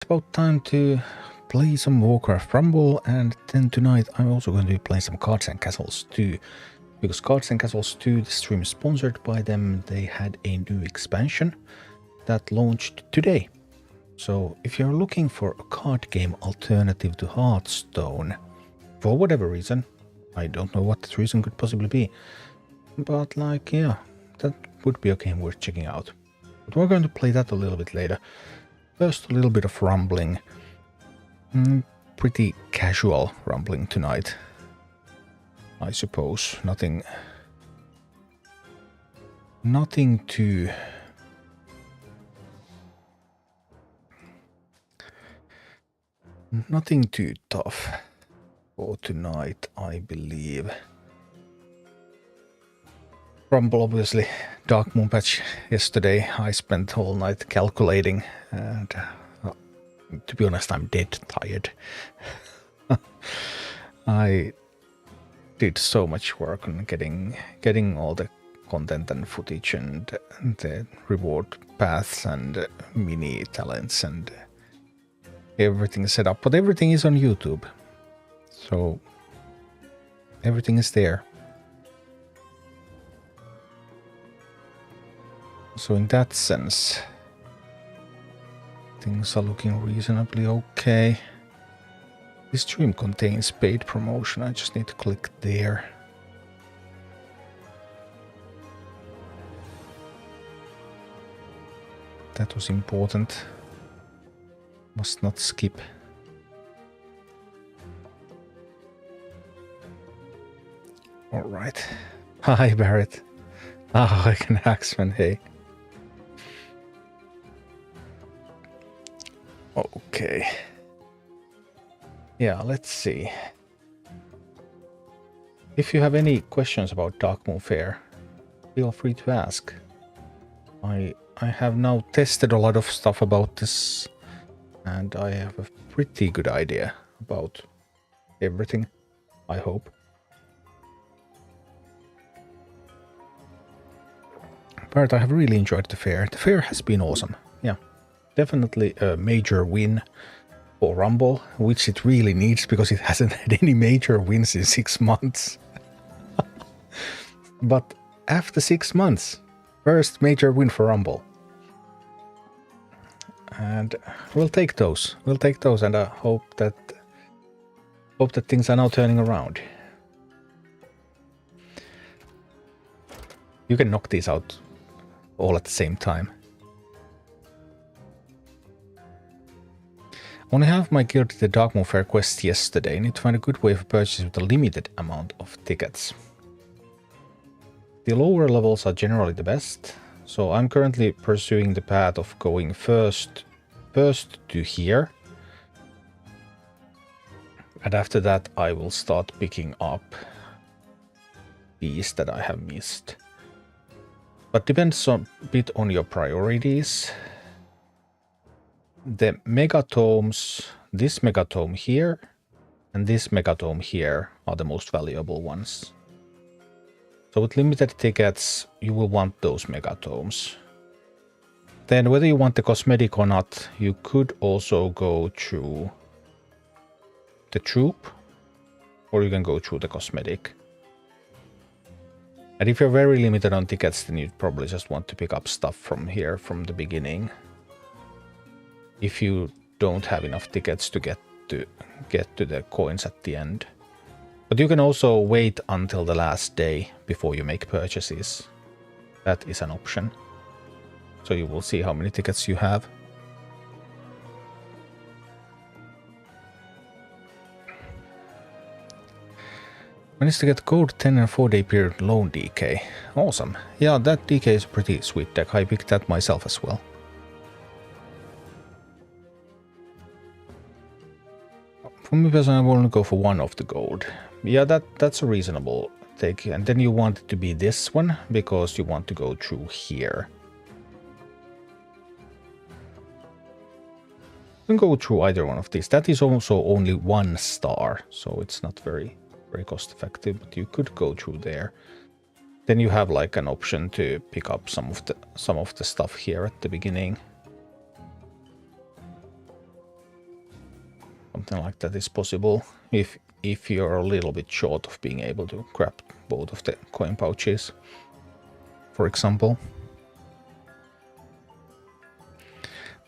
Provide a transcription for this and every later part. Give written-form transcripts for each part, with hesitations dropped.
about time to play some Warcraft Rumble, and then tonight I'm also going to be playing some Cards and Castles 2. Because Cards and Castles 2, the stream is sponsored by them. They had a new expansion that launched today. So if you're looking for a card game alternative to Hearthstone, for whatever reason, I don't know what that reason could possibly be, but like, yeah, that would be a game worth checking out. But we're going to play that a little bit later. First, a little bit of rumbling. Pretty casual rumbling tonight, I suppose. Nothing too... Nothing too tough for tonight, I believe. Rumble, obviously. Darkmoon patch yesterday. I spent all night calculating, and to be honest, I'm dead tired. I did so much work on getting all the content and footage and the reward paths and mini talents and everything set up, but everything is on YouTube, so everything is there. So in that sense, things are looking reasonably okay. This stream contains paid promotion. I just need to click there. That was important. Must not skip. All right. Hi, Barrett. Ah, I can Axman, hey. Okay. Yeah, let's see. If you have any questions about Darkmoon Faire, feel free to ask. I have now tested a lot of stuff about this, and I have a pretty good idea about everything, I hope. But I have really enjoyed the Faire. The Faire has been awesome. Yeah, definitely a major win for Rumble, which it really needs because it hasn't had any major wins in 6 months. But after 6 months, first major win for Rumble. And we'll take those. We'll take those, and I hope that things are now turning around. You can knock these out all at the same time. Only half my guild did the Darkmoon Faire quest yesterday. I need to find a good way of purchasing with a limited amount of tickets. The lower levels are generally the best, so I'm currently pursuing the path of going first to here, and after that I will start picking up these that I have missed. But depends a bit on your priorities. The megatomes, this megatome here and this megatome here are the most valuable ones. So with limited tickets, you will want those megatomes. Then whether you want the cosmetic or not, you could also go through the troop, or you can go through the cosmetic. And if you're very limited on tickets, then you'd probably just want to pick up stuff from here from the beginning. If you don't have enough tickets to get to the coins at the end. But you can also wait until the last day before you make purchases. That is an option. So you will see how many tickets you have. Managed to get gold 10 and 4-day period loan DK. Awesome. Yeah, that DK is a pretty sweet deck. I picked that myself as well. For me personally, I want to go for 1 of the gold. Yeah, that's a reasonable take. And then you want it to be this one, because you want to go through here. You can go through either one of these. That is also only 1 star, so it's not very cost effective, but you could go through there. Then you have like an option to pick up some of the stuff here at the beginning. Something like that is possible if you're a little bit short of being able to grab both of the coin pouches, for example.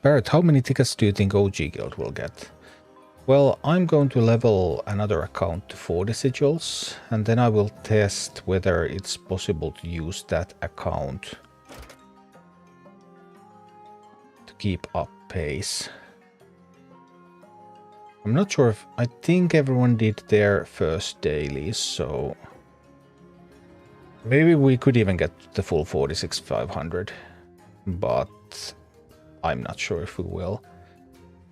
Barrett, how many tickets do you think OG Guild will get? Well, I'm going to level another account to 40 sigils, and then I will test whether it's possible to use that account to keep up pace. I'm not sure if... I think everyone did their first daily, so... maybe we could even get the full 46,500, but I'm not sure if we will.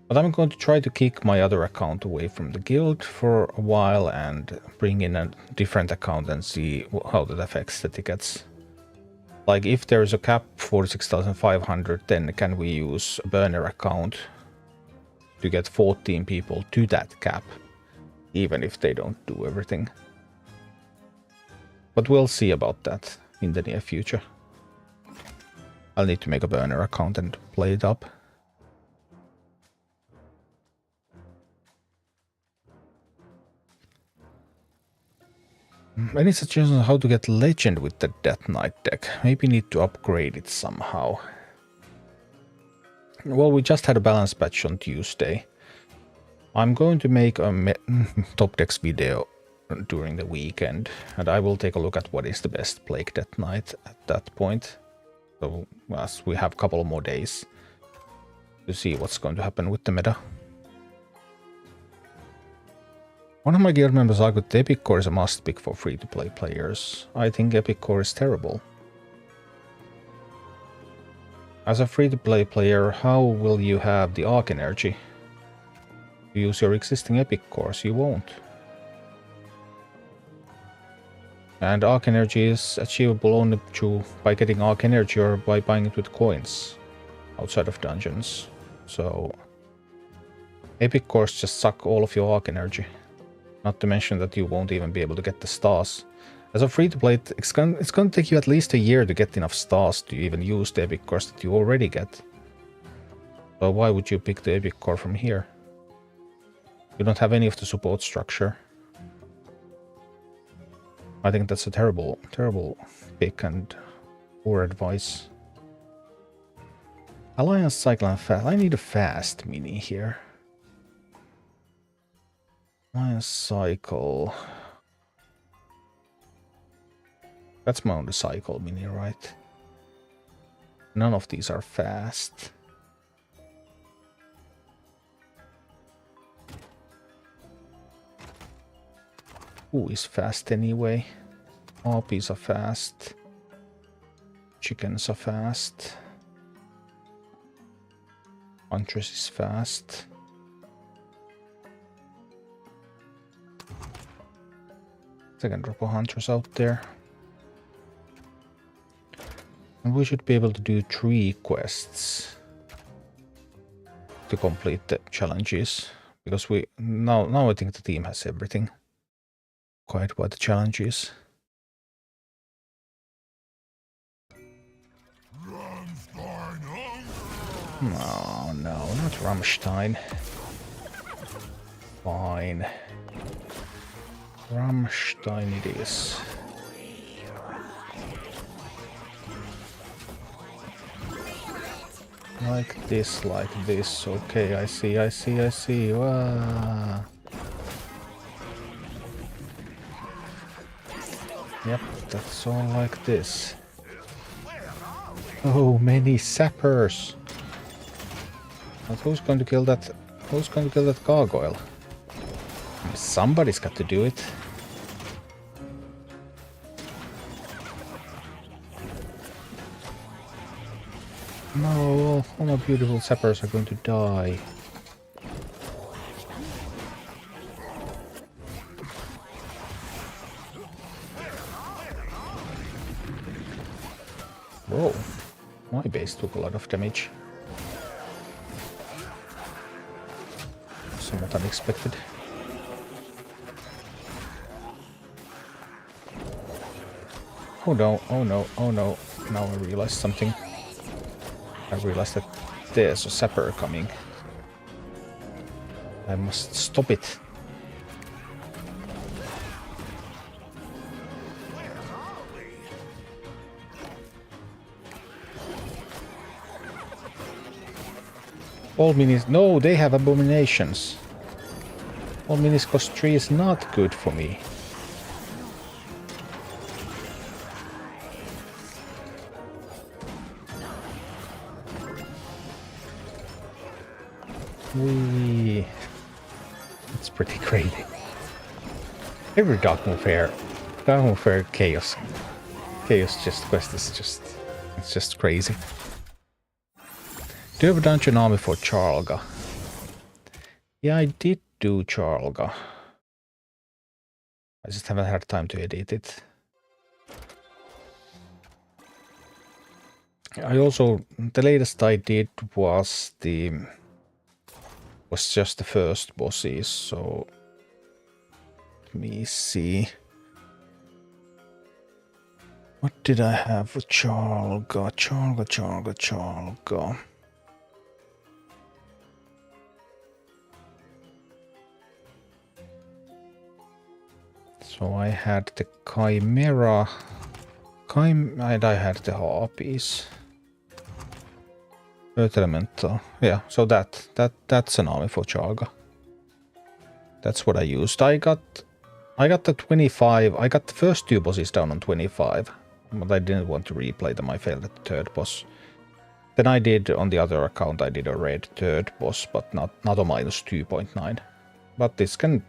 But I'm going to try to kick my other account away from the guild for a while and bring in a different account and see how that affects the tickets. Like, if there's a cap 46,500, then can we use a burner account to get 14 people to that cap, even if they don't do everything. But we'll see about that in the near future. I'll need to make a burner account and play it up. Any suggestions on how to get legend with the Death Knight deck? Maybe need to upgrade it somehow. Well, we just had a balance patch on Tuesday. I'm going to make a top decks video during the weekend, and I will take a look at what is the best Plague Death Knight at that point. So, as we have a couple more days to see what's going to happen with the meta. One of my guild members argued the Epic Core is a must pick for free-to-play players. I think Epic Core is terrible. As a free-to-play player, how will you have the Arc Energy? To use your existing Epic Cores, you won't. And Arc Energy is achievable only by getting Arc Energy or by buying it with coins outside of dungeons. So Epic Cores just suck all of your Arc Energy. Not to mention that you won't even be able to get the stars. As a free-to-play, it's going to take you at least a year to get enough stars to even use the Epic Cores that you already get. So why would you pick the Epic Core from here? You don't have any of the support structure. I think that's a terrible, terrible pick and poor advice. Alliance Cycle and Fast. I need a fast mini here. Alliance Cycle. That's my only cycle mini, right? None of these are fast. Who is fast anyway? RPs are fast. Chickens are fast. Huntress is fast. Second drop of Huntress out there. And we should be able to do 3 quests to complete the challenges. Because we now I think the team has everything. Quite by the challenges. Oh no, not Rammstein. Fine. Rammstein it is. Like this. Okay, I see. Wow. Yep, that's all like this. Oh, many sappers. But who's going to kill that? Who's going to kill that gargoyle? Somebody's got to do it. No, all my beautiful sappers are going to die. Whoa, my base took a lot of damage. Somewhat unexpected. Oh no, oh no, oh no. Now I realized something. I realized that there's a sapper coming. I must stop it. All minis... No, they have abominations. All minis cost 3 is not good for me. Wee. It's pretty crazy. Every Darkmoon Faire chaos just quest is just... It's just crazy. Do you have a dungeon army for Charlga? Yeah, I did do Charlga. I just haven't had time to edit it. I also... The latest I did was the... was just the first bosses, so... Let me see... What did I have for Charlga? Charlga. So I had the Chimera, and I had the Harpies. Earth Elemental. Yeah, so that's an army for Charlga. That's what I used. I got the 25. I got the first 2 bosses down on 25, but I didn't want to replay them. I failed at the 3rd boss. Then I did on the other account. I did a red 3rd boss, but not a minus 2.9. But this can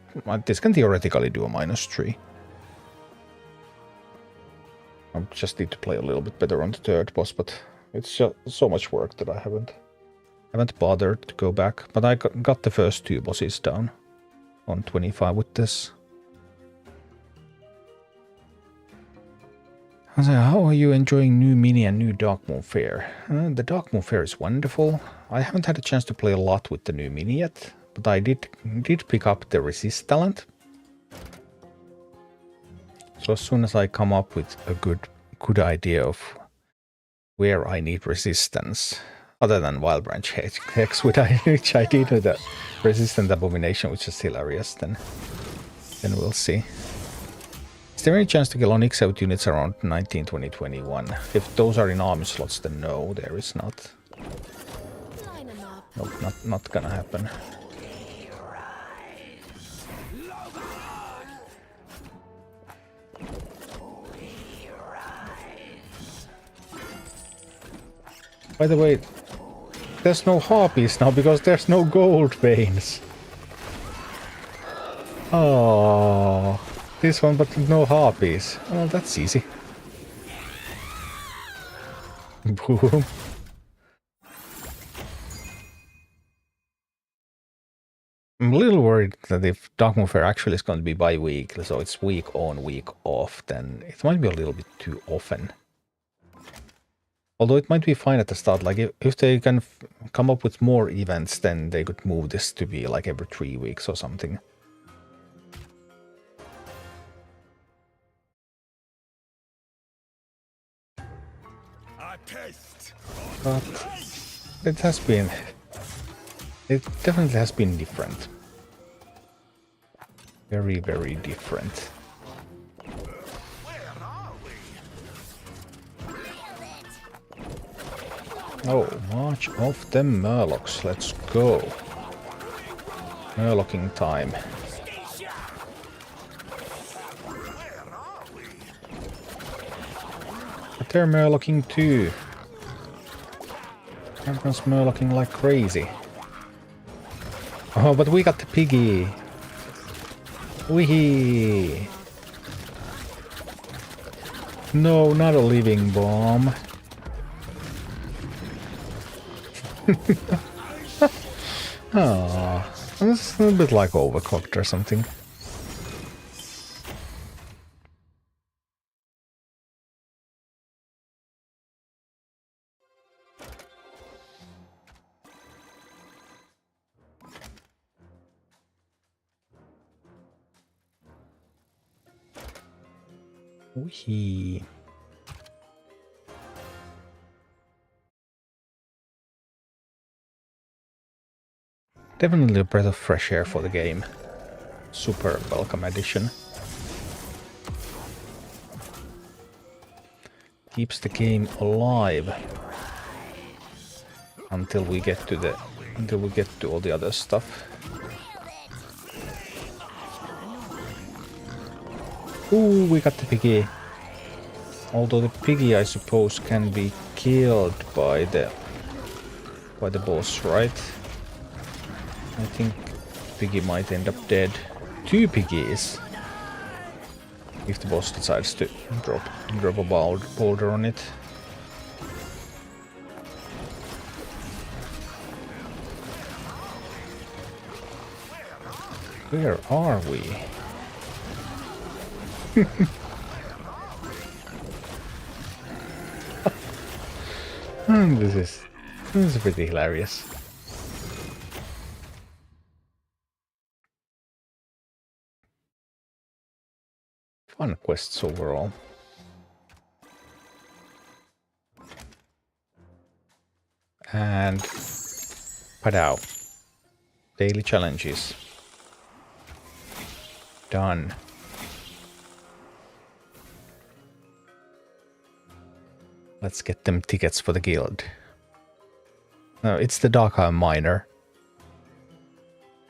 theoretically do a minus 3. I just need to play a little bit better on the 3rd boss, but it's just so much work that I haven't bothered to go back. But I got the first 2 bosses down on 25 with this. How are you enjoying new mini and new Darkmoon Faire? The Darkmoon Faire is wonderful. I haven't had a chance to play a lot with the new mini yet. But I did pick up the resist talent. So as soon as I come up with a good idea of where I need resistance, other than Wild Branch Hex, which I did with the Resistant Abomination, which is hilarious, then we'll see. Is there any chance to kill Onyx out units around 19, 20, 21? If those are in army slots, then no, there is not. Nope, not gonna happen. By the way, there's no Harpies now because there's no gold veins. Oh, this one, but no Harpies. Well, that's easy. Boom. I'm a little worried that if Darkmoon Faire actually is going to be bi-weekly, so it's week on, week off, then it might be a little bit too often. Although it might be fine at the start, like if they can come up with more events, then they could move this to be like every 3 weeks or something. But it definitely has been different. Very, very different. Oh, march of the Murlocs. Let's go. Murlocking time. But they're Murlocking too. Everyone's Murlocking like crazy. Oh, but we got the piggy. Wee. No, not a living bomb. Oh, it's a bit like overcooked or something. Wee. Definitely a breath of fresh air for the game. Super welcome addition. Keeps the game alive until we get to all the other stuff. Ooh, we got the piggy. Although the piggy, I suppose, can be killed by the boss, right? I think piggy might end up dead. 2 piggies. If the boss decides to drop a boulder on it. Where are we? This is pretty hilarious. Fun quests overall. And padow. Daily challenges. Done. Let's get them tickets for the guild. No, it's the Darkmoon miner.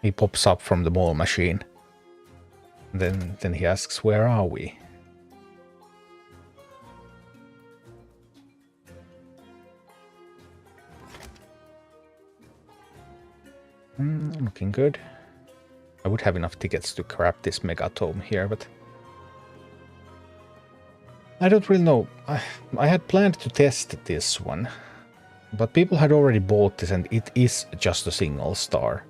He pops up from the mall machine. Then he asks, where are we? Looking good. I would have enough tickets to grab this megatome here, but I don't really know. I had planned to test this one, but people had already bought this and it is just a single star.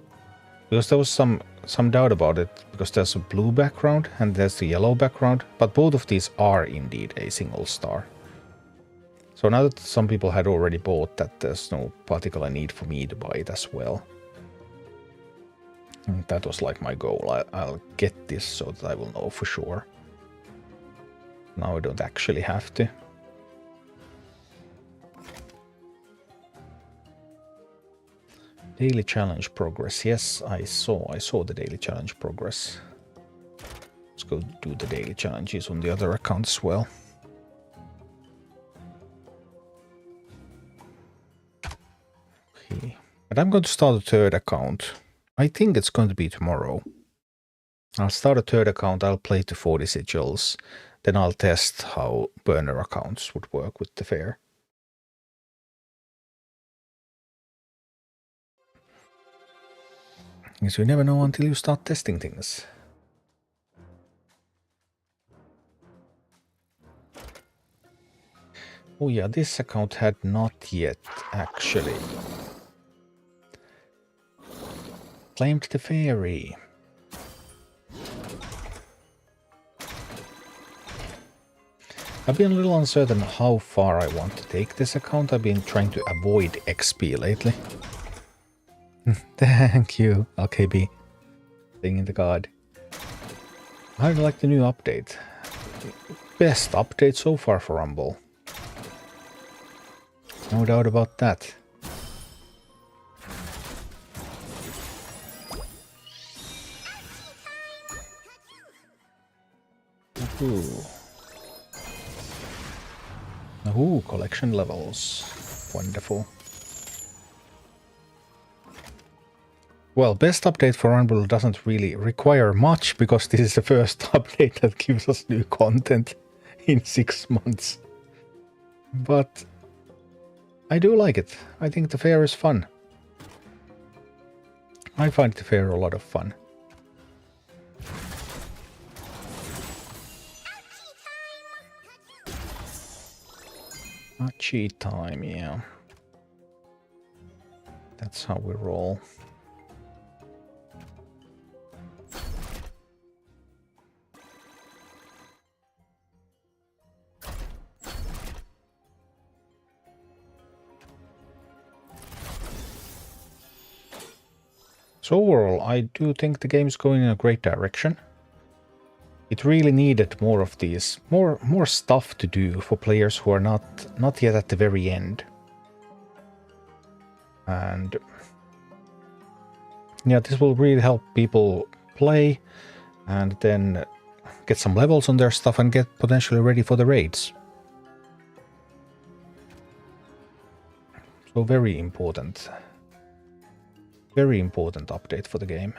Because there was some doubt about it, because there's a blue background and there's the yellow background, but both of these are indeed a single star. So now that some people had already bought that, there's no particular need for me to buy it as well. And that was like my goal. I'll get this so that I will know for sure. Now I don't actually have to. Daily challenge progress. Yes, I saw the daily challenge progress. Let's go do the daily challenges on the other account as well. Okay. But I'm going to start a third account. I think it's going to be tomorrow. I'll start a third account, I'll play to 40 sigils, then I'll test how burner accounts would work with the Faire. Because you never know until you start testing things. Oh yeah, this account had not yet actually claimed the fairy. I've been a little uncertain how far I want to take this account. I've been trying to avoid XP lately. Thank you, LKB. Thing in the god. How do you like the new update? Best update so far for Rumble. No doubt about that. Ooh. Ooh, collection levels. Wonderful. Well, best update for Rumble doesn't really require much because this is the first update that gives us new content in 6 months. But I do like it. I think the Faire is fun. I find the Faire a lot of fun. Cheat time, yeah. That's how we roll. So overall, I do think the game is going in a great direction. It really needed more of these, more stuff to do for players who are not yet at the very end. And Yeah, this will really help people play and then get some levels on their stuff and get potentially ready for the raids. So very important update for the game.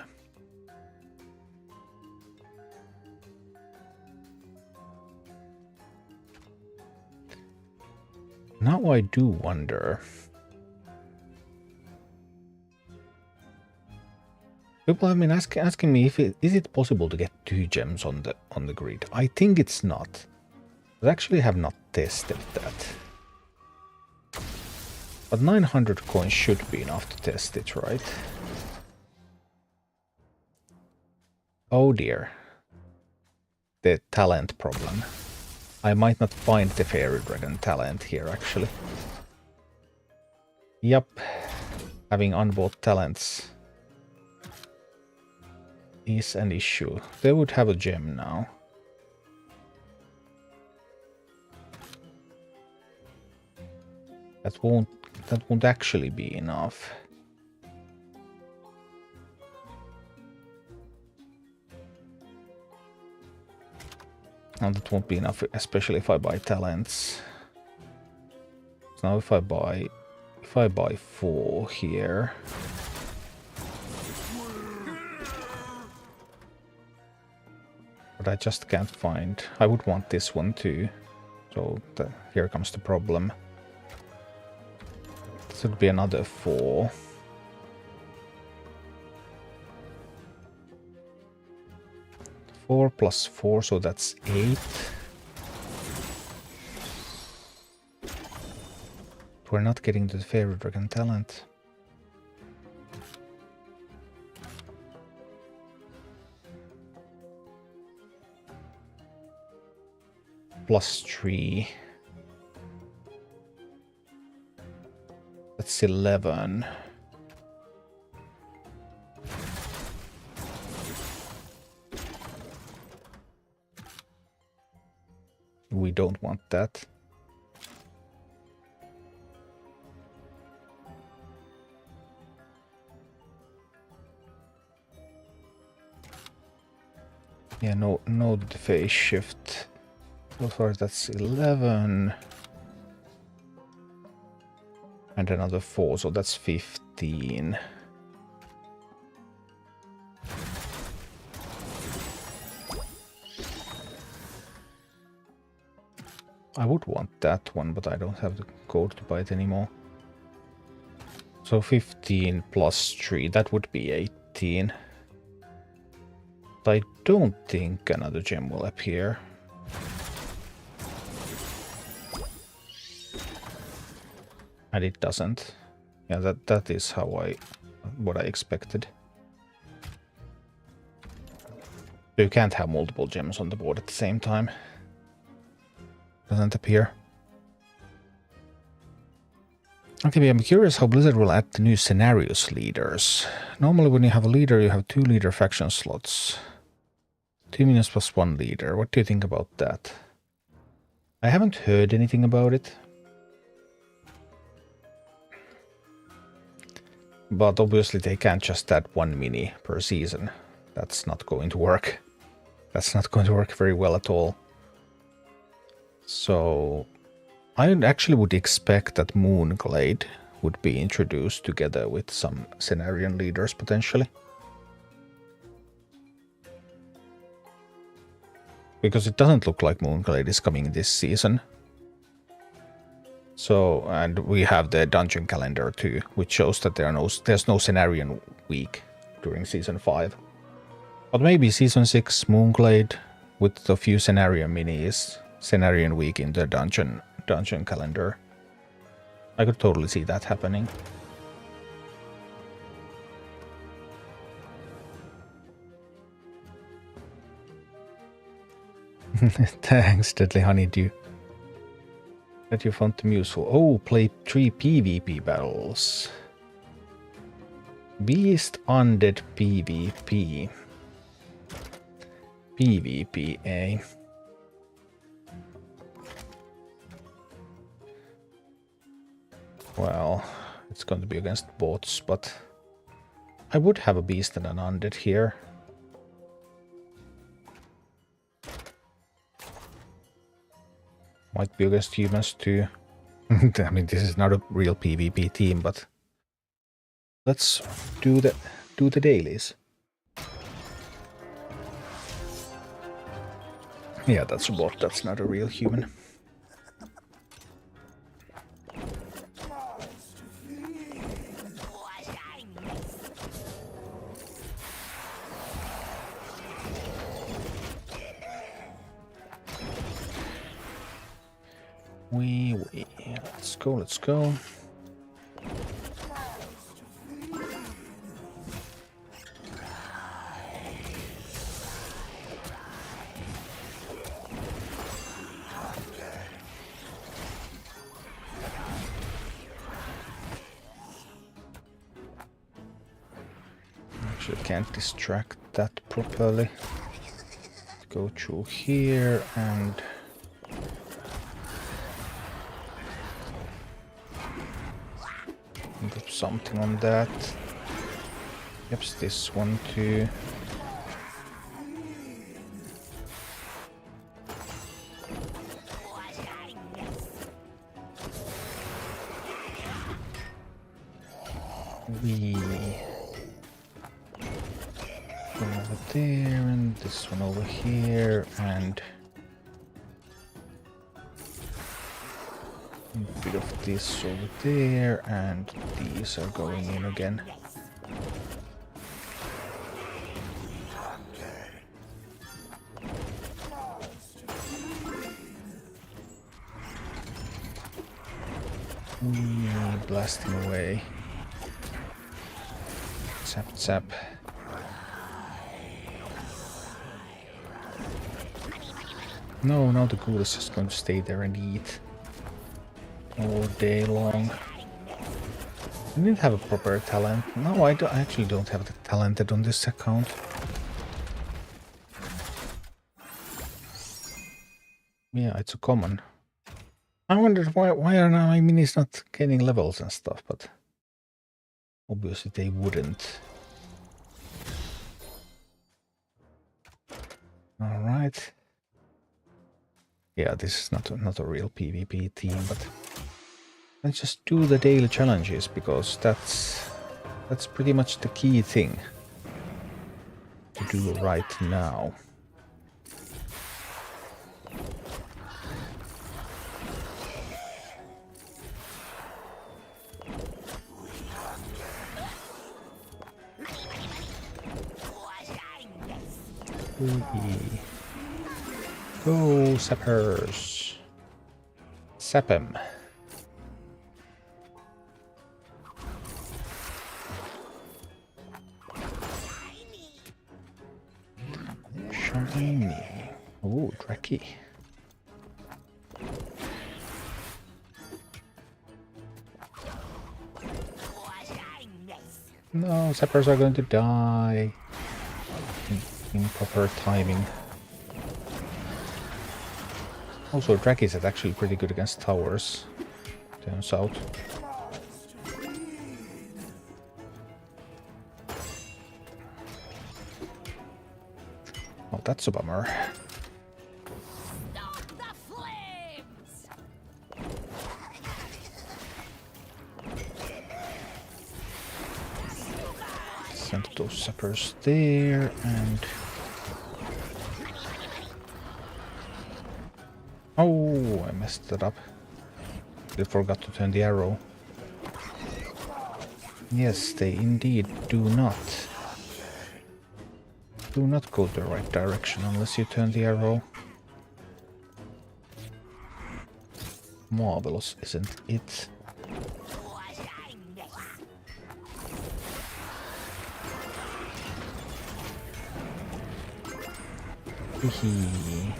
Now I do wonder. People have been asking me if is it possible to get 2 gems on the grid. I think it's not. I actually have not tested that. But 900 coins should be enough to test it, right? Oh dear. The talent problem. I might not find the Fairy Dragon talent here, actually. Yup. Having unbought talents is an issue. They would have a gem now. That won't actually be enough. And that won't be enough, especially if I buy talents. So now if I buy 4 here. But I just can't find. I would want this one too. So here comes the problem. This would be another 4. Four plus 4, so that's 8. We're not getting the Fairy Dragon talent. Plus 3. That's 11. We don't want that. Yeah, no phase shift. So far that's 11. And another 4, so that's 15. I would want that one, but I don't have the code to buy it anymore. So 15 plus 3, that would be 18. But I don't think another gem will appear. And it doesn't. Yeah, that is what I expected. So you can't have multiple gems on the board at the same time. Doesn't appear. Okay, I'm curious how Blizzard will add the new scenarios leaders. Normally when you have a leader, you have 2 leader faction slots. 2 minions plus 1 leader. What do you think about that? I haven't heard anything about it. But obviously they can't just add 1 mini per season. That's not going to work. That's not going to work very well at all. So I actually would expect that Moonglade would be introduced together with some Cenarian leaders potentially. Because it doesn't look like Moonglade is coming this season. So, and we have the dungeon calendar too, which shows that there's no Cenarian week during Season 5. But maybe Season 6 Moonglade with a few Cenarian minis, Cenarian week in the dungeon calendar. I could totally see that happening. Thanks, Deadly Honeydew. That you found them useful. Oh, play 3 PvP battles. Beast Undead PvP. PvP, eh? Well, it's going to be against bots, but I would have a beast and an undead here. Might be against humans too. I mean, this is not a real PvP team, but let's do the dailies. Yeah, that's a bot. That's not a real human. Let's go. Actually, can't distract that properly. Go through here and drop something on that. Yep, this one too. We go over there and this one over here and a bit of this over there, and these are going in again. Blasting away. Zap, zap. No, now the ghoul is just going to stay there and eat all day long. I didn't have a proper talent. No, I actually don't have the talented on this account. Yeah, it's a common. I wondered why are now my minis not gaining levels and stuff, but obviously they wouldn't. Alright. Yeah, this is not a real PvP team, but let's just do the daily challenges, because that's pretty much the key thing to do right now. Go, sappers! Sap him! Shiny! Ooh, Draki! No, sappers are going to die! In proper timing. Also, Drakis is actually pretty good against towers. Turns out. Oh, that's a bummer. Send those sappers there and... Oh, I messed it up. I forgot to turn the arrow. Yes, they indeed do not. Do not go the right direction unless you turn the arrow. Marvelous, isn't it? Hehe.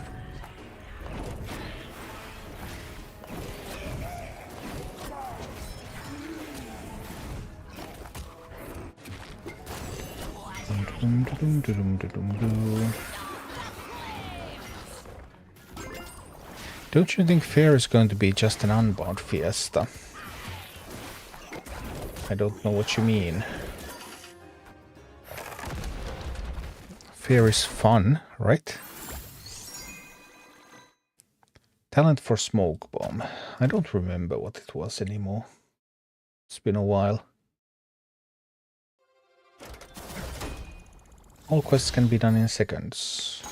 Don't you think Faire is going to be just an unbound fiesta? I don't know what you mean. Faire is fun, right? Talent for smoke bomb. I don't remember what it was anymore. It's been a while. All quests can be done in seconds.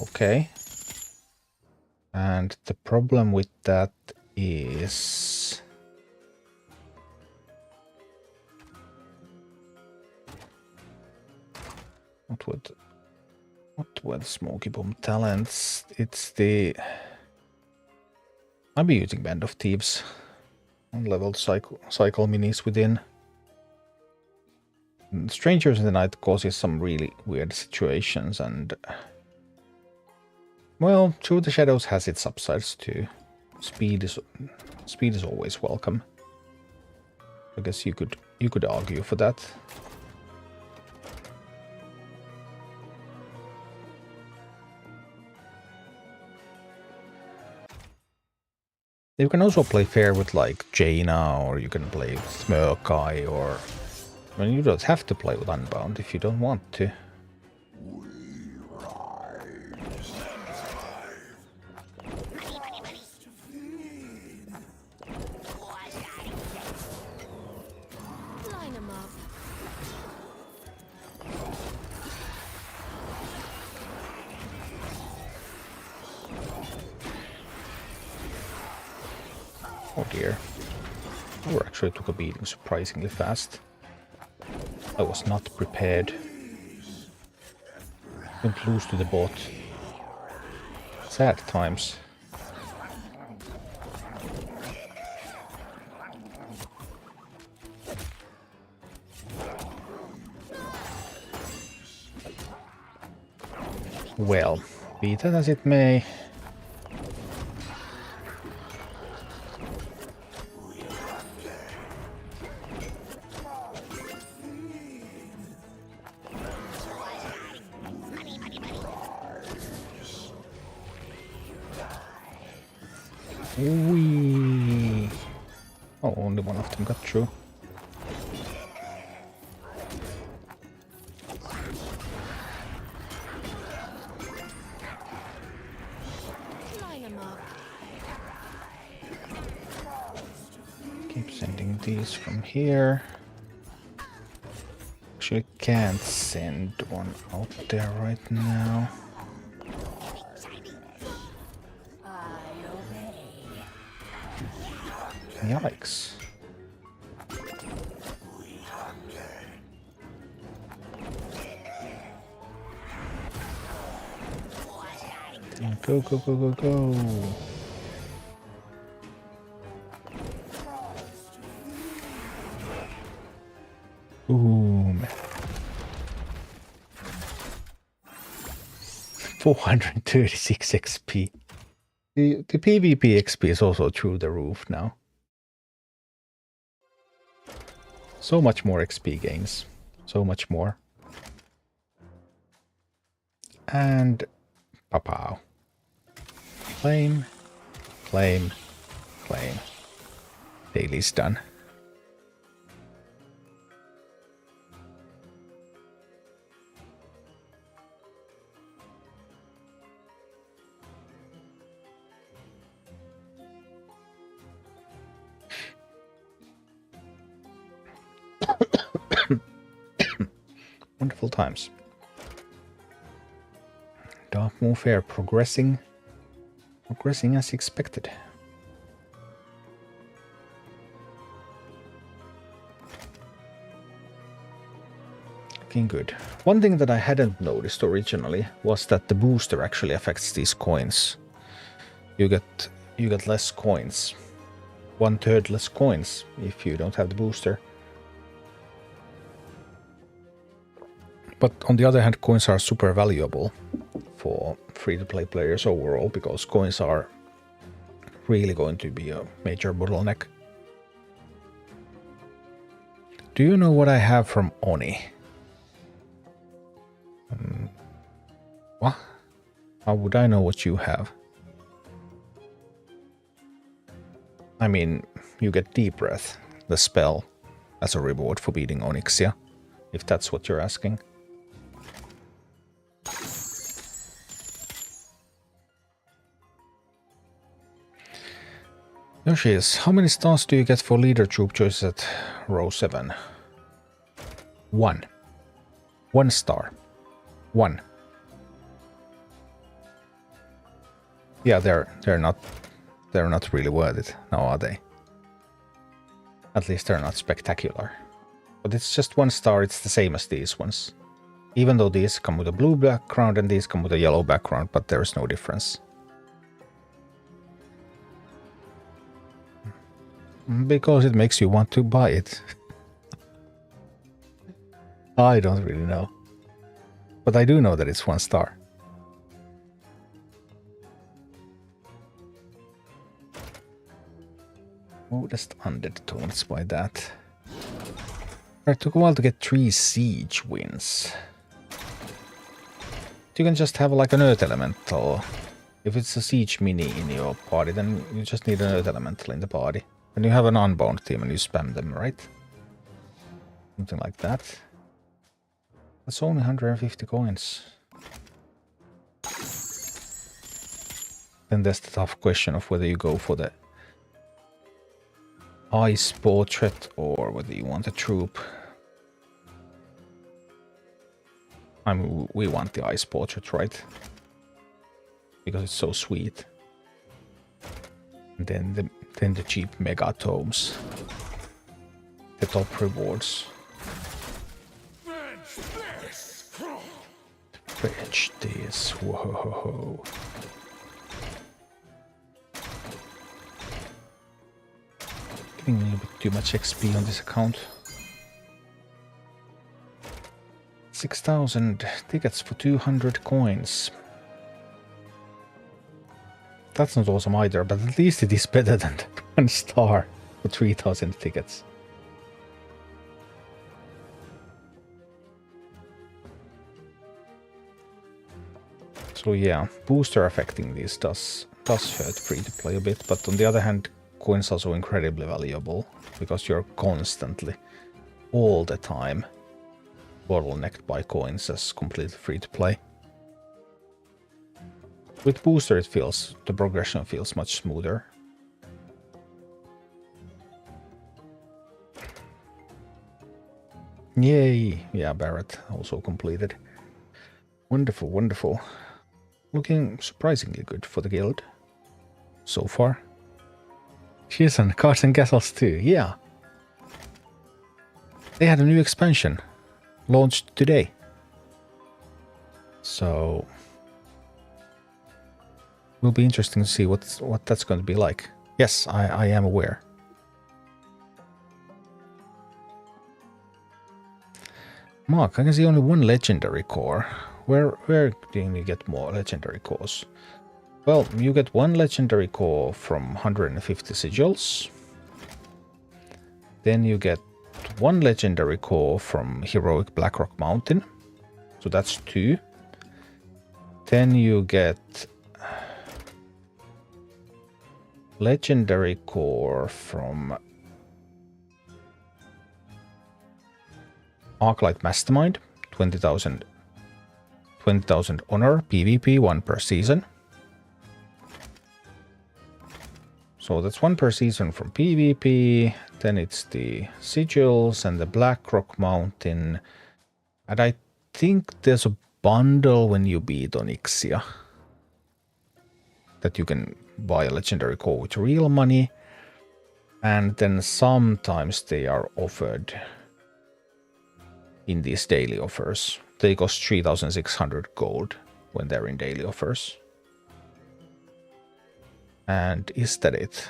Okay. And the problem with that is... What were the smoky bomb talents? It's the... I'll be using Band of Thieves on leveled cycle minis within. Strangers in the Night causes some really weird situations, and well, Through the Shadows has its upsides too. Speed is always welcome. I guess you could argue for that. You can also play Faire with like Jaina, or you can play with Smurkai, or I mean, you don't have to play with Unbound if you don't want to. Oh dear. We actually took a beating surprisingly fast. I was not prepared. Went loose to the bot. Sad times. Well, be that as it may. Whee! Oh, only one of them got through. Keep sending these from here. Actually can't send one out there right now. Yikes. Go, go, go, go, go. Boom. 436 XP. The PvP XP is also through the roof now. So much more XP gains. So much more. And pow. Claim, claim, claim. Daily's done. Wonderful times. Darkmoon Faire progressing as expected. Looking good. One thing that I hadn't noticed originally was that the booster actually affects these coins. You get less coins. 1/3 less coins if you don't have the booster. But on the other hand, coins are super valuable for free-to-play players overall, because coins are really going to be a major bottleneck. Do you know what I have from Oni? What? How would I know what you have? I mean, you get Deep Breath, the spell, as a reward for beating Onyxia, if that's what you're asking. Yoshis, how many stars do you get for leader troop choices at row 7? 1. 1 star. 1. Yeah, they're not really worth it, now are they? At least they're not spectacular. But it's just 1 star, it's the same as these ones. Even though these come with a blue background and these come with a yellow background, but there's no difference. Because it makes you want to buy it. I don't really know. But I do know that it's 1 star. Modest undead tones by that. It took a while to get 3 siege wins. You can just have like an earth elemental. If it's a siege mini in your party, then you just need an earth elemental in the party. And you have an unbound team and you spam them, right? Something like that. That's only 150 coins. Then there's the tough question of whether you go for the ice portrait or whether you want a troop. I mean, we want the ice portrait, right? Because it's so sweet. And then the cheap mega tomes. The top rewards. Fetch this. Whoa. Getting a little bit too much XP on this account. 6,000 tickets for 200 coins. That's not awesome either, but at least it is better than 1 star for 3,000 tickets. So yeah, booster affecting these does hurt free to play a bit, but on the other hand, coins are so incredibly valuable because you're constantly, all the time, bottlenecked by coins as completely free to play. With booster the progression feels much smoother. Yay! Yeah, Barrett also completed. Wonderful, wonderful. Looking surprisingly good for the guild so far. She's on Cards and Castles too, yeah. They had a new expansion launched today. So will be interesting to see what that's going to be like. Yes, I am aware. Mark, I can see only 1 legendary core. Where do you get more legendary cores? Well, you get 1 legendary core from 150 sigils. Then you get 1 legendary core from Heroic Blackrock Mountain. So that's 2. Then you get legendary core from Arclight Mastermind, 20,000 honor, PvP, 1 per season. So that's 1 per season from PvP, then it's the sigils and the Blackrock Mountain. And I think there's a bundle when you beat Onyxia that you can buy a legendary core with real money. And then sometimes they are offered in these daily offers. They cost 3,600 gold when they're in daily offers. And is that it?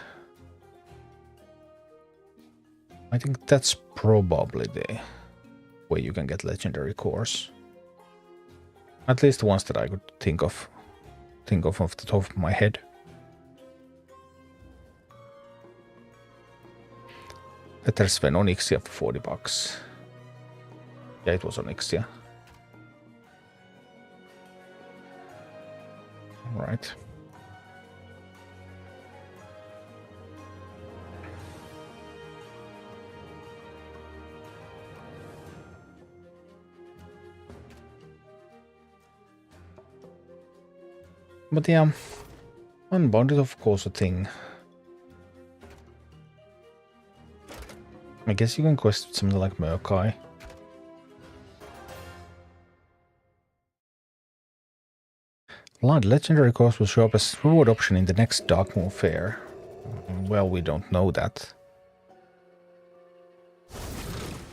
I think that's probably the way you can get legendary cores. At least the ones that I could think of off the top of my head. Better spend Onyxia for 40 bucks. Yeah, it was Onyxia. Right. But yeah, unbound is of course a thing. I guess you can quest something like Murkai. Blood legendary course will show up as reward option in the next Darkmoon Faire. Well, we don't know that.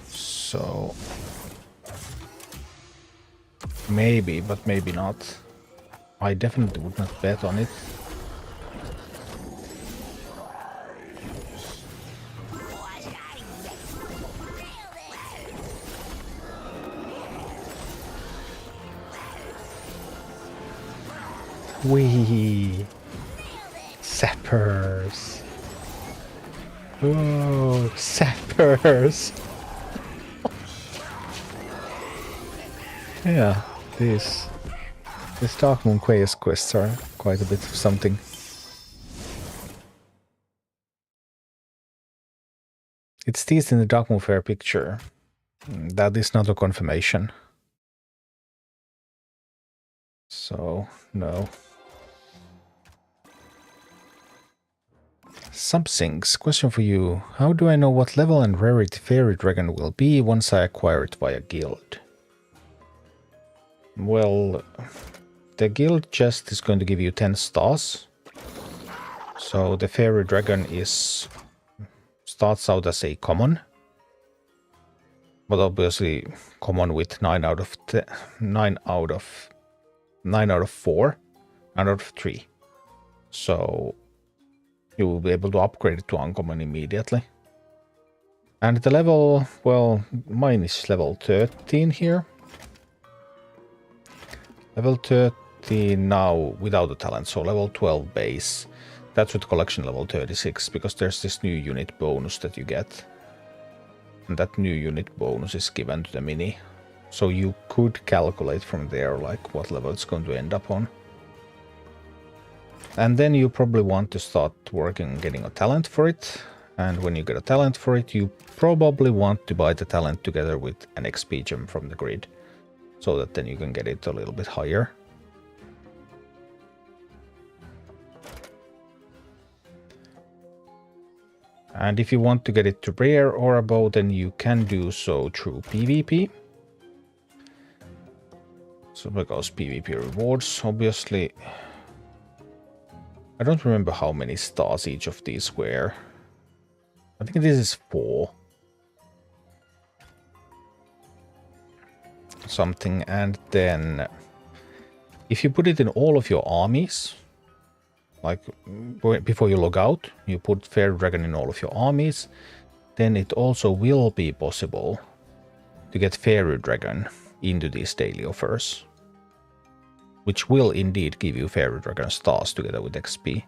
So... maybe, but maybe not. I definitely would not bet on it. Wee! Sappers! Oh, sappers! Yeah, these Darkmoon quests are quite a bit of something. It's teased in the Darkmoon Faire picture. That is not a confirmation. So, no. Subsinks, question for you. How do I know what level and rarity Fairy Dragon will be once I acquire it via guild? Well, the guild chest is going to give you 10 stars. So the Fairy Dragon starts out as a common. But obviously common with 9 out of 4, 9 out of 3. So you will be able to upgrade it to uncommon immediately. And the level, well, mine is level 13 here. Level 13 now without the talent, so level 12 base. That's with collection level 36, because there's this new unit bonus that you get. And that new unit bonus is given to the mini. So you could calculate from there like what level it's going to end up on. And then you probably want to start working on getting a talent for it. And when you get a talent for it, you probably want to buy the talent together with an XP gem from the grid. So that then you can get it a little bit higher. And if you want to get it to rare or above, then you can do so through PvP. So because PvP rewards, obviously... I don't remember how many stars each of these were. I think this is 4. Something, and then if you put it in all of your armies, like before you log out, you put Fairy Dragon in all of your armies, then it also will be possible to get Fairy Dragon into these daily offers, which will indeed give you Fairy Dragon stars together with XP.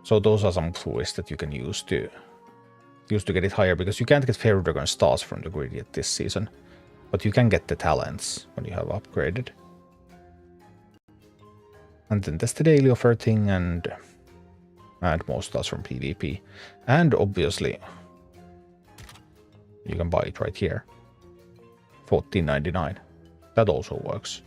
So those are some tools that you can use to get it higher, because you can't get Fairy Dragon stars from the grid yet this season. But you can get the talents when you have upgraded. And then there's the daily offer thing and more stars from PvP. And obviously, you can buy it right here. $14.99. That also works.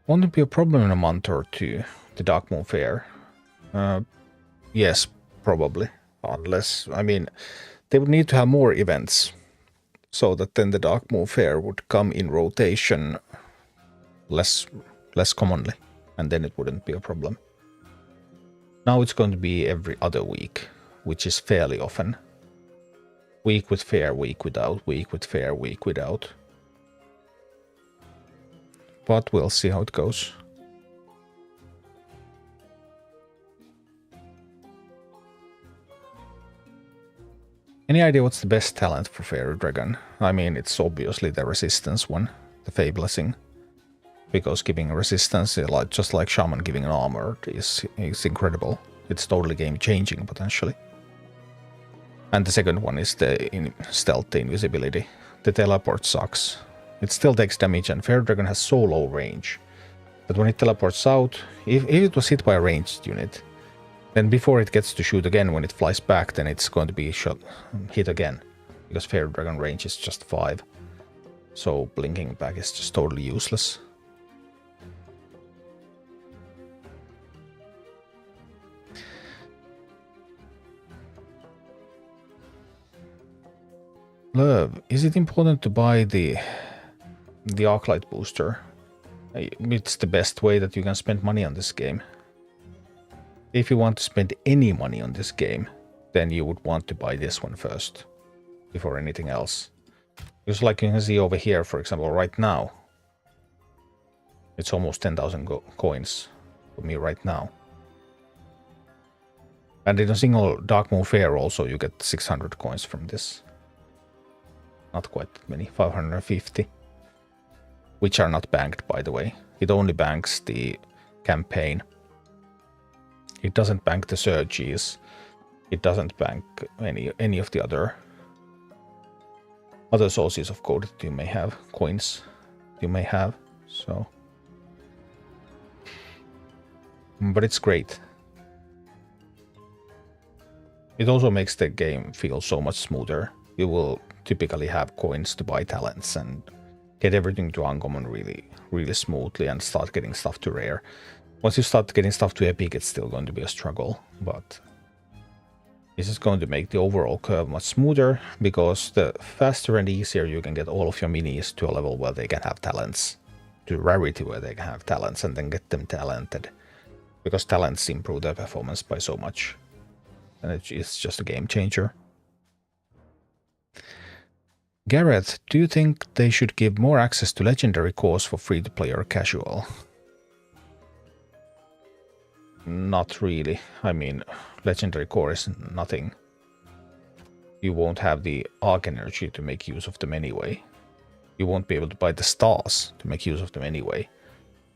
Won't it be a problem in a month or two, the Darkmoon Faire? Yes, probably. Unless, I mean, they would need to have more events, so that then the Darkmoon Faire would come in rotation less commonly, and then it wouldn't be a problem. Now it's going to be every other week, which is fairly often. Week with Faire, week without, week with Faire, week without. But we'll see how it goes. Any idea what's the best talent for Fairy Dragon? I mean, it's obviously the resistance one, the Fey Blessing. Because giving resistance, just like Shaman giving an armor, is incredible. It's totally game-changing, potentially. And the second one is the stealth, invisibility. The teleport sucks. It still takes damage, and Fairy Dragon has so low range that when it teleports out, if it was hit by a ranged unit, then before it gets to shoot again, when it flies back, then it's going to be hit again, because Fairy Dragon range is just 5. So blinking back is just totally useless. Love, is it important to buy the Arclight booster? It's the best way that you can spend money on this game. If you want to spend any money on this game, then you would want to buy this one first, before anything else. Because like you can see over here, for example, right now, it's almost 10,000 coins for me right now. And in a single Darkmoon Faire also you get 600 coins from this. Not quite that many, 550. Which are not banked, by the way. It only banks the campaign. It doesn't bank the surges. It doesn't bank any of the other sources of code that you may have, coins you may have. So, but it's great. It also makes the game feel so much smoother. You will typically have coins to buy talents and get everything to uncommon really smoothly and start getting stuff to rare. Once you start getting stuff to epic, it's still going to be a struggle, but this is going to make the overall curve much smoother, because the faster and easier you can get all of your minis to a level where they can have talents, to rarity where they can have talents, and then get them talented, because talents improve their performance by so much, and it's just a game changer. Gareth, do you think they should give more access to legendary cores for free-to-play or casual? Not really. I mean, legendary core is nothing. You won't have the arc energy to make use of them anyway. You won't be able to buy the stars to make use of them anyway.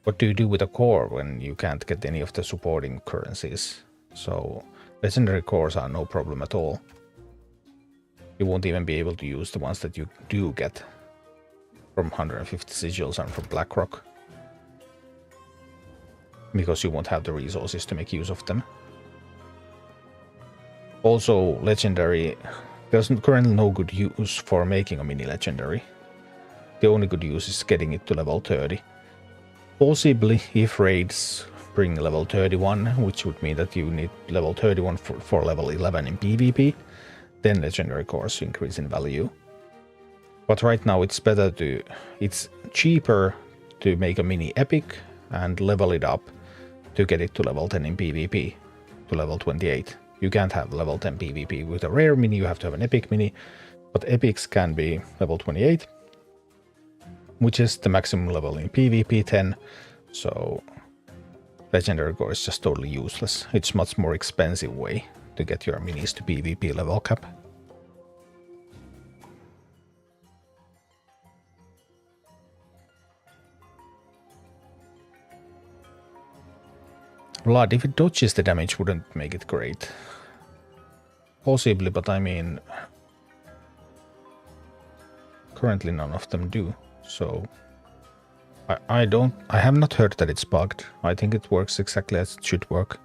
What do you do with a core when you can't get any of the supporting currencies? So, legendary cores are no problem at all. You won't even be able to use the ones that you do get from 150 sigils and from Blackrock, because you won't have the resources to make use of them. Also, legendary, there's currently no good use for making a mini legendary. The only good use is getting it to level 30. Possibly if raids bring level 31, which would mean that you need level 31 for level 11 in PvP, then legendary cores increase in value. But right now it's cheaper to make a mini epic and level it up to get it to level 10 in PvP, to level 28. You can't have level 10 PvP with a rare mini, you have to have an epic mini, but epics can be level 28, which is the maximum level in PvP 10, so legendary core is just totally useless. It's much more expensive way to get your minis to PvP level cap. Blood, if it dodges the damage, wouldn't make it great. Possibly, but I mean, currently none of them do, so I have not heard that it's bugged. I think it works exactly as it should work.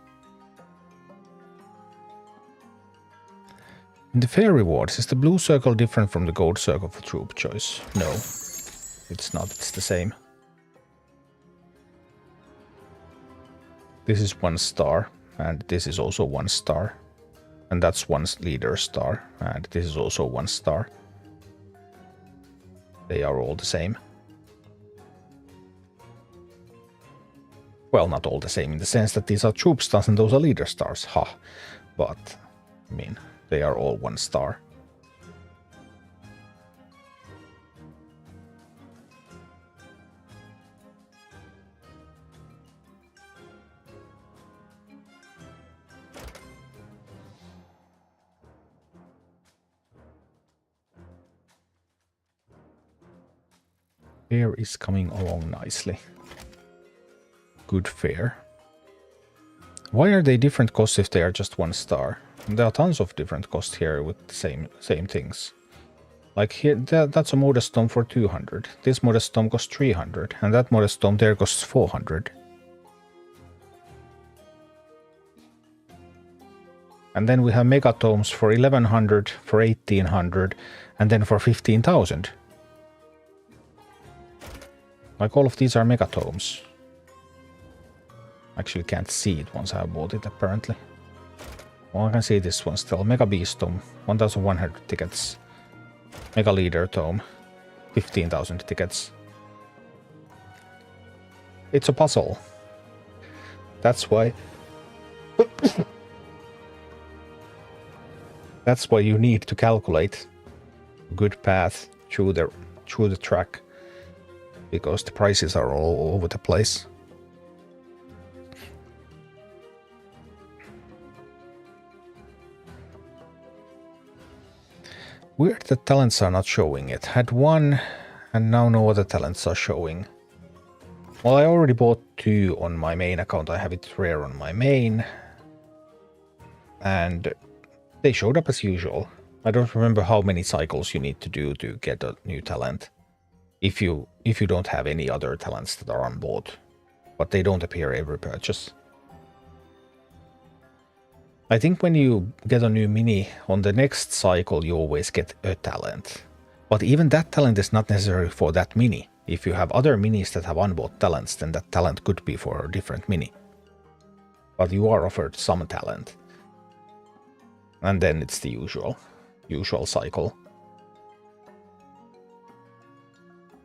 In the Faire rewards, is the blue circle different from the gold circle for troop choice? No, it's not, it's the same. This is 1 star, and this is also 1 star. And that's 1 leader star, and this is also 1 star. They are all the same. Well, not all the same in the sense that these are troop stars and those are leader stars, ha. But, I mean, they are all 1 star. Faire is coming along nicely. Good Faire. Why are they different costs if they are just 1 star? There are tons of different costs here with the same things. Like here, that's a Modest Tome for 200. This Modest Tome costs 300, and that Modest Tome there costs 400. And then we have Megatomes for 1100, for 1800, and then for 15,000. Like all of these are megatomes. Actually can't see it once I bought it apparently. Well, I can see this one still. Mega Beast Tome, 1100 tickets. Mega Leader Tome, 15,000 tickets. It's a puzzle. That's why... That's why you need to calculate a good path through the track. Because the prices are all over the place. Weird that talents are not showing it. Had one, and now no other talents are showing. Well, I already bought 2 on my main account. I have it rare on my main. And they showed up as usual. I don't remember how many cycles you need to do to get a new talent. If you don't have any other talents that are unbought. But they don't appear every purchase. I think when you get a new mini, on the next cycle you always get a talent. But even that talent is not necessary for that mini. If you have other minis that have unbought talents, then that talent could be for a different mini. But you are offered some talent. And then it's the usual cycle.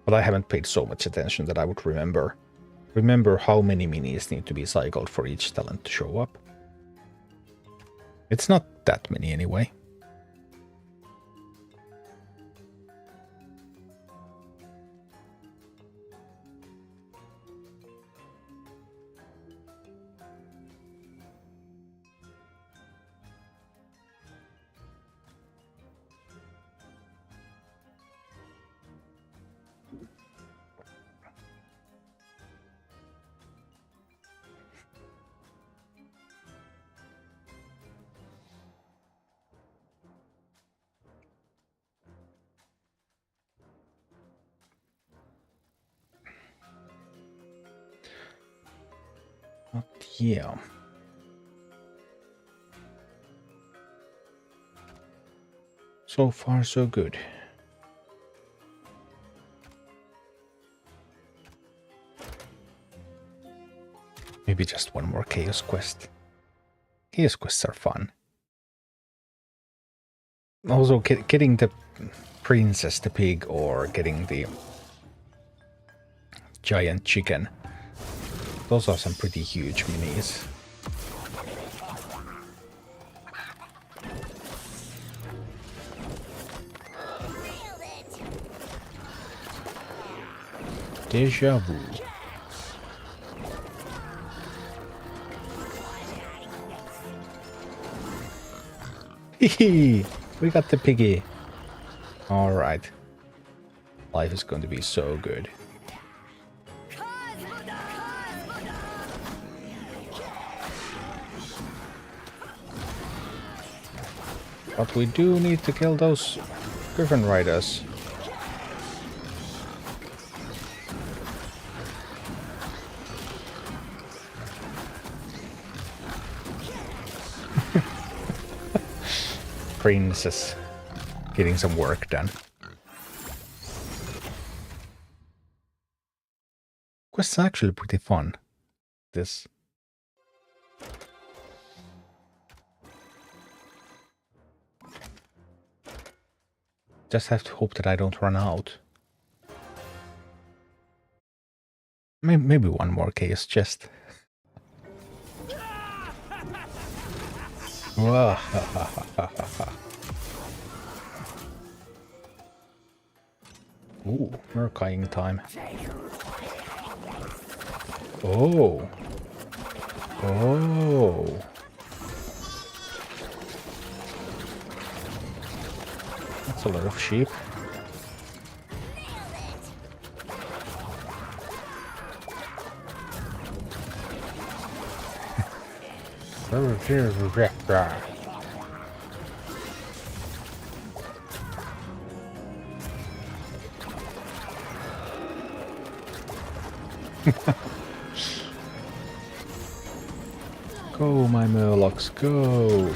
But I haven't paid so much attention that I would remember how many minis need to be cycled for each talent to show up. It's not that many anyway. But yeah. So far, so good. Maybe just one more Chaos Quest. Chaos Quests are fun. Also, getting the princess, the pig, or getting the giant chicken. Those are some pretty huge minis. Deja vu. Hehe, we got the piggy. All right. Life is going to be so good. But we do need to kill those Griffin Riders. Princess getting some work done. Quest's actually pretty fun. This. Just have to hope that I don't run out. Maybe one more chaos chest. Ooh, Murkaying time. Oh. Oh. That's a lot of sheep. Go, my Murlocs, go!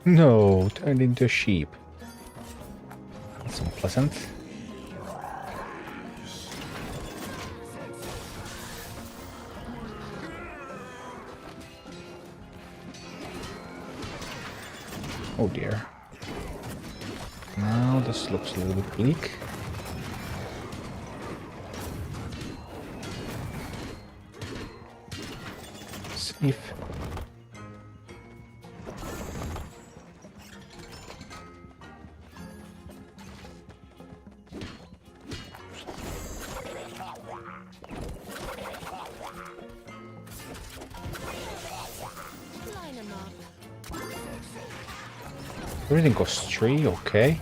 No, turned into a sheep. That's unpleasant. Oh dear. Now this looks a little bit bleak. Sniff. Everything costs 3, okay.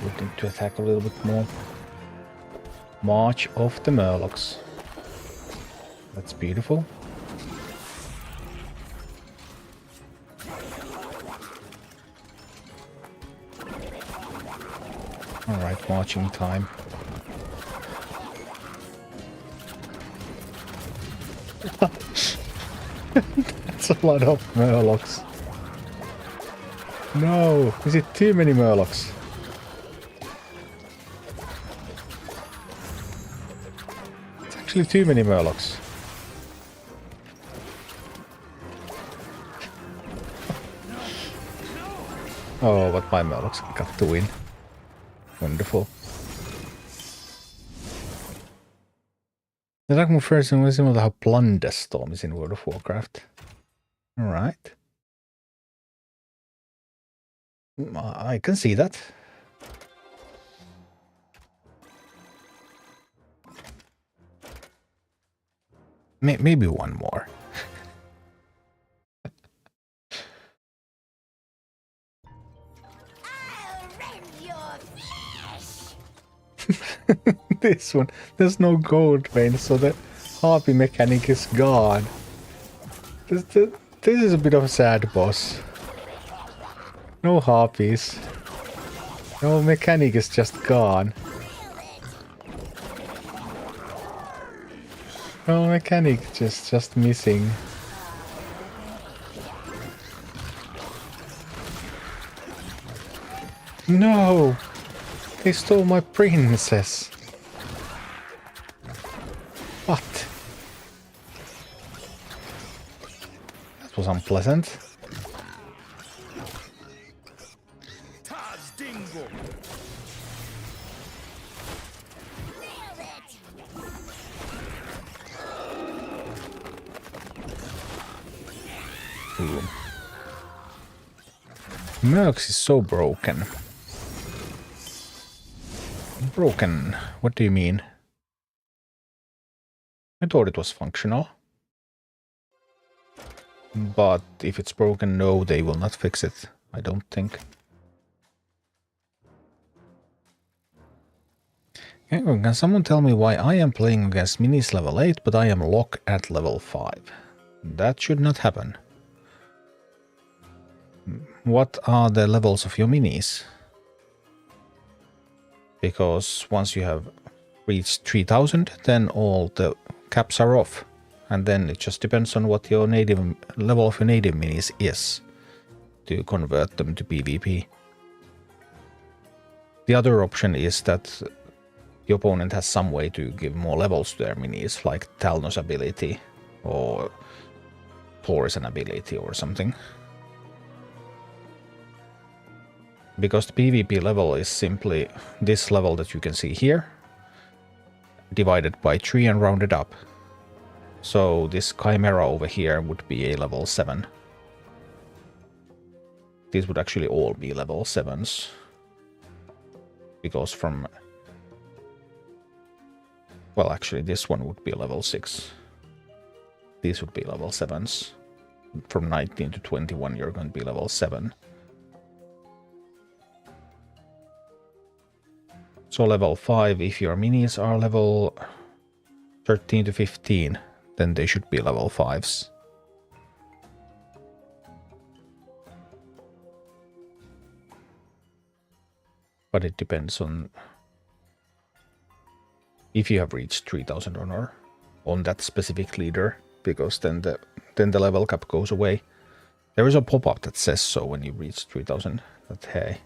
Looking to attack a little bit more. March of the Murlocs. That's beautiful. Alright, marching time. That's a lot of Murlocs. No! Is it too many Murlocs? It's actually too many Murlocs. Oh, but my Murlocs got to win. Wonderful. The Darkmoon Faire is similar to how Blunderstorm is in World of Warcraft. Alright. I can see that. Maybe one more. This one, there's no gold vein, so the harpy mechanic is gone. This is a bit of a sad boss. No harpies. No mechanic is just gone. No mechanic just missing. No! They stole my princess. What? That was unpleasant. Mercs is so broken. Broken? What do you mean? I thought it was functional. But if it's broken, no, they will not fix it. I don't think. Can someone tell me why I am playing against minis level 8, but I am locked at level 5? That should not happen. What are the levels of your minis? Because once you have reached 3000, then all the caps are off. And then it just depends on what your native level of your native minis is to convert them to PvP. The other option is that the opponent has some way to give more levels to their minis, like Talnos ability or Torison ability or something. Because the PvP level is simply this level that you can see here, divided by 3 and rounded up. So this Chimera over here would be a level 7. These would actually all be level 7s. Because from... Well, actually this one would be level 6. These would be level 7s. From 19 to 21 you're going to be level 7. So level 5, if your minis are level 13 to 15, then they should be level 5s. But it depends on if you have reached 3000 honor on that specific leader, because then the level cap goes away. There is a pop-up that says so when you reach 3000, that hey,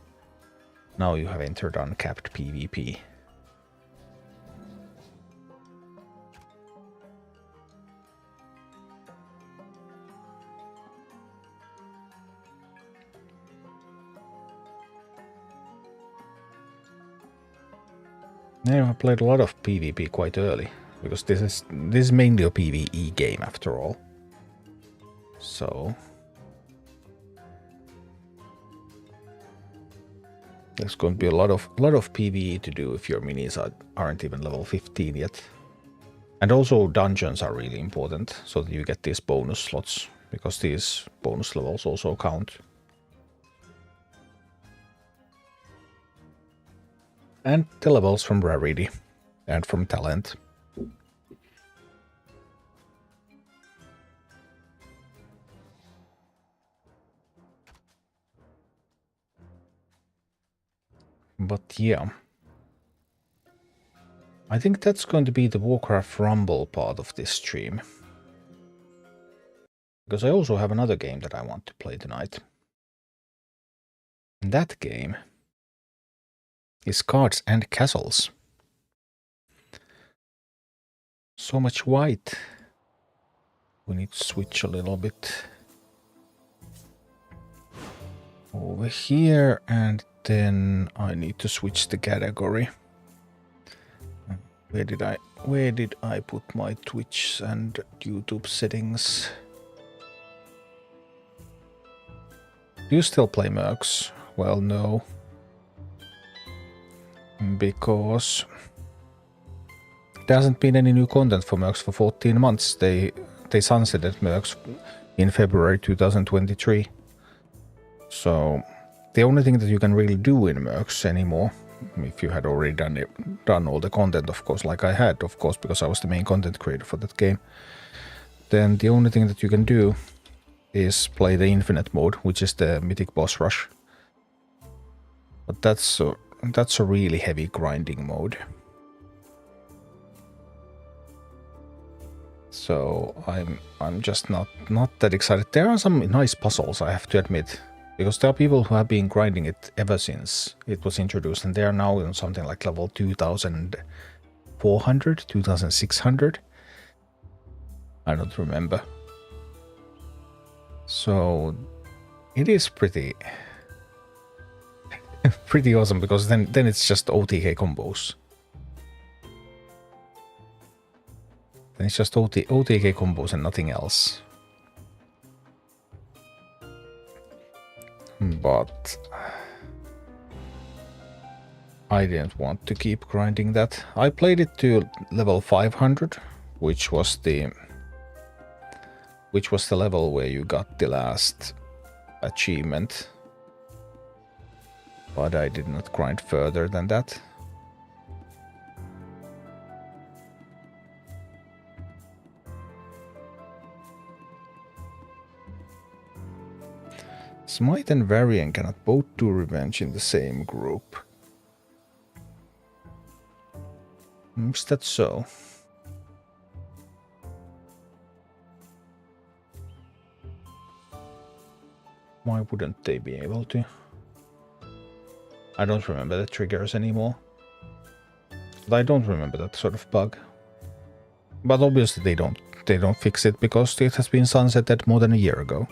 now you have entered uncapped PvP. Now I played a lot of PvP quite early, because this is mainly a PvE game after all. So there's going to be a lot of PvE to do if your minis aren't even level 15 yet. And also dungeons are really important, so that you get these bonus slots, because these bonus levels also count. And the levels from rarity and from talent. But yeah, I think that's going to be the Warcraft Rumble part of this stream. Because I also have another game that I want to play tonight. And that game is Cards and Castles. So much white. We need to switch a little bit over here, and then I need to switch the category. Where did I put my Twitch and YouTube settings? Do you still play Mercs? Well, no. Because there hasn't been any new content for Mercs for 14 months. They sunsetted Mercs in February 2023. So the only thing that you can really do in Mercs anymore, if you had already done all the content, of course, like I had, of course, because I was the main content creator for that game, then the only thing that you can do is play the Infinite mode, which is the Mythic Boss Rush. But that's a really heavy grinding mode. So I'm just not that excited. There are some nice puzzles, I have to admit, because there are people who have been grinding it ever since it was introduced, and they are now on something like level 2400, 2600. I don't remember. So it is pretty awesome, because then it's just OTK combos. Then it's just OTK combos and nothing else. But I didn't want to keep grinding that. I played it to level 500, which was the level where you got the last achievement. But I did not grind further than that. Smite and Varian cannot both do revenge in the same group. Is that so? Why wouldn't they be able to? I don't remember the triggers anymore. But I don't remember that sort of bug. But obviously they don't fix it, because it has been sunsetted more than a year ago.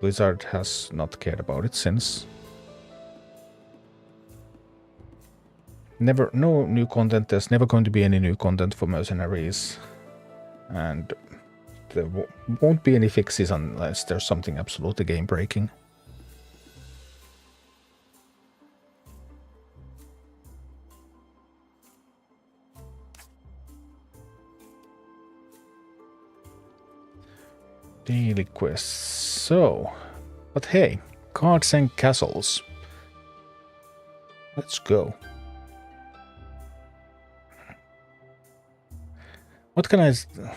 Blizzard has not cared about it since. No new content. There's never going to be any new content for Mercenaries. And there won't be any fixes unless there's something absolutely game breaking. Daily quests. So, but hey, Cards and Castles. Let's go. What can I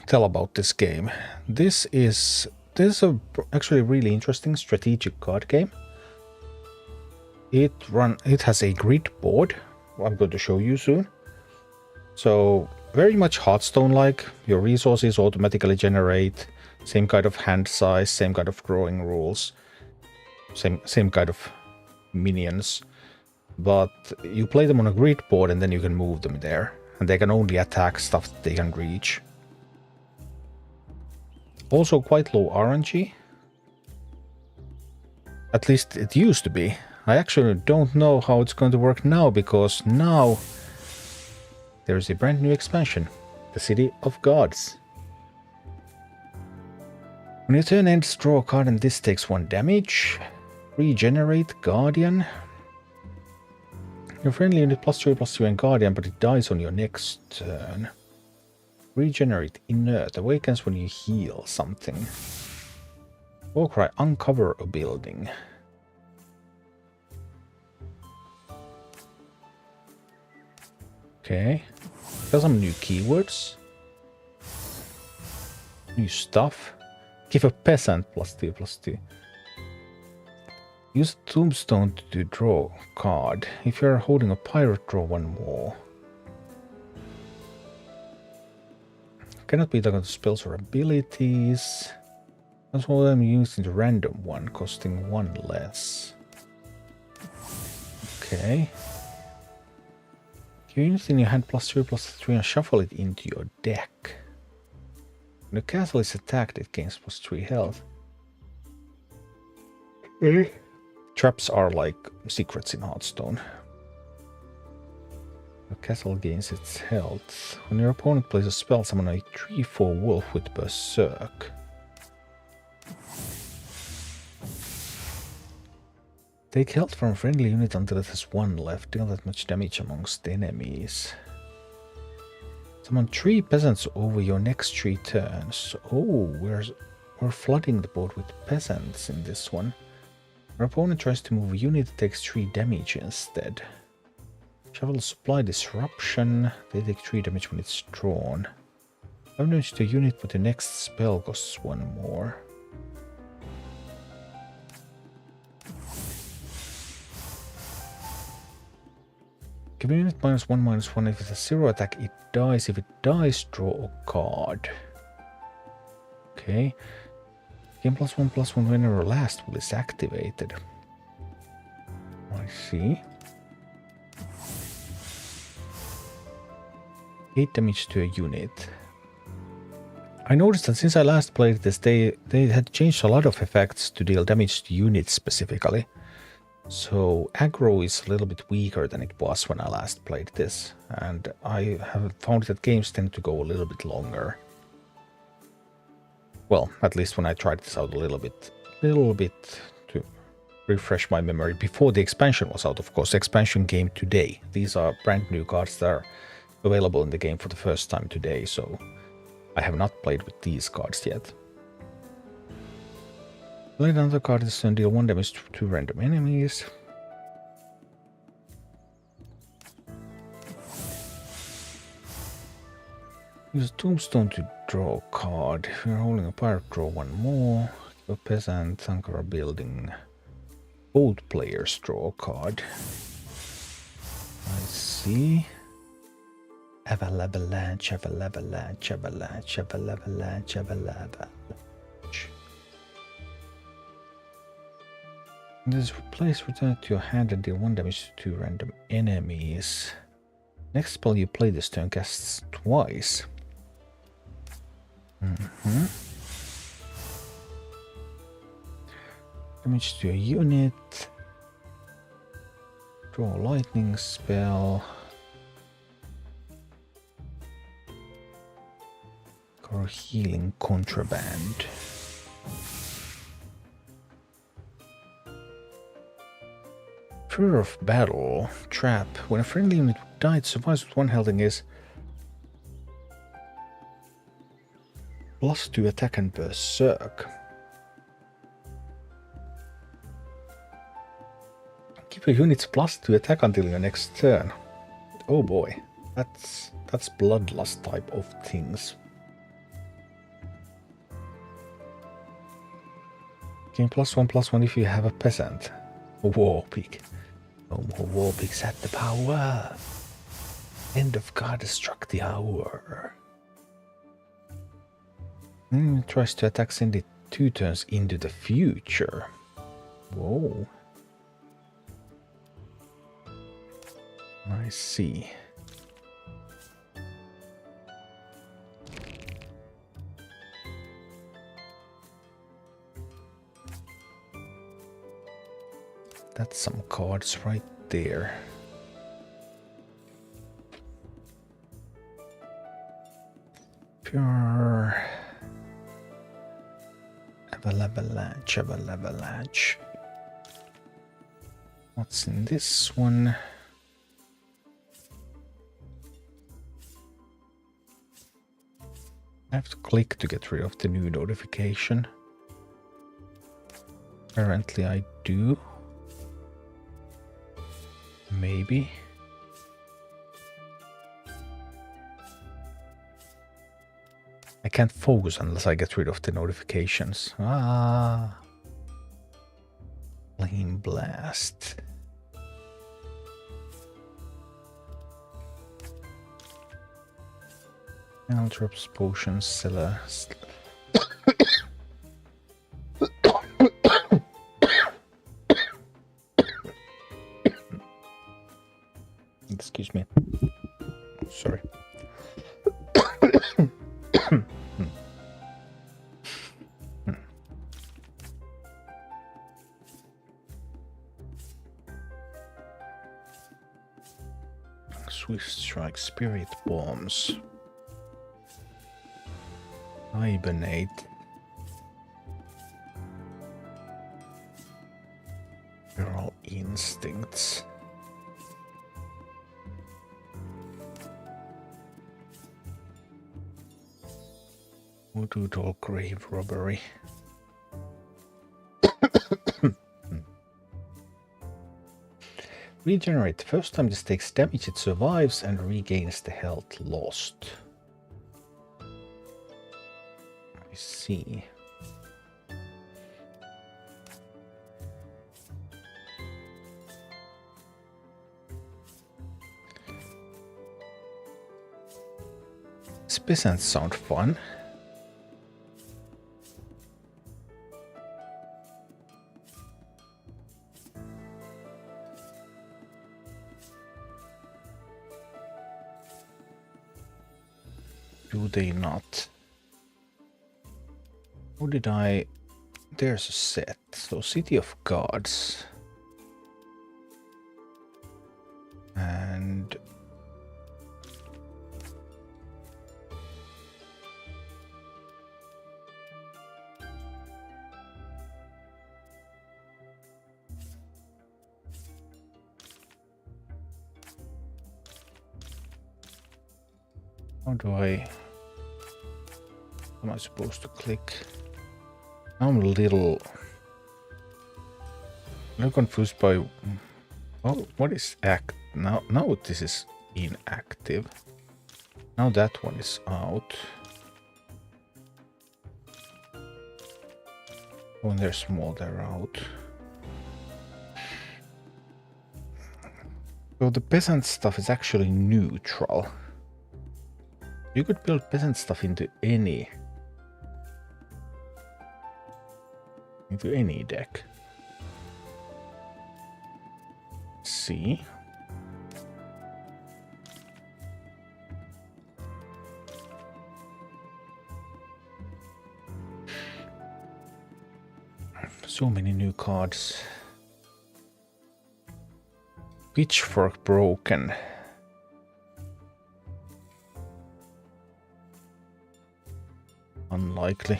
tell about this game? This is a actually really interesting strategic card game. It has a grid board. I'm going to show you soon. So very much Hearthstone-like. Your resources automatically generate, same kind of hand size, same kind of drawing rules, same kind of minions. But you play them on a grid board and then you can move them there. And they can only attack stuff that they can reach. Also quite low RNG. At least it used to be. I actually don't know how it's going to work now, because now there's a brand new expansion, the City of Gods. When your turn ends, draw a card and this takes 1 damage. Regenerate Guardian. Your friendly unit +3/+3 and Guardian, but it dies on your next turn. Regenerate Inert. Awakens when you heal something. Warcry. Uncover a building. Okay. Got some new keywords. New stuff. Give a peasant +2/+2. Use a tombstone to draw a card. If you are holding a pirate, draw 1 more. Cannot be taken to spells or abilities. That's all I'm using the random one, costing 1 less. Okay. Give unit in your hand +3/+3 and shuffle it into your deck. When the castle is attacked, it gains +3 health. Traps are like secrets in Hearthstone. The castle gains its health. When your opponent plays a spell, summon a 3/4 wolf with Berserk. Take health from a friendly unit until it has 1 left. Deal that much damage amongst enemies. Summon 3 peasants over your next 3 turns. Oh, we're flooding the board with peasants in this one. Our opponent tries to move a unit that takes 3 damage instead. Shuffle Supply Disruption. They take 3 damage when it's drawn. 5 damage to a unit, but the next spell costs 1 more. Give a unit -1/-1. If it's a 0 attack, it dies. If it dies, draw a card. Okay. Gain +1/+1 whenever last will is activated. I see. 8 damage to a unit. I noticed that since I last played this, they had changed a lot of effects to deal damage to units specifically. So aggro is a little bit weaker than it was when I last played this, and I have found that games tend to go a little bit longer. Well, at least when I tried this out a little bit to refresh my memory before the expansion was out. Of course, the expansion came today. These are brand new cards that are available in the game for the first time today, so I have not played with these cards yet. Play another card this turn, deal 1 damage to random enemies. Use a tombstone to draw a card. If you're holding a pirate, draw 1 more. A peasant, uncover a building. Both players draw a card. I see. Avalanche. This replace, return to your hand and deal 1 damage to random enemies. Next spell you play this turn casts twice. Damage to a unit. Draw a lightning spell. Or healing contraband. Fear of battle. Trap. When a friendly unit died, survives with 1 health and is +2 attack and Berserk. Give a unit's +2 attack until your next turn. Oh boy, that's bloodlust type of things. Gain +1/+1 if you have a peasant. A war pig. No more war pigs at the power. End of God struck the hour. Tries to attack send it 2 turns into the future. Whoa. I see. That's some cards right there. Pure avalanche. What's in this one? I have to click to get rid of the new notification. Apparently I do. Maybe. I can't focus unless I get rid of the notifications. Ah. Flame blast. Drops potions, cellar. Excuse me. Sorry. Swift strike, spirit bombs. Hibernate. Feral instincts. Voodoo doll grave robbery. Regenerate. The first time this takes damage, it survives and regains the health lost. I see. These peasants sound fun. Do they not? How did I... There's a set. So City of Gods. And... How do I... Am I supposed to click? I'm a little confused by... Oh, what is act? Now this is inactive. Now that one is out. When they're small, they're out. So the peasant stuff is actually neutral. You could build peasant stuff into any deck. Let's see. So many new cards. Pitchfork broken. Unlikely.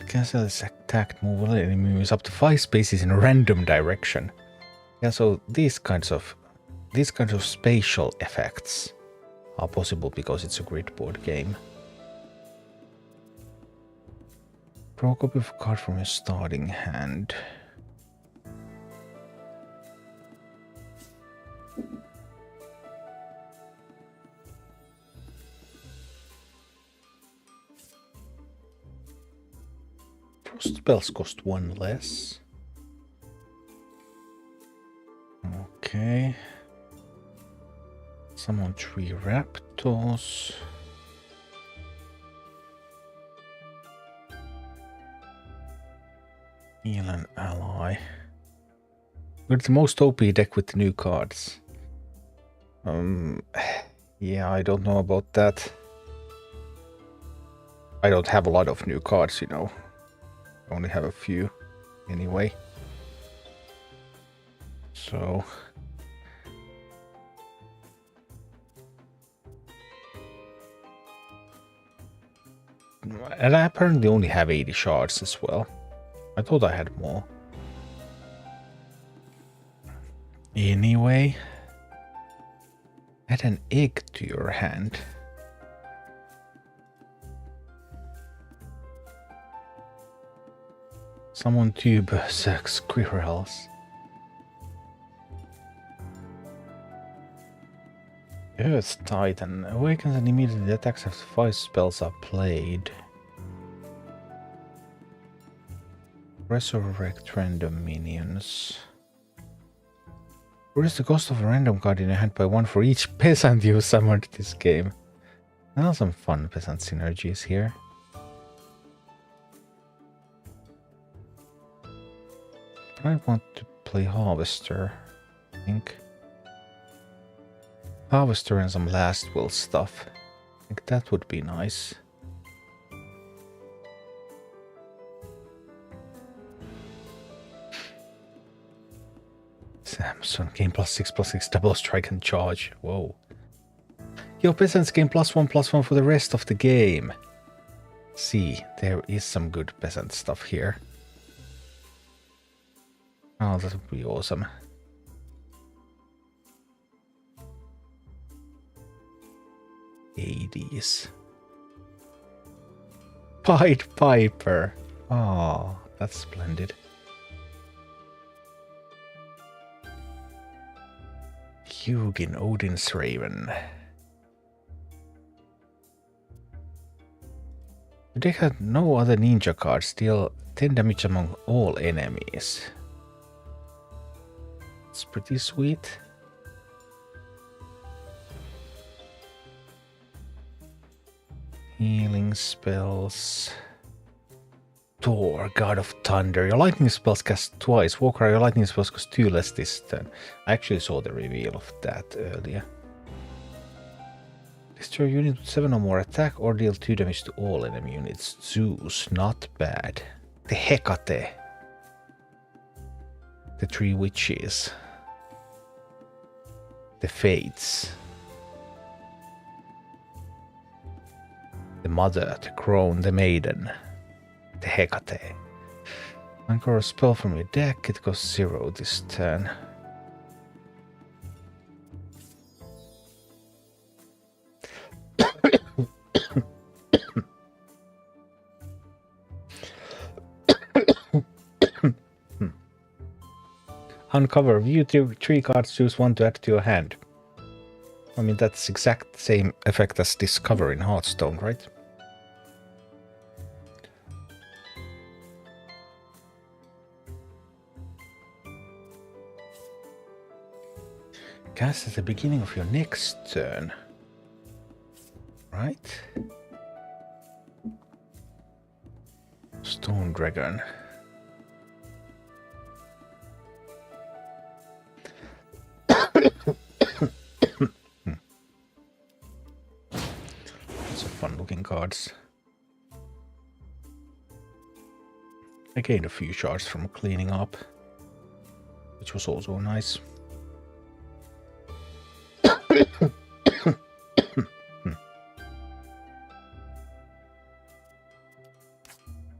Castle is attacked, move all enemy moves up to 5 spaces in a random direction. Yeah, so these kinds of spatial effects are possible because it's a grid board game. Draw a copy of a card from your starting hand. Spells cost 1 less. Okay. Summon 3 raptors. Heal an ally. We're the most OP deck with the new cards. Yeah, I don't know about that. I don't have a lot of new cards, you know. I only have a few anyway. So and I apparently only have 80 shards as well. I thought I had more. Anyway, add an egg to your hand. Summon 2 berserk squirrels. Earth Titan awakens and immediately attacks after 5 spells are played. Resurrect random minions. Reduce the cost of a random card in your hand by 1 for each peasant you summoned this game. There are some fun peasant synergies here. I want to play Harvester, I think. Harvester and some Last Will stuff. I think that would be nice. Samson, gain +6/+6, double strike and charge. Whoa. Your peasants gain +1/+1 for the rest of the game. See, there is some good peasant stuff here. Oh, that would be awesome. '80s. Pied Piper. Oh, that's splendid. Hugin, Odin's Raven. The deck had no other ninja cards, deal 10 damage among all enemies. It's pretty sweet. Healing spells. Thor, God of Thunder. Your lightning spells cast twice. Warcry, your lightning spells cost 2 less this turn. I actually saw the reveal of that earlier. Destroy a unit with 7 or more attack or deal 2 damage to all enemy units. Zeus, not bad. The Hecate. The 3 witches. The Fates. The Mother, the Crone, the Maiden. The Hecate. Anchor a spell from your deck, it costs 0 this turn. Uncover, view 3 cards, choose 1 to add to your hand. I mean, that's exact same effect as Discover in Hearthstone, right? Cast at the beginning of your next turn. Right? Stone Dragon. Lots of fun looking cards. I gained a few shards from cleaning up, which was also nice.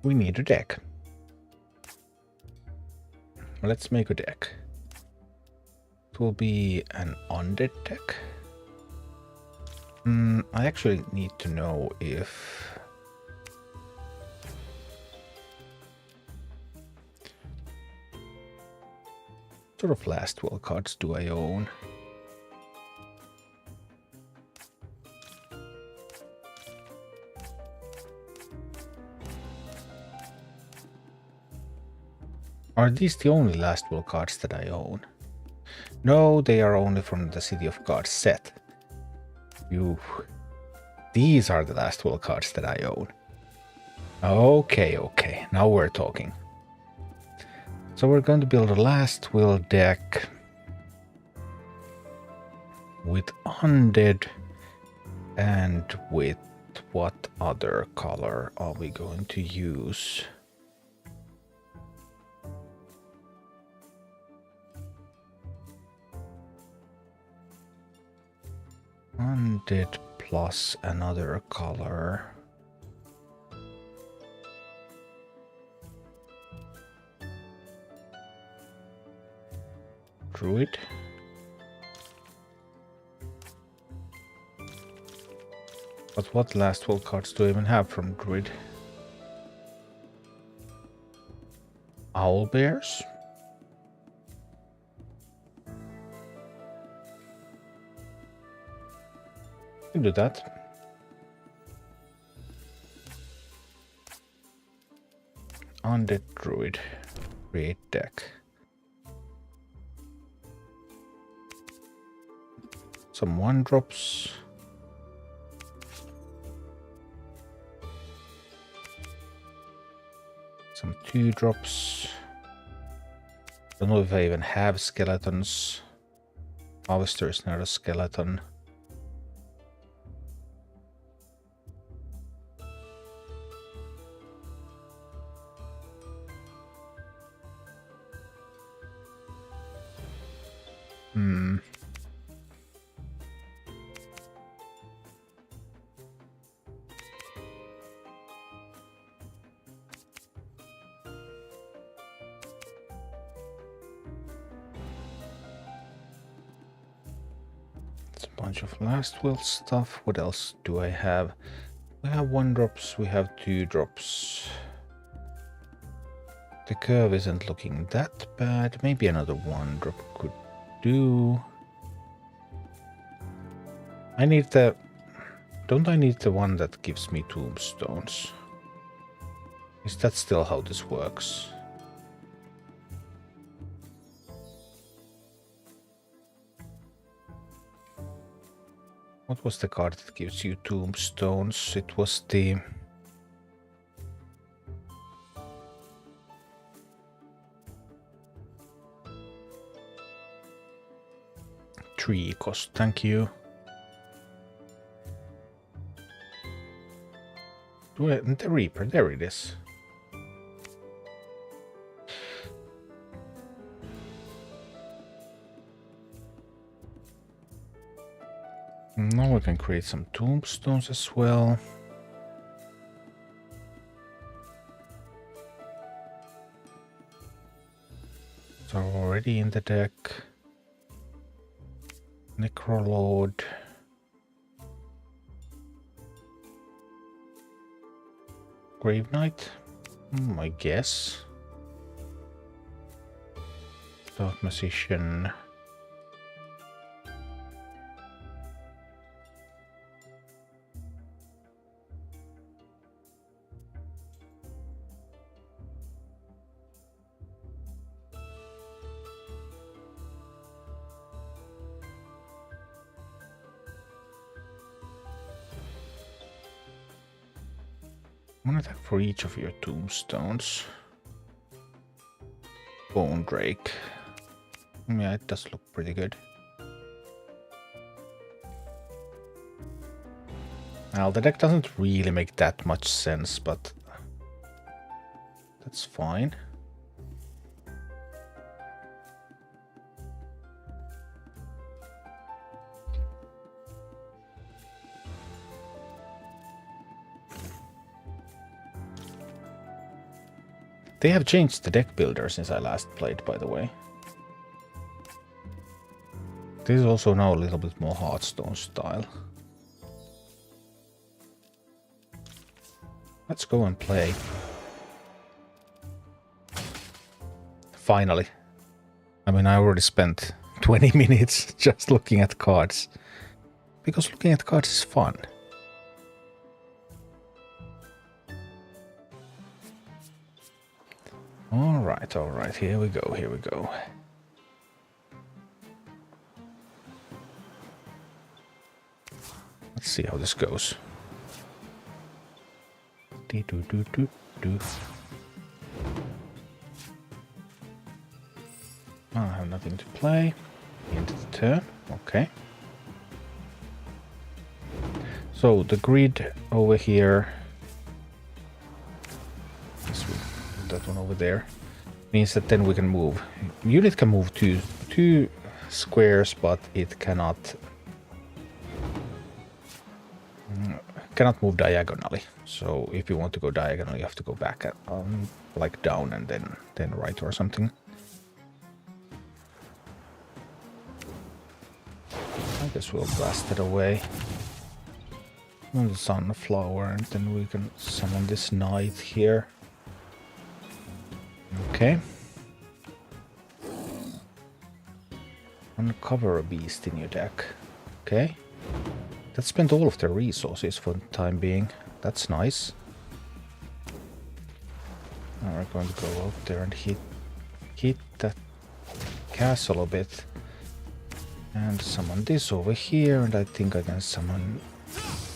We need a deck. Let's make a deck. It will be an undead deck. I actually need to know if... What sort of Last Will cards do I own? Are these the only Last Will cards that I own? No, they are only from the City of Cards set. These are the last will cards that I own. Okay, okay, now we're talking. So we're going to build a last will deck with undead, and with what other color are we going to use? Undead plus another color. Druid. But what last will cards do I even have from Druid? Owl bears? You can do that. Undead Druid. Create deck. Some 1-drops. Some 2-drops. Don't know if I even have skeletons. Harvester is not a skeleton. Bunch of last will stuff. What else do I have? We have 1-drops, we have 2-drops. The curve isn't looking that bad. Maybe another 1-drop could do. I need the... Don't I need the one that gives me tombstones? Is that still how this works? What was the card that gives you tombstones? It was the... Tree cost, thank you. The Reaper, there it is. Now we can create some tombstones as well. So already in the deck. Necrolord. Grave Knight, I guess. Dark Magician. One attack for each of your tombstones. Bone Drake. Yeah, it does look pretty good. Well, the deck doesn't really make that much sense, but that's fine. They have changed the deck builder since I last played, by the way. This is also now a little bit more Hearthstone style. Let's go and play. Finally. I mean, I already spent 20 minutes just looking at cards. Because looking at cards is fun. Alright, here we go. Let's see how this goes. I have nothing to play. End of the turn. Okay. So the grid over here, that one over there, means that then we can move. Unit can move two squares, but it cannot move diagonally. So if you want to go diagonally, you have to go back at, like down and then right or something. I guess we'll blast it away. On the sunflower, and then we can summon this knight here. Okay. Uncover a beast in your deck. Okay. That spent all of their resources for the time being. That's nice. Now we're going to go out there and hit that castle a bit. And summon this over here, and I think I can summon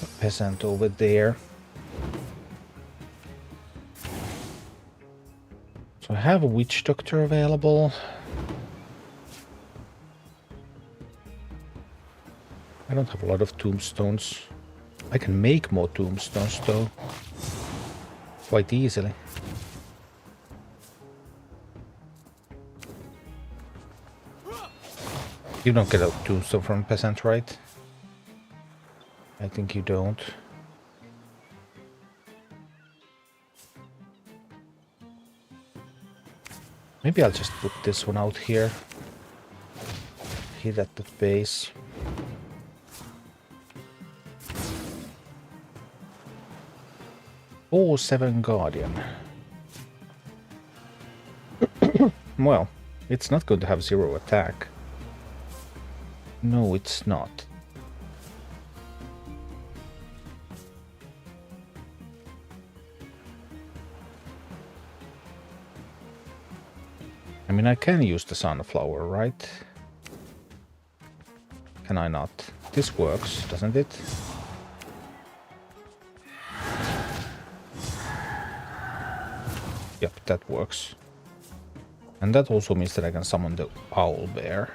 a peasant over there. So I have a witch doctor available. I don't have a lot of tombstones. I can make more tombstones though, quite easily. You don't get a tombstone from peasant, right? I think you don't. Maybe I'll just put this one out here. Hit at the base. Oh, 7 Guardian. Well, it's not going to have 0 attack. No, it's not. I mean, I can use the sunflower, right? Can I not? This works, doesn't it? Yep, that works. And that also means that I can summon the owl bear.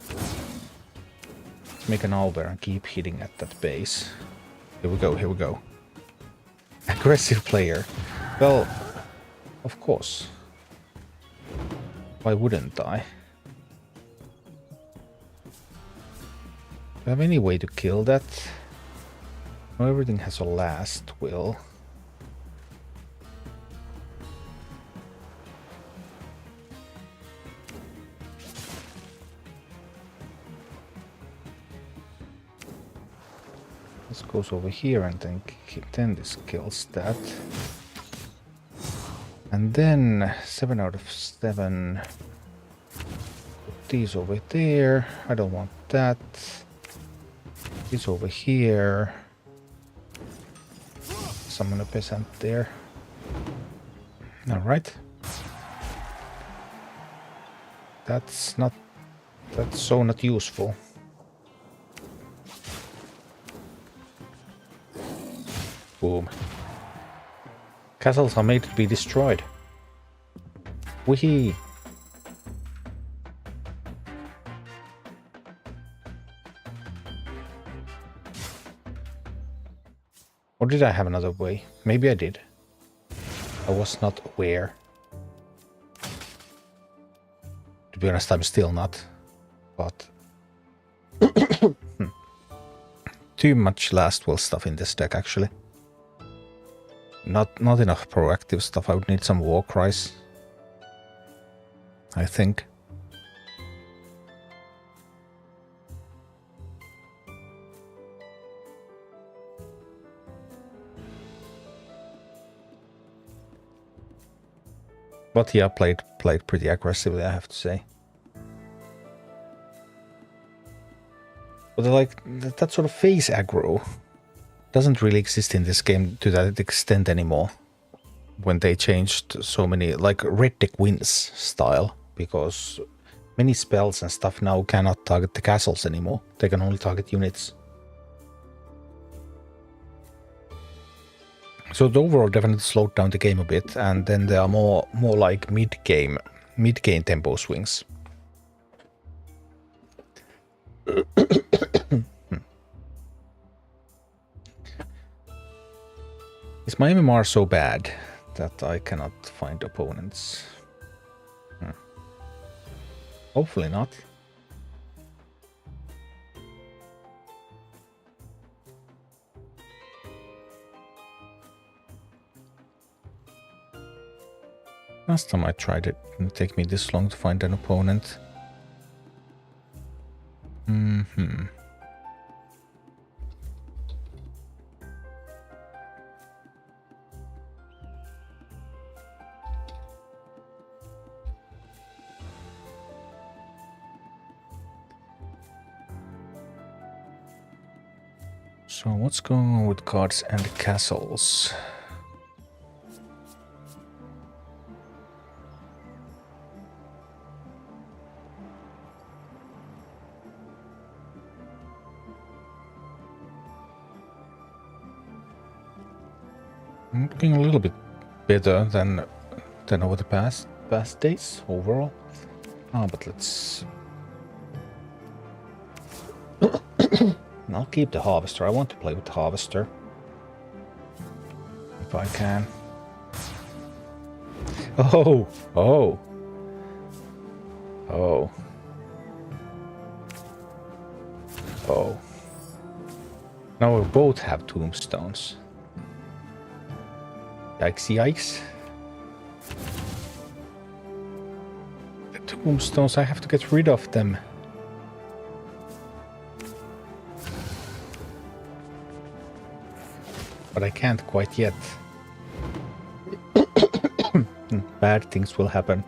Let's make an owl bear and keep hitting at that base. Here we go, here we go. Aggressive player. Well, of course. Why wouldn't I? Do I have any way to kill that? No, everything has a last will. This goes over here and then this kills that. And then 7 out of 7. Put these over there. I don't want that. These over here. Summon a peasant there. Alright. That's so not useful. Boom. Castles are made to be destroyed. Whee! Or did I have another way? Maybe I did. I was not aware. To be honest, I'm still not. But too much last will stuff in this deck, actually. Not enough proactive stuff. I would need some war cries, I think. But yeah, played pretty aggressively, I have to say. But like that sort of phase aggro doesn't really exist in this game to that extent anymore. When they changed so many, like Red Deck wins style, because many spells and stuff now cannot target the castles anymore. They can only target units. So the overall definitely slowed down the game a bit, and then there are more like mid-game tempo swings. Is my MMR so bad that I cannot find opponents? Hopefully not. Last time I tried it didn't take me this long to find an opponent. So what's going on with cards and castles? I'm looking a little bit better than over the past days overall. But let's. I'll keep the Harvester. I want to play with the Harvester. If I can. Oh! Oh! Oh. Oh. Now we both have tombstones. Yikes, yikes. The tombstones, I have to get rid of them. But I can't quite yet. Bad things will happen.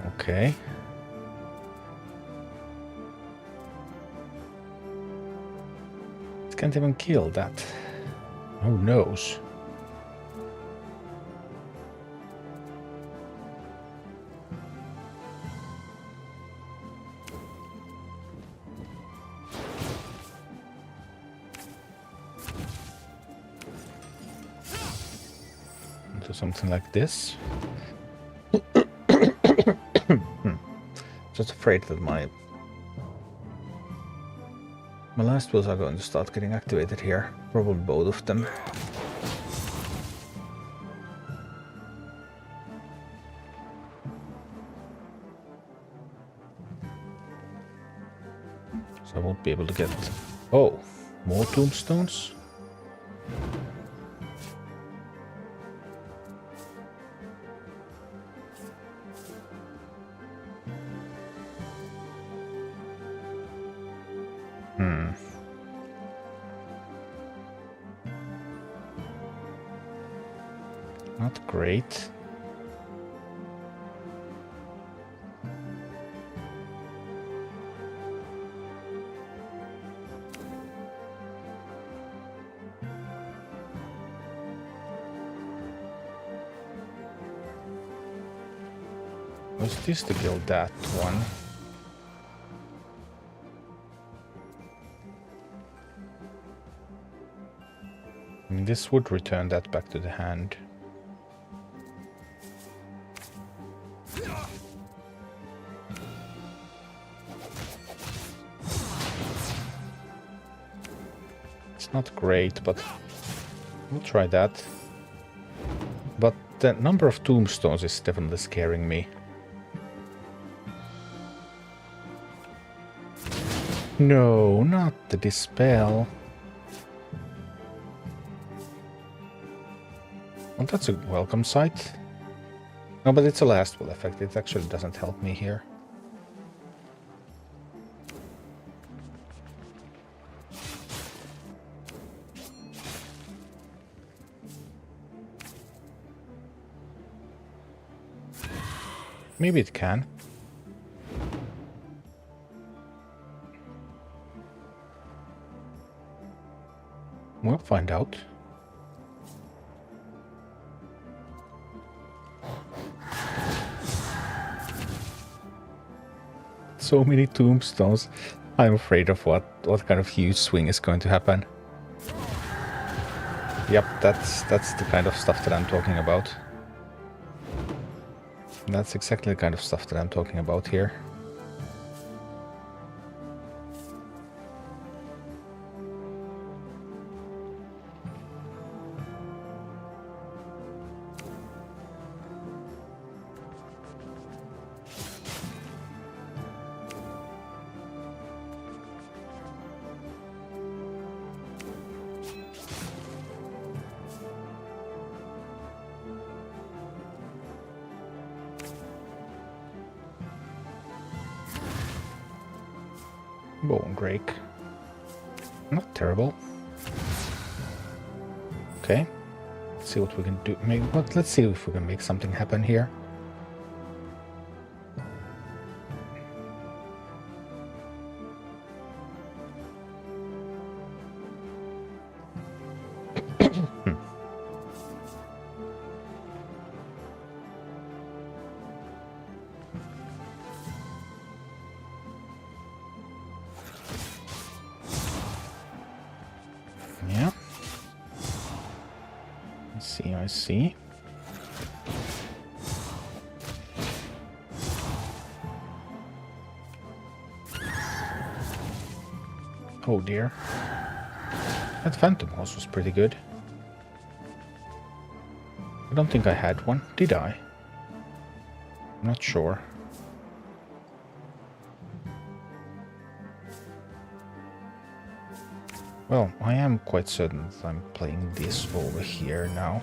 Okay. It can't even kill that. Who knows? Something like this. Just afraid that my last wills are going to start getting activated here. Probably both of them. So I won't be able to get... Oh, more tombstones? Not great. Was this to kill that one? I mean, this would return that back to the hand. It's not great, but we'll try that. But the number of tombstones is definitely scaring me. No, not the dispel. Well, that's a welcome sight. No, but it's a last will effect. It actually doesn't help me here. Maybe it can. We'll find out. So many tombstones. I'm afraid of what kind of huge swing is going to happen. Yep, that's the kind of stuff that I'm talking about. That's exactly the kind of stuff that I'm talking about here. Bone Drake. Not terrible. Okay. Let's see what we can do. Let's see if we can make something happen here. Yeah. I see. Oh dear. That Phantom Horse was pretty good. I don't think I had one. Did I? I'm not sure. Well, I am quite certain that I'm playing this over here now.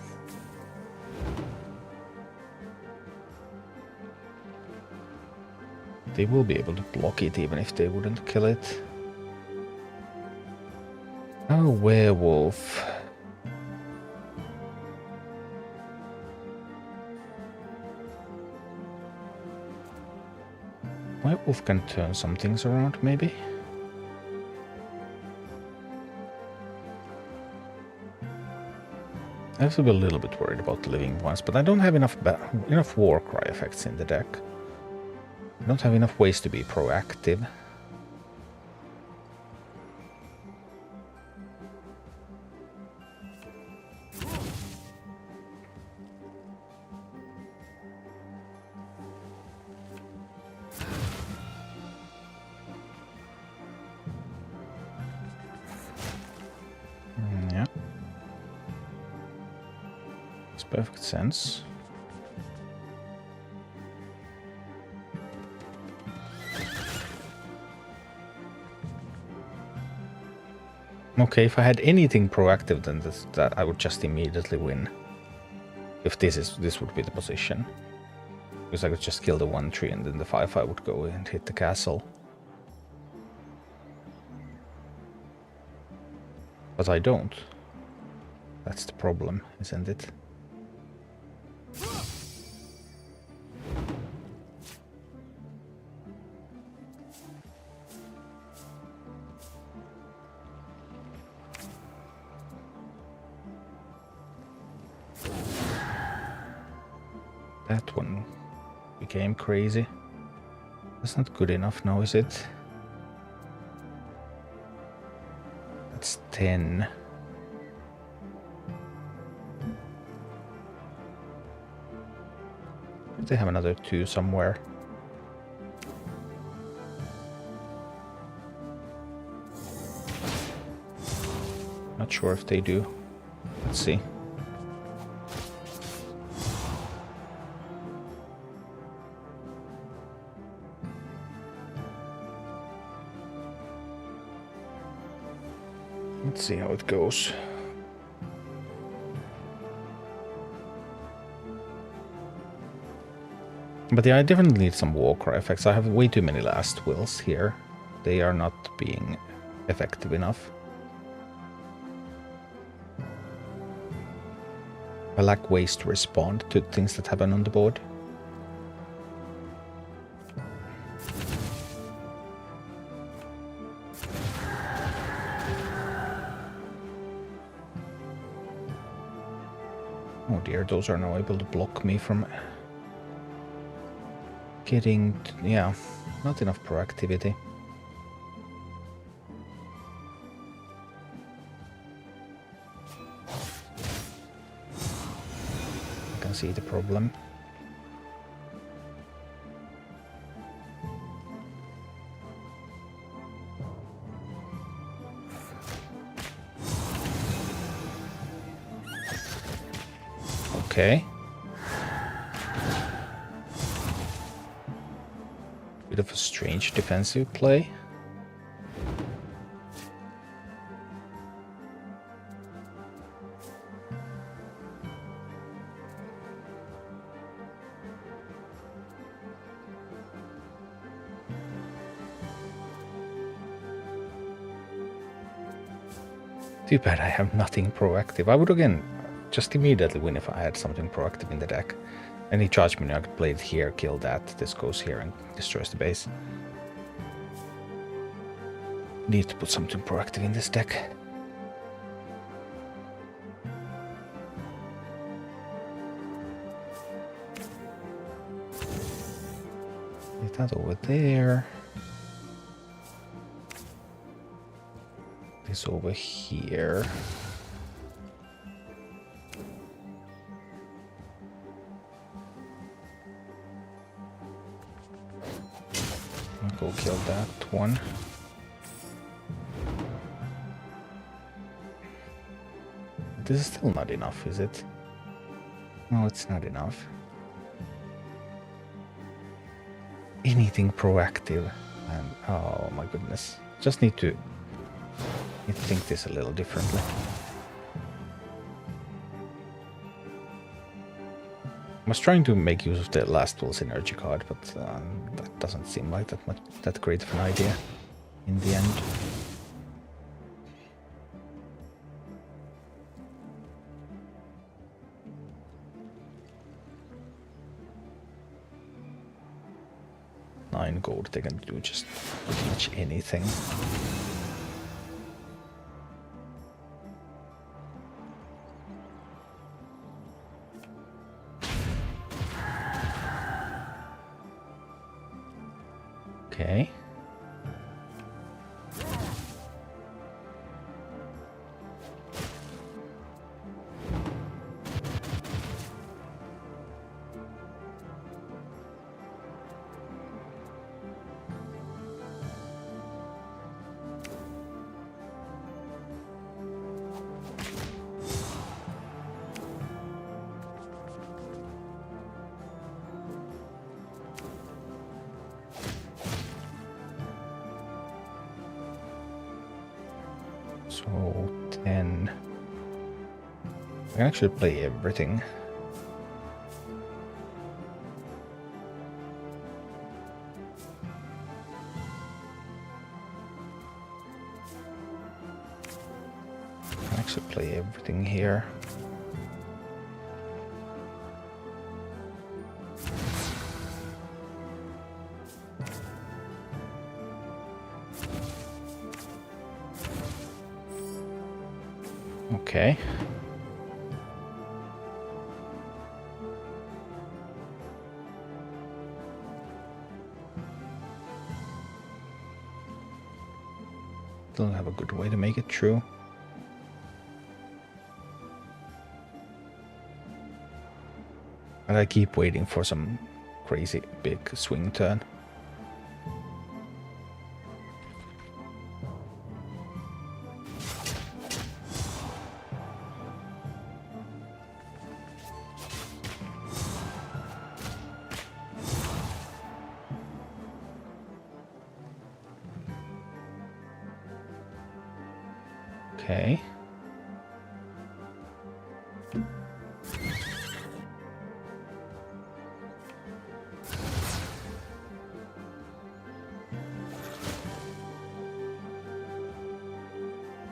They will be able to block it even if they wouldn't kill it. Oh, werewolf. Werewolf can turn some things around, maybe? I have to be a little bit worried about the living ones, but I don't have enough war cry effects in the deck. I don't have enough ways to be proactive. Yeah. Makes perfect sense. Okay, if I had anything proactive than this, that I would just immediately win. If this would be the position. Because I could just kill the 1-3 and then the 5-5 would go and hit the castle. But I don't. That's the problem, isn't it? That one became crazy. That's not good enough now, is it? That's 10. They have another 2 somewhere. Not sure if they do. Let's see. Let's see how it goes. But yeah, I definitely need some Warcry effects. I have way too many last wills here. They are not being effective enough. I lack ways to respond to things that happen on the board. Oh dear, those are now able to block me from getting... yeah, not enough proactivity. I can see the problem. Okay. Bit of a strange defensive play. Too bad I have nothing proactive. I would again just immediately win if I had something proactive in the deck. Any charge menu, I could play it here, kill that. This goes here and destroys the base. Need to put something proactive in this deck. Get that over there. This over here. I'll go kill that one. This is still not enough, is it? No, it's not enough. Anything proactive. And oh my goodness. Just need to think this a little differently. I was trying to make use of the last will's energy card, but that doesn't seem like that great of an idea in the end. $9 gold, they can do just pretty much anything. Okay. So 10. I can actually play everything. I can actually play everything here. Okay. Don't have a good way to make it true. But I keep waiting for some crazy big swing turn. Okay.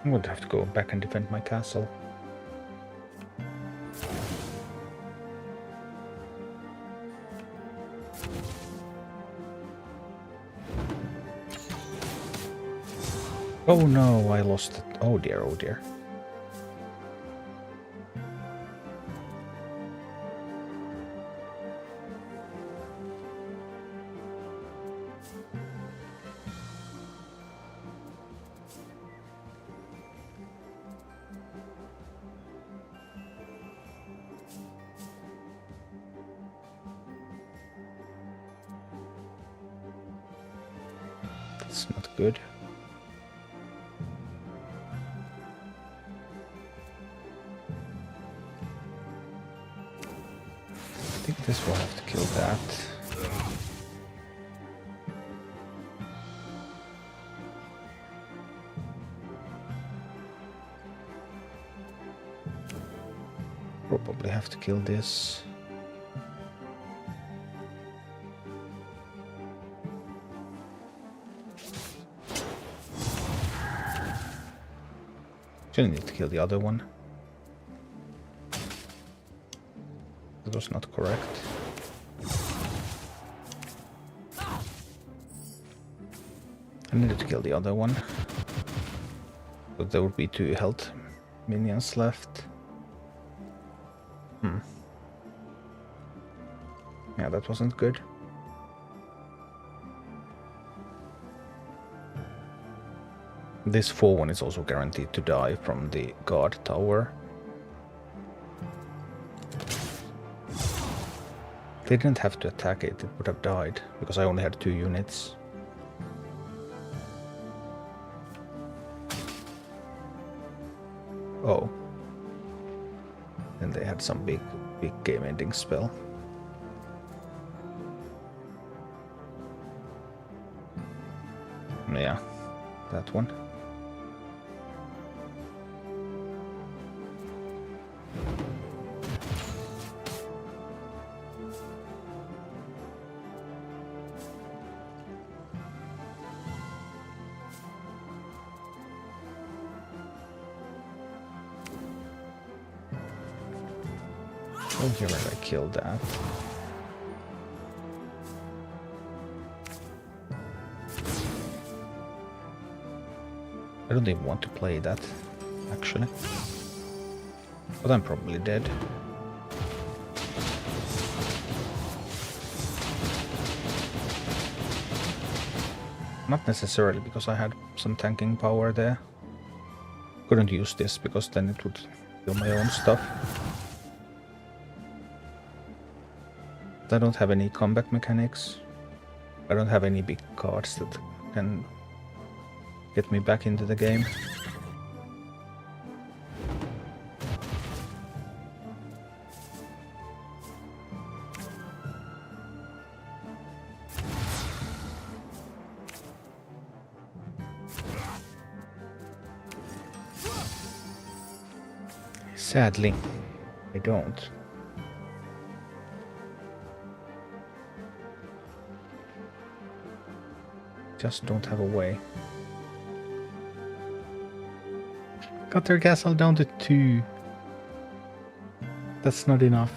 I'm going to have to go back and defend my castle. Oh no, I lost it. Oh dear, oh dear. That's not good. I think this will have to kill that. Probably have to kill this. Actually need to kill the other one. That was not correct. I needed to kill the other one. But there would be 2 health minions left. Yeah, that wasn't good. This 4-1 is also guaranteed to die from the guard tower. They didn't have to attack it, it would have died, because I only had 2 units. Oh. And they had some big game-ending spell. Yeah, that one. Oh, here I killed that. I don't even want to play that, actually. But I'm probably dead. Not necessarily, because I had some tanking power there. Couldn't use this, because then it would kill my own stuff. I don't have any combat mechanics. I don't have any big cards that can get me back into the game. Sadly, I don't. Just don't have a way. Got their castle down to 2. That's not enough.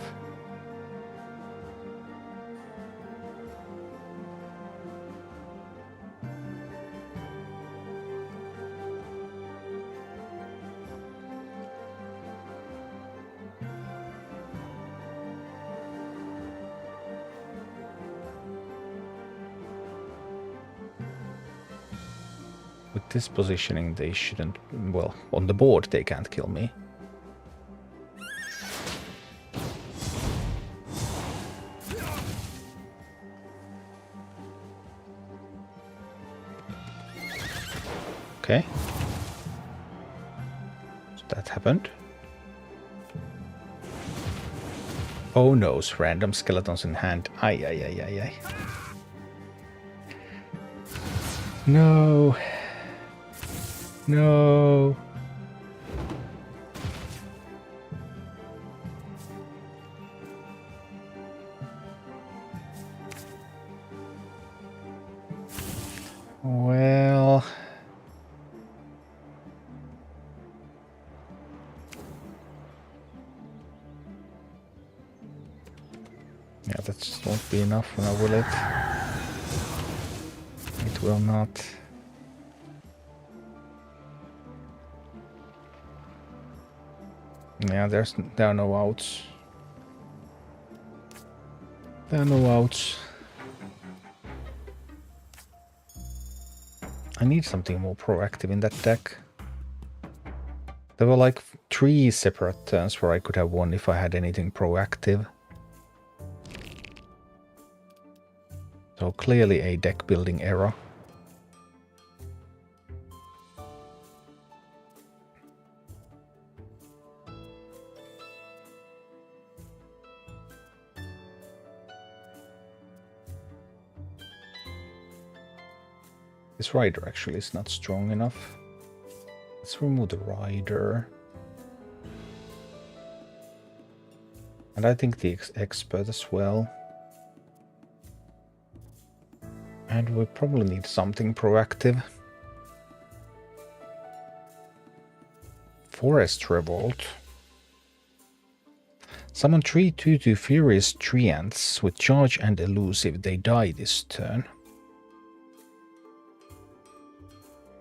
With this positioning, they shouldn't... Well, on the board, they can't kill me. Okay. So that happened. Oh no, random skeletons in hand. Ay, ay, ay, ay, ay. No. No. Well. Yeah, that just won't be enough now, will it? It will not. Yeah, there are no outs. There are no outs. I need something more proactive in that deck. There were like 3 separate turns where I could have won if I had anything proactive. So clearly a deck building error. This rider actually is not strong enough. Let's remove the rider. And I think the expert as well. And we probably need something proactive. Forest Revolt. Summon 3 2/2 Furious Treants with charge and elusive. They die this turn.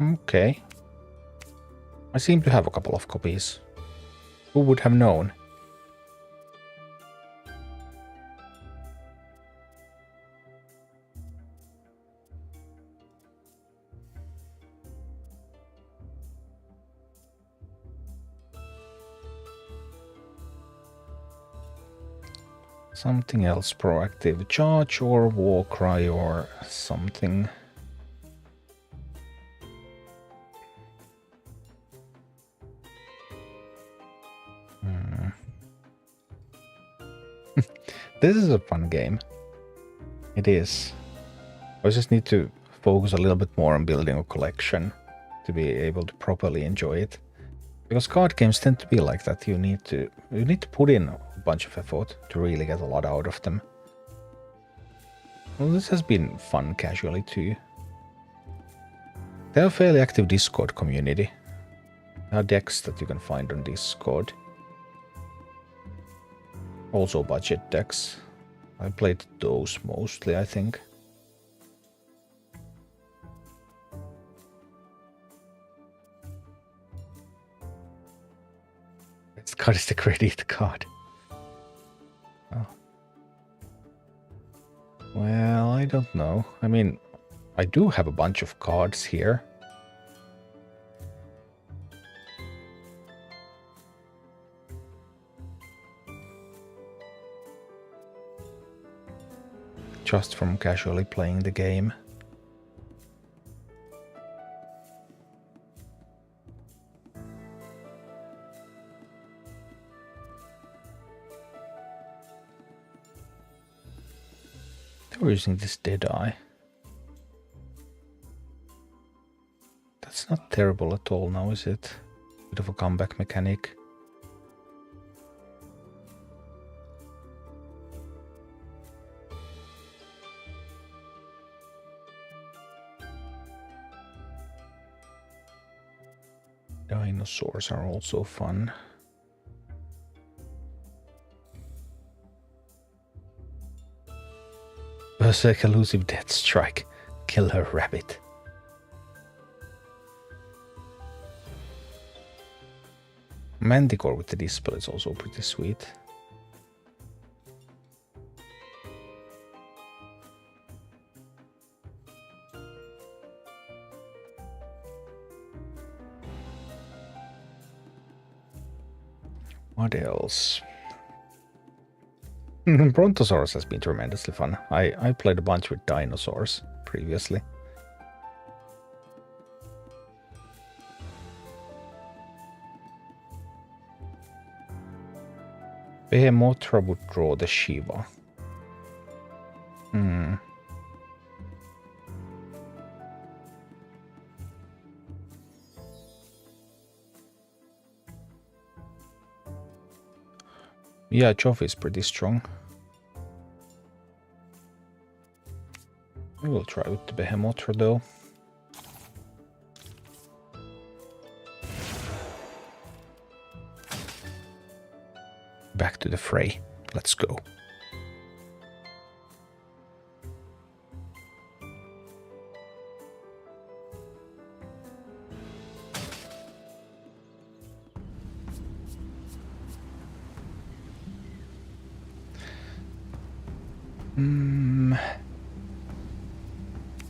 Okay. I seem to have a couple of copies. Who would have known? Something else proactive. Charge or war cry or something. This is a fun game. It is. I just need to focus a little bit more on building a collection to be able to properly enjoy it. Because card games tend to be like that. You need to put in a bunch of effort to really get a lot out of them. Well, this has been fun casually too. They have a fairly active Discord community. There are decks that you can find on Discord. Also budget decks. I played those mostly, I think. This card is the credit card. Oh. Well, I don't know. I mean, I do have a bunch of cards here. Just from casually playing the game. We're using this Deadeye. That's not terrible at all now, is it? Bit of a comeback mechanic. Dinosaurs are also fun. Berserk elusive Death Strike. Killer Rabbit. Manticore with the dispel is also pretty sweet. What else? Brontosaurus has been tremendously fun. I played a bunch with dinosaurs previously. Behemothra would draw the Shiva. Yeah, Choff is pretty strong. We will try with the Behemothra though. Back to the fray. Let's go.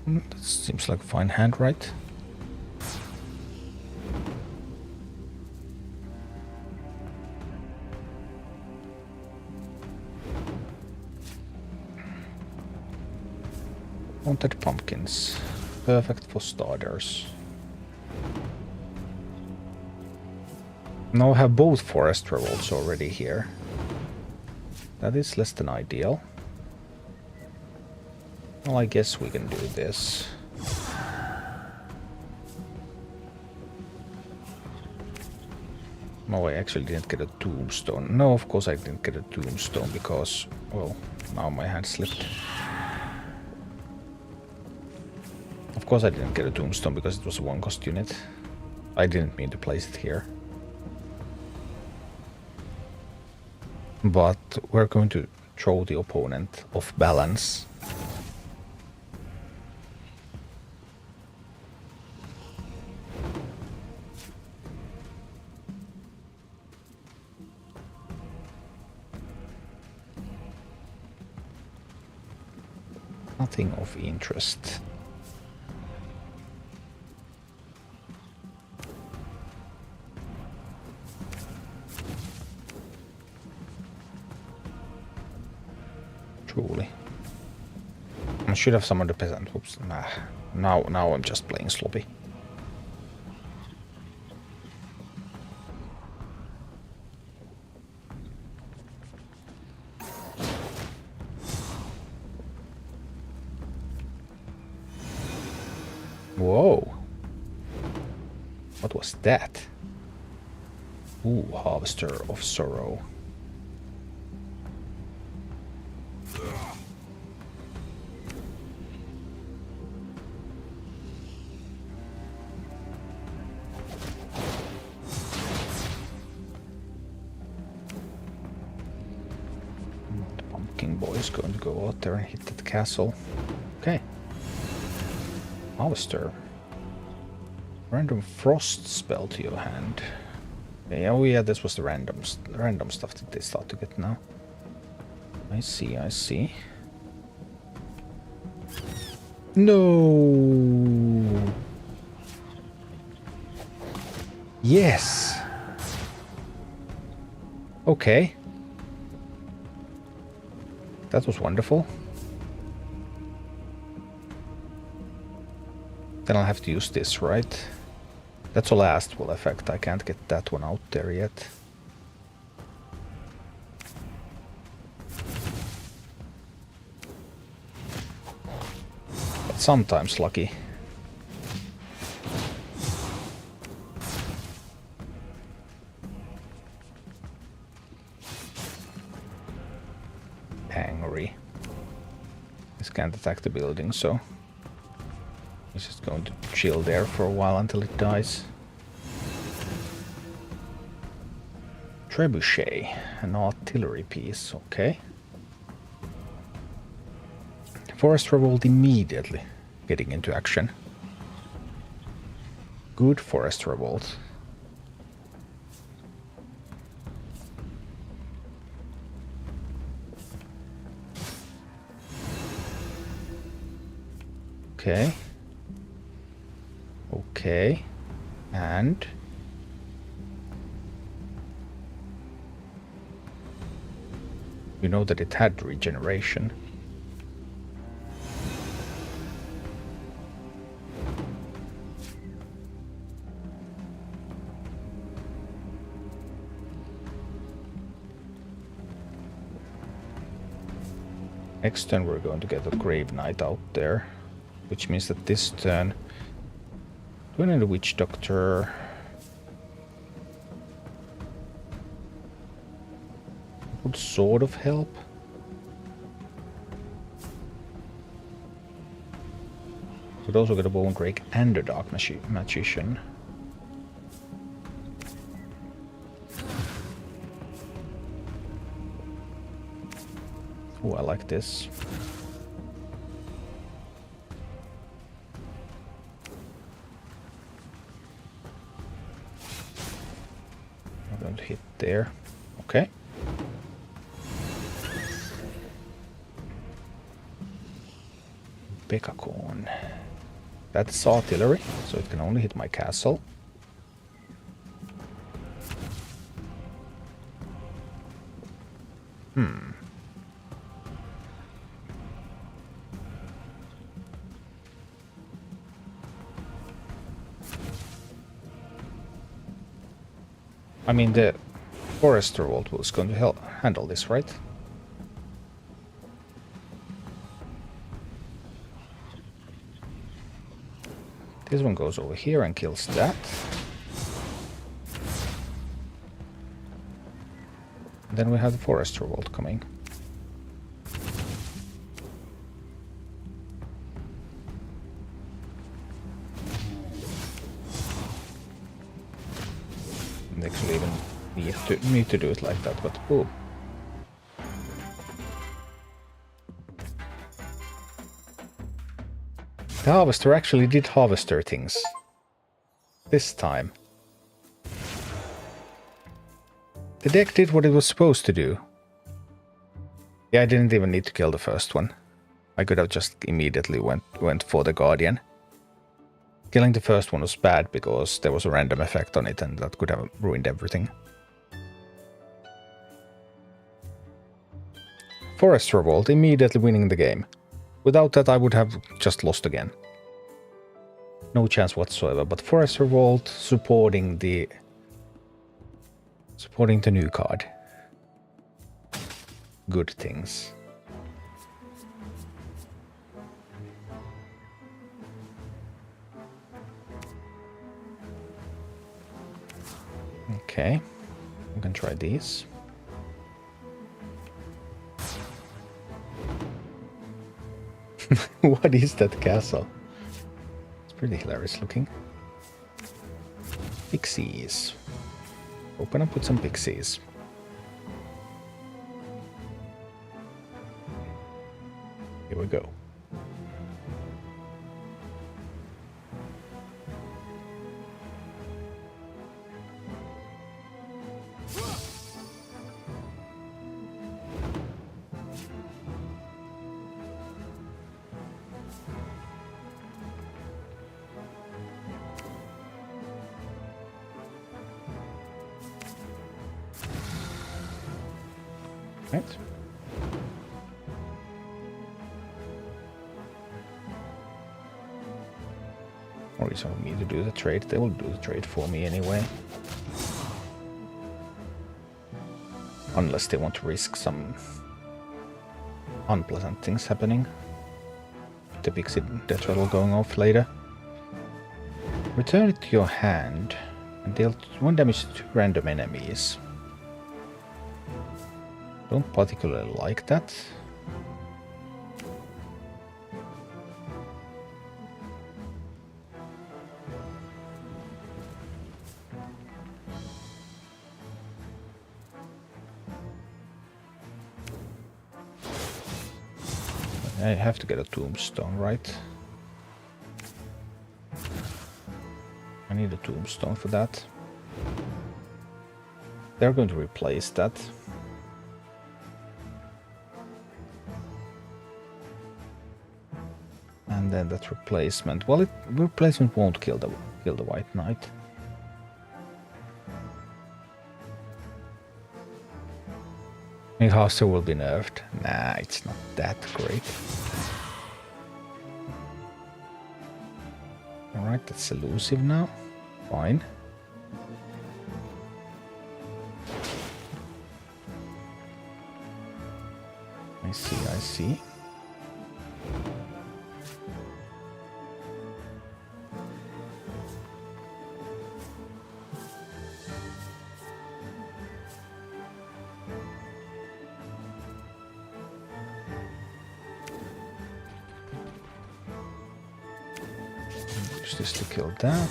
That seems like a fine hand, right? Haunted pumpkins. Perfect for starters. Now I have both forest revolts already here. That is less than ideal. Well, I guess we can do this. Oh, I actually didn't get a tombstone. No, of course I didn't get a tombstone because, well, now my hand slipped. Of course I didn't get a tombstone because it was a 1-cost unit. I didn't mean to place it here. But we're going to throw the opponent off balance. Nothing of interest. Truly. I should have summoned the peasant. Oops. Nah. Now I'm just playing sloppy. Whoa. What was that? Ooh, Harvester of Sorrow. The Pumpkin Boy is going to go out there and hit that castle. Okay. Harvester. Random frost spell to your hand. Okay, oh yeah, this was the random stuff that they start to get now. I see, I see. No. Yes. Okay. That was wonderful. Then I'll have to use this, right? That's a last will effect. I can't get that one out there yet. But sometimes lucky. Angry. This can't attack the building, so it's just going to chill there for a while until it dies. Trebuchet, an artillery piece, okay. Forest Revolt immediately getting into action. Good Forest Revolt. Okay. Okay. And you know that it had regeneration. Next turn we're going to get a Grave Knight out there, which means that this turn do I need a Witch Doctor? Would sort of help. Could also get a Bone Drake and a Dark Magician. Oh, I like this. I'm going to hit there. Okay. Pekakorn. That's artillery, so it can only hit my castle. I mean, the Forest Revolt was going to handle this, right? This one goes over here and kills that. Then we have the Forest Revolt coming. And actually even need to do it like that, but boom. The harvester actually did harvester things. This time. The deck did what it was supposed to do. Yeah, I didn't even need to kill the first one. I could have just immediately went for the Guardian. Killing the first one was bad because there was a random effect on it and that could have ruined everything. Forest Revolt immediately winning the game. Without that I would have just lost again. No chance whatsoever, but Forest Revolt supporting the new card. Good things. Okay, we can try these. What is that castle? It's pretty hilarious looking. Pixies. Open up with some pixies. Here we go. Right. No reason for me to do the trade. They will do the trade for me anyway. Unless they want to risk some unpleasant things happening. The Pixie Death Rattle going off later. Return it to your hand and deal 1 damage to random enemies. Don't particularly like that. I have to get a tombstone, right? I need a tombstone for that. They're going to replace that. And then that replacement. Well, replacement won't kill the White Knight. House will be nerfed. Nah, it's not that great. Alright, that's elusive now. Fine. I see. Just to kill that.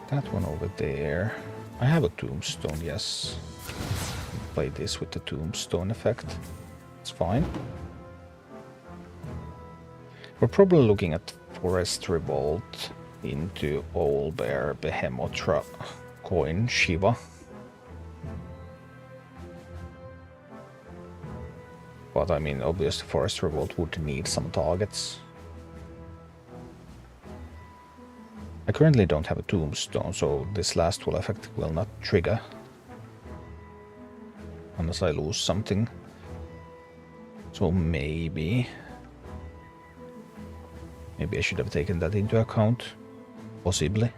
That one over there. I have a tombstone, yes. Play this with the tombstone effect. It's fine. We're probably looking at Forest Revolt into Owlbear, Behemoth, Coin, Shiva. But I mean, obviously Forest Revolt would need some targets. I currently don't have a tombstone, so this last will effect will not trigger. Unless I lose something. So maybe I should have taken that into account. Possibly.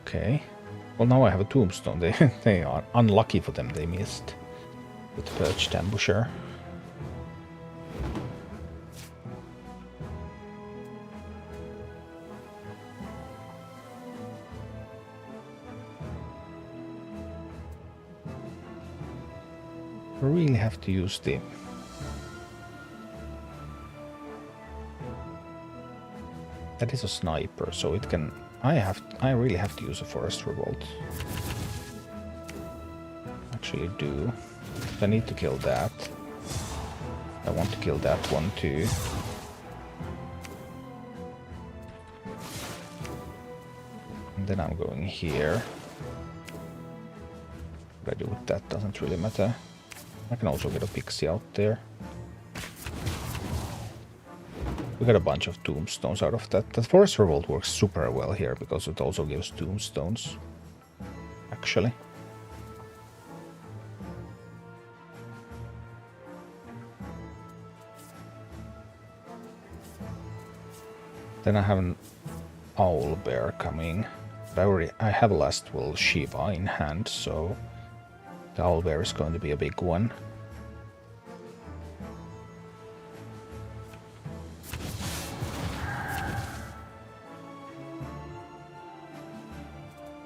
Okay. Well, now I have a tombstone. They are unlucky for them. They missed with perched ambusher. I really have to use the... That is a sniper, so it can... I really have to use a Forest Revolt. Actually do. I need to kill that. I want to kill that one too. And then I'm going here. What I do with that doesn't really matter. I can also get a pixie out there. We got a bunch of tombstones out of that. The Forest Revolt works super well here because it also gives tombstones. Actually. Then I have an owl bear coming. But I have a last will Shiva in hand, so the owl bear is going to be a big one.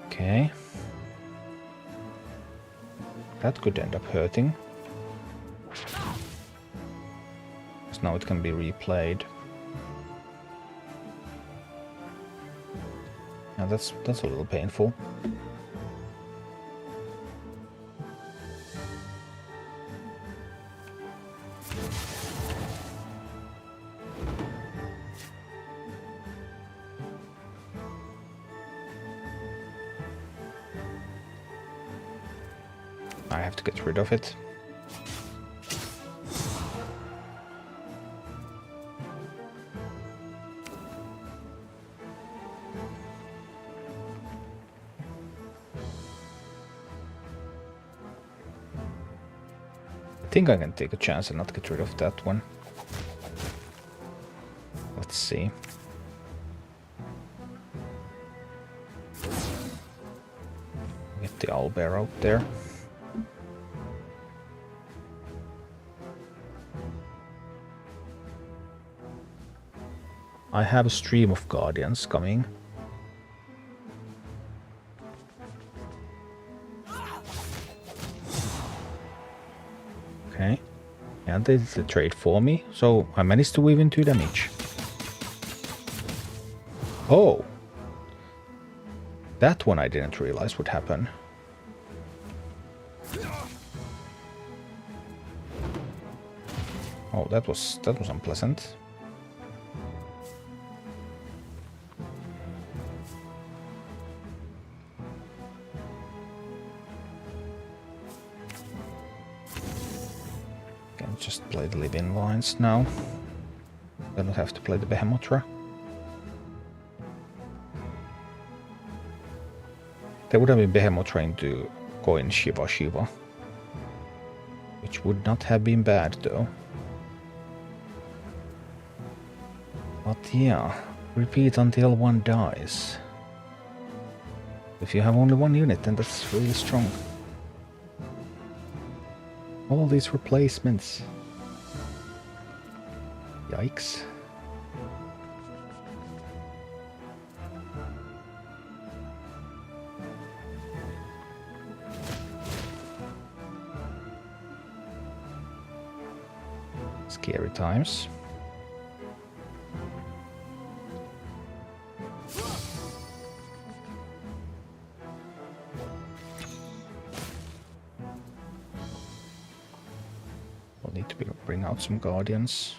Okay. That could end up hurting. Because now it can be replayed. Now that's a little painful. I have to get rid of it. I think I can take a chance and not get rid of that one. Let's see. Get the owlbear out there. I have a stream of guardians coming. Okay. And they did the trade for me, so I managed to weave in 2 damage. Oh! That one I didn't realize would happen. Oh, that was unpleasant. Can just play the live-in lines now. I don't have to play the Behemothra. There would have been Behemothra into coin Shiva, which would not have been bad though. But yeah, repeat until one dies. If you have only 1 unit, then that's really strong. All these replacements. Yikes. Scary times. We'll need to bring out some guardians.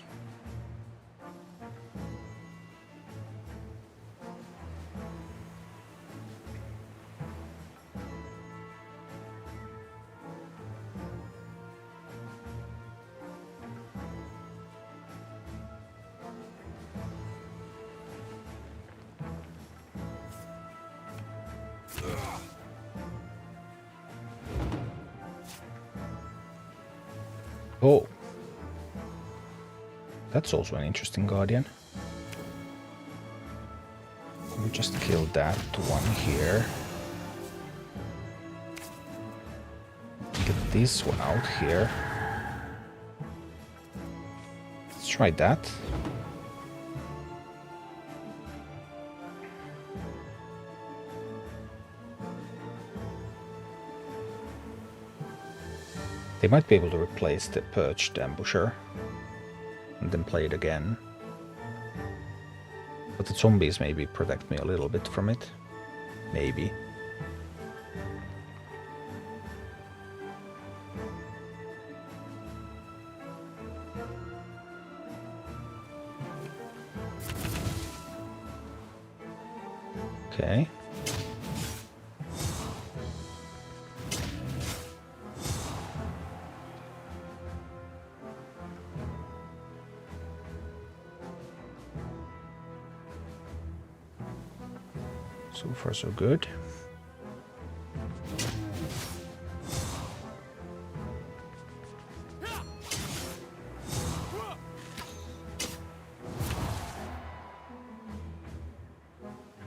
Oh. That's also an interesting guardian. We just killed that one here. Get this one out here. Let's try that. They might be able to replace the perched ambusher and then play it again. But the zombies maybe protect me a little bit from it. Maybe. Okay. So far so good.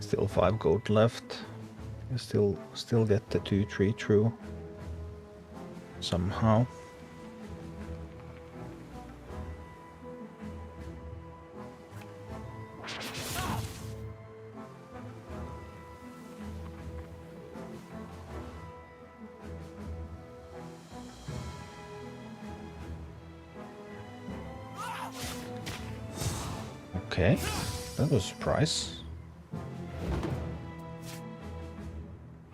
Still 5 gold left. You still get the 2-3 through somehow. Okay, that was a surprise.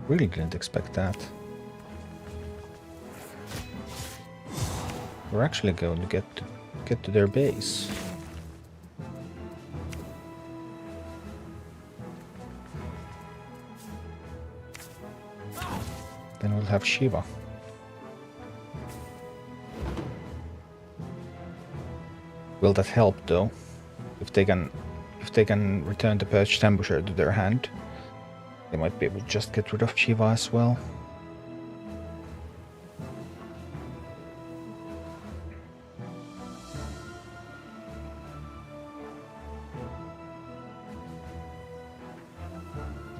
Really didn't expect that. We're actually going to get to their base. Then we'll have Shiva. Will that help though? If they can return the perched ambusher to their hand, they might be able to just get rid of Shiva as well.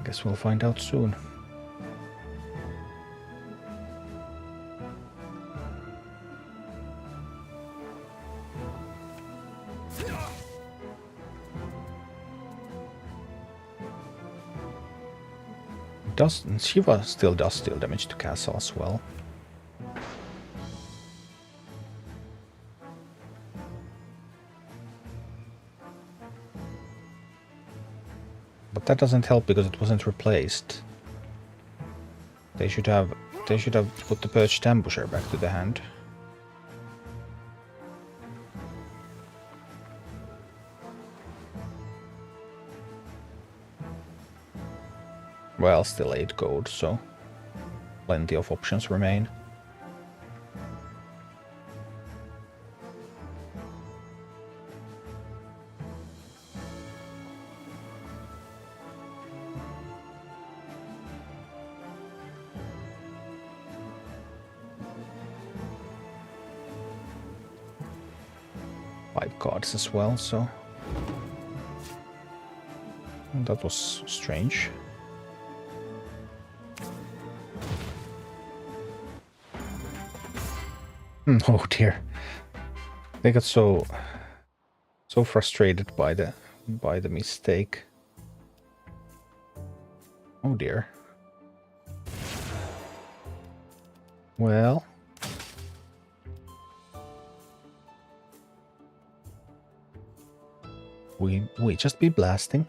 Guess we'll find out soon. Shiva still does deal damage to castle as well. But that doesn't help because it wasn't replaced. They should have put the perched ambusher back to the hand. Well, still 8 gold, so plenty of options remain. Five cards as well, so that was strange. Oh dear. They got so frustrated by the mistake. Oh dear. Well, we just be blasting.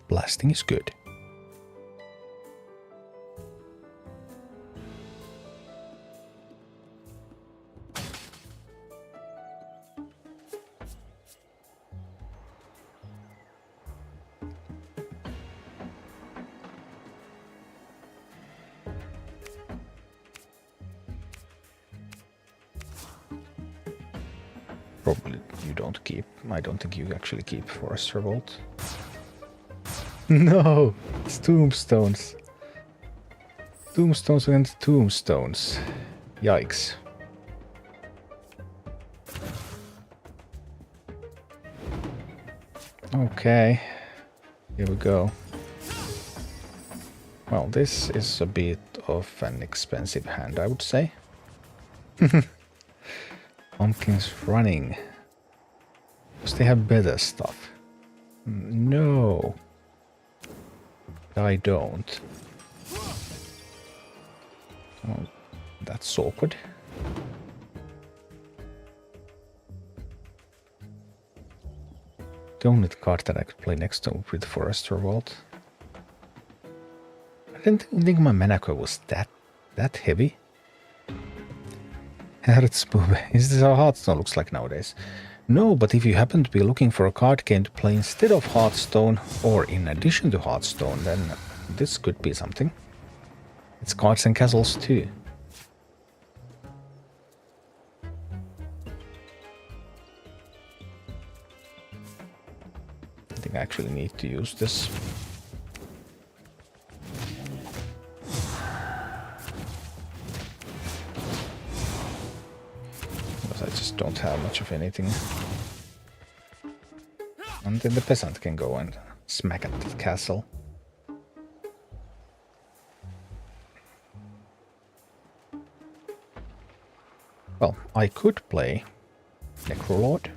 Blasting is good. Probably you don't keep. I don't think you actually keep Forest Revolt. No, it's tombstones. Tombstones against tombstones. Yikes. Okay, here we go. Well, this is a bit of an expensive hand, I would say. Pumpkins running. Because they have better stuff. No. I don't. Oh, that's awkward. The only card that I could play next to with the Forester Vault. I didn't think my Manako was that heavy. Herzbube. Is this how Hearthstone looks like nowadays? No, but if you happen to be looking for a card game to play instead of Hearthstone or in addition to Hearthstone, then this could be something. It's Cards and Castles too. I think I actually need to use this. Because I just don't have much of anything. And then the peasant can go and smack at the castle. Well, I could play Necrolord.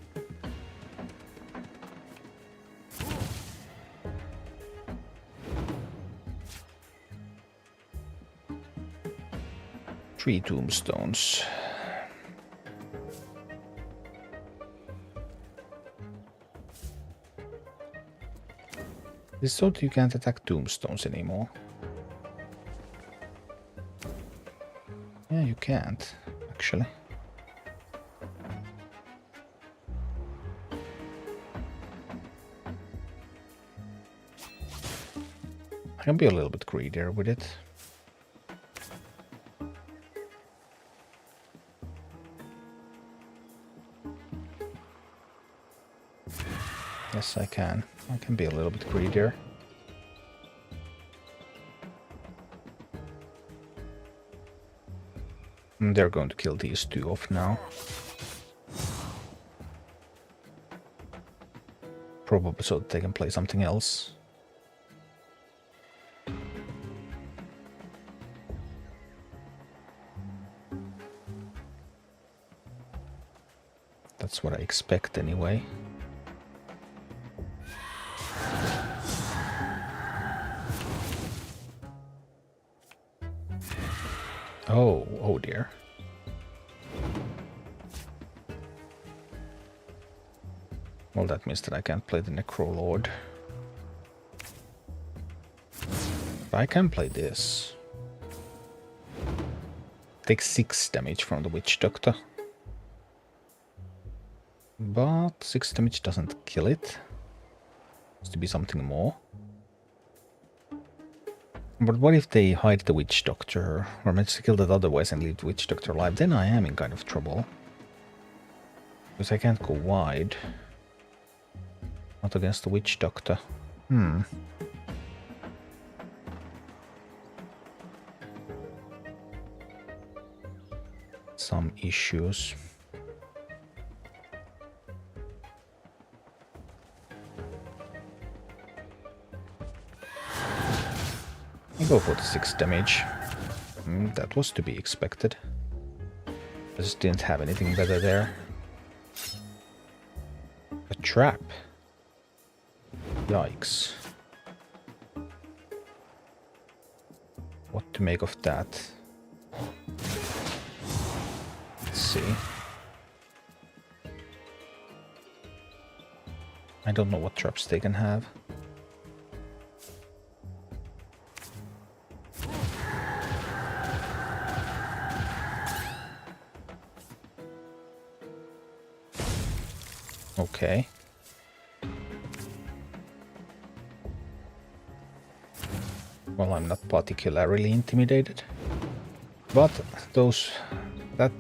Three tombstones. This thought you can't attack tombstones anymore. Yeah, you can't, actually. I can be a little bit greedier with it. Yes, I can. I can be a little bit greedier. And they're going to kill these two off now. Probably so that they can play something else. That's what I expect anyway. Oh dear. Well, that means that I can't play the Necrolord. But I can play this. Take 6 damage from the Witch Doctor. But 6 damage doesn't kill it. Has to be something more. But what if they hide the Witch Doctor, or manage to kill that otherwise and leave the Witch Doctor alive? Then I am in kind of trouble. Because I can't go wide. Not against the Witch Doctor. Some issues. Go for the 6 damage. That was to be expected. I just didn't have anything better there. A trap. Yikes. What to make of that? Let's see. I don't know what traps they can have. Okay. Well, I'm not particularly intimidated. But that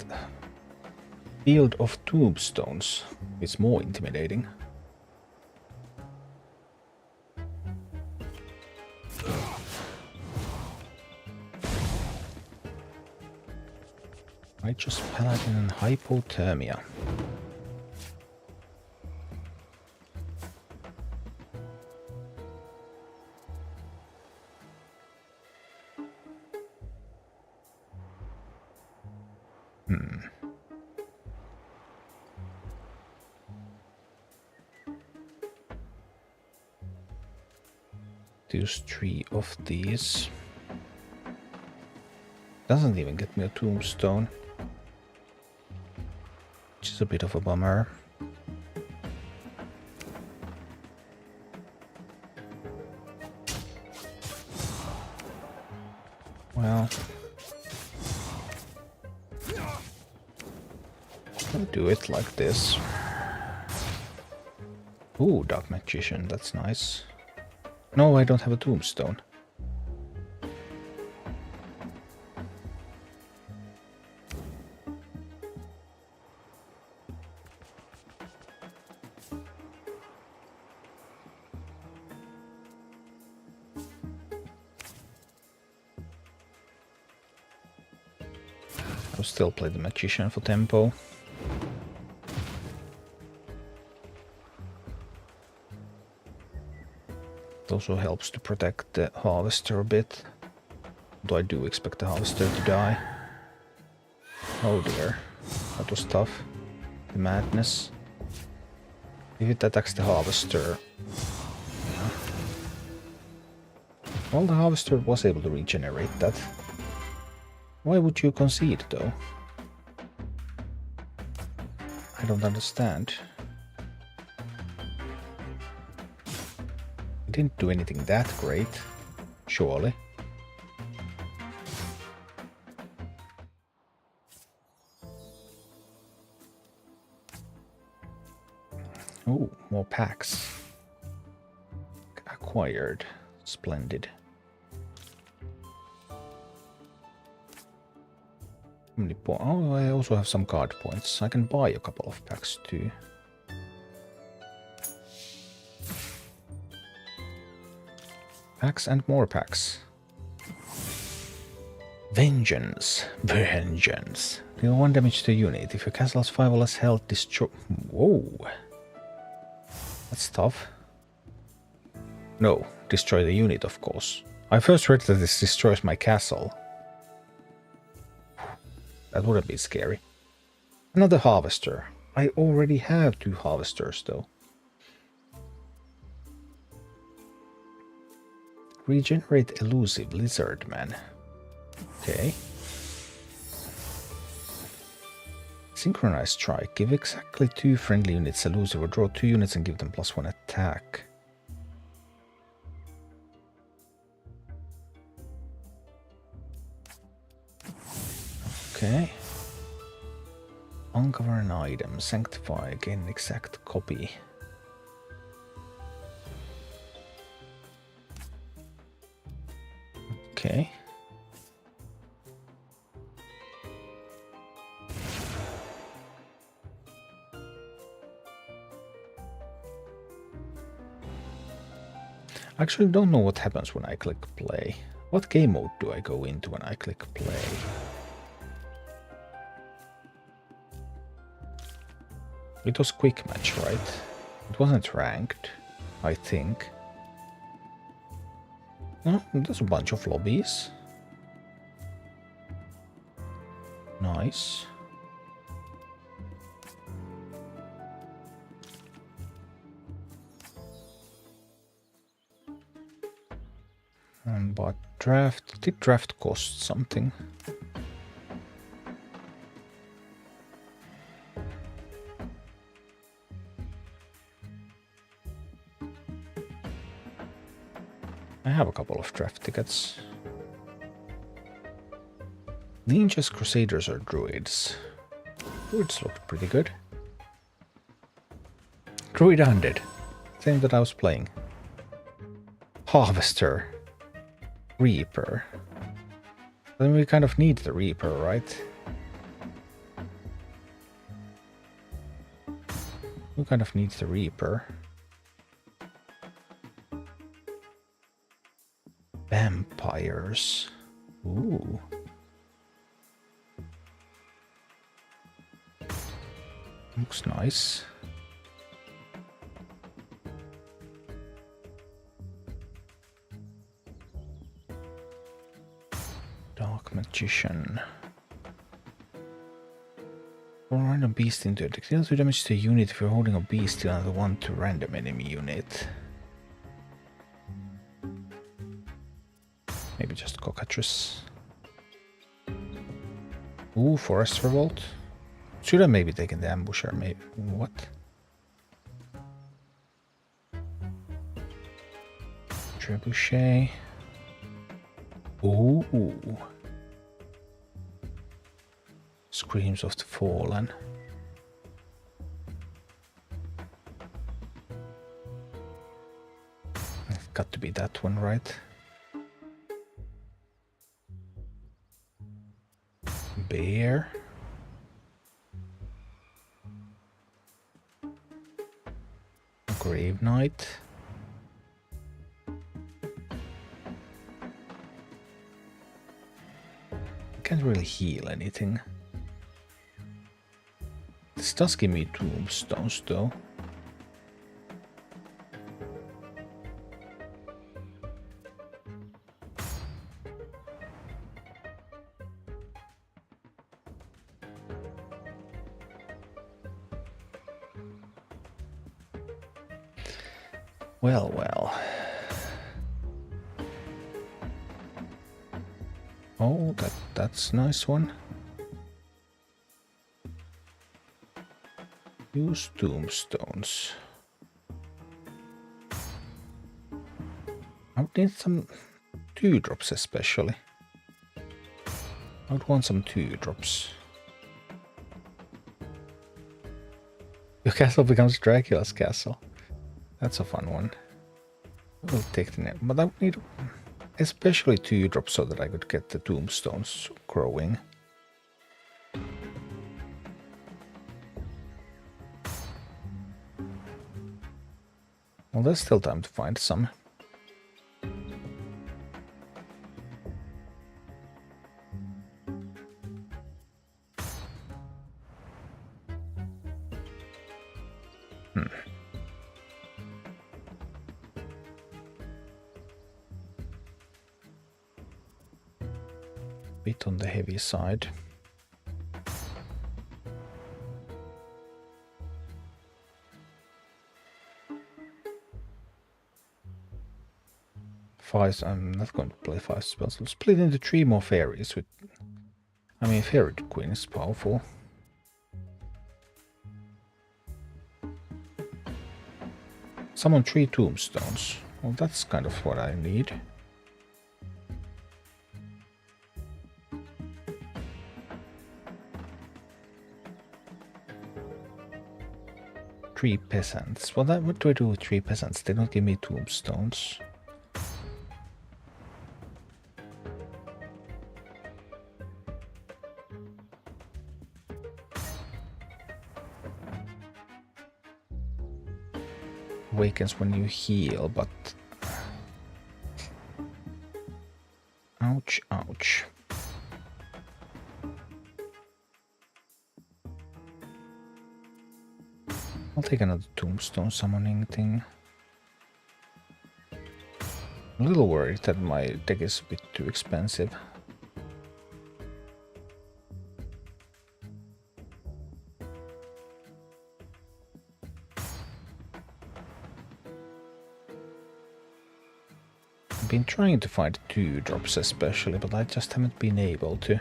field of tombstones is more intimidating. Righteous Paladin and Hypothermia. Use 3 of these. Doesn't even get me a tombstone, which is a bit of a bummer. Well, I'll do it like this. Ooh, Dark Magician, that's nice. No, I don't have a tombstone. I'll still play the Magician for tempo. It also helps to protect the Harvester a bit. Though I do expect the Harvester to die. Oh dear, that was tough. The madness. If it attacks the Harvester... Yeah. Well, the Harvester was able to regenerate that. Why would you concede, though? I don't understand. It didn't do anything that great, surely. Oh, more packs. Acquired. Splendid. How many points? Oh, I also have some card points. I can buy a couple of packs too. Packs and more packs. Vengeance. Vengeance. Deal 1 damage to a unit. If your castle has 5 or less health, destroy... Whoa. That's tough. No, destroy the unit, of course. I first read that this destroys my castle. That would have been scary. Another Harvester. I already have 2 Harvesters, though. Regenerate Elusive Lizardman. Okay. Synchronized Strike. Give exactly 2 friendly units elusive or draw 2 units and give them +1 attack. Okay. Uncover an item. Sanctify. Gain an exact copy. Okay. I actually don't know what happens when I click play. What game mode do I go into when I click play? It was quick match, right? It wasn't ranked, I think. Oh, there's a bunch of lobbies. Nice. But draft, did draft cost something? I have a couple of draft tickets. Ninjas, Crusaders, or Druids? Druids looked pretty good. Druid Undead. Same that I was playing. Harvester. Reaper. Then we kind of need the Reaper, right? We kind of need the Reaper. Vampires. Ooh. Looks nice. Dark Magician. Or random beast into it. Deal 2 damage to a unit if you're holding a beast, deal another 1 to random enemy unit. Maybe just Cockatrice. Ooh, Forest Revolt. Should have maybe taken the Ambusher, maybe. What? Trebuchet. Ooh. Screams of the Fallen. It's got to be that one, right? Bear. Grave Knight. Can't really heal anything. This does give me tombstones though. Well. Oh, that's a nice one. Use tombstones. I would need some 2-drops especially. I would want some 2-drops. Your castle becomes Dracula's castle. That's a fun one. I will take the name, but I would need especially 2-drops so that I could get the tombstones growing. Well, there's still time to find some. Bit on the heavy side. I'm not going to play 5 spells. I'll split into 3 more fairies with... I mean, Fairy Queen is powerful. Summon 3 tombstones. Well, that's kind of what I need. Three peasants. Well, what do I do with 3 peasants? They don't give me tombstones. Awakens when you heal, but... Ouch, ouch. I'll take another tombstone summoning thing. I'm a little worried that my deck is a bit too expensive. I've been trying to find 2-drops especially, but I just haven't been able to.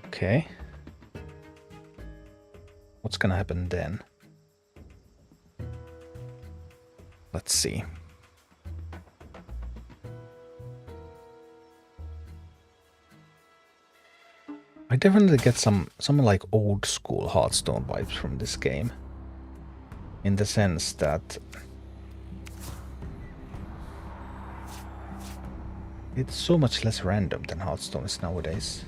Okay. What's gonna happen then? Let's see. I definitely get some like old school Hearthstone vibes from this game. In the sense that it's so much less random than Hearthstone is nowadays.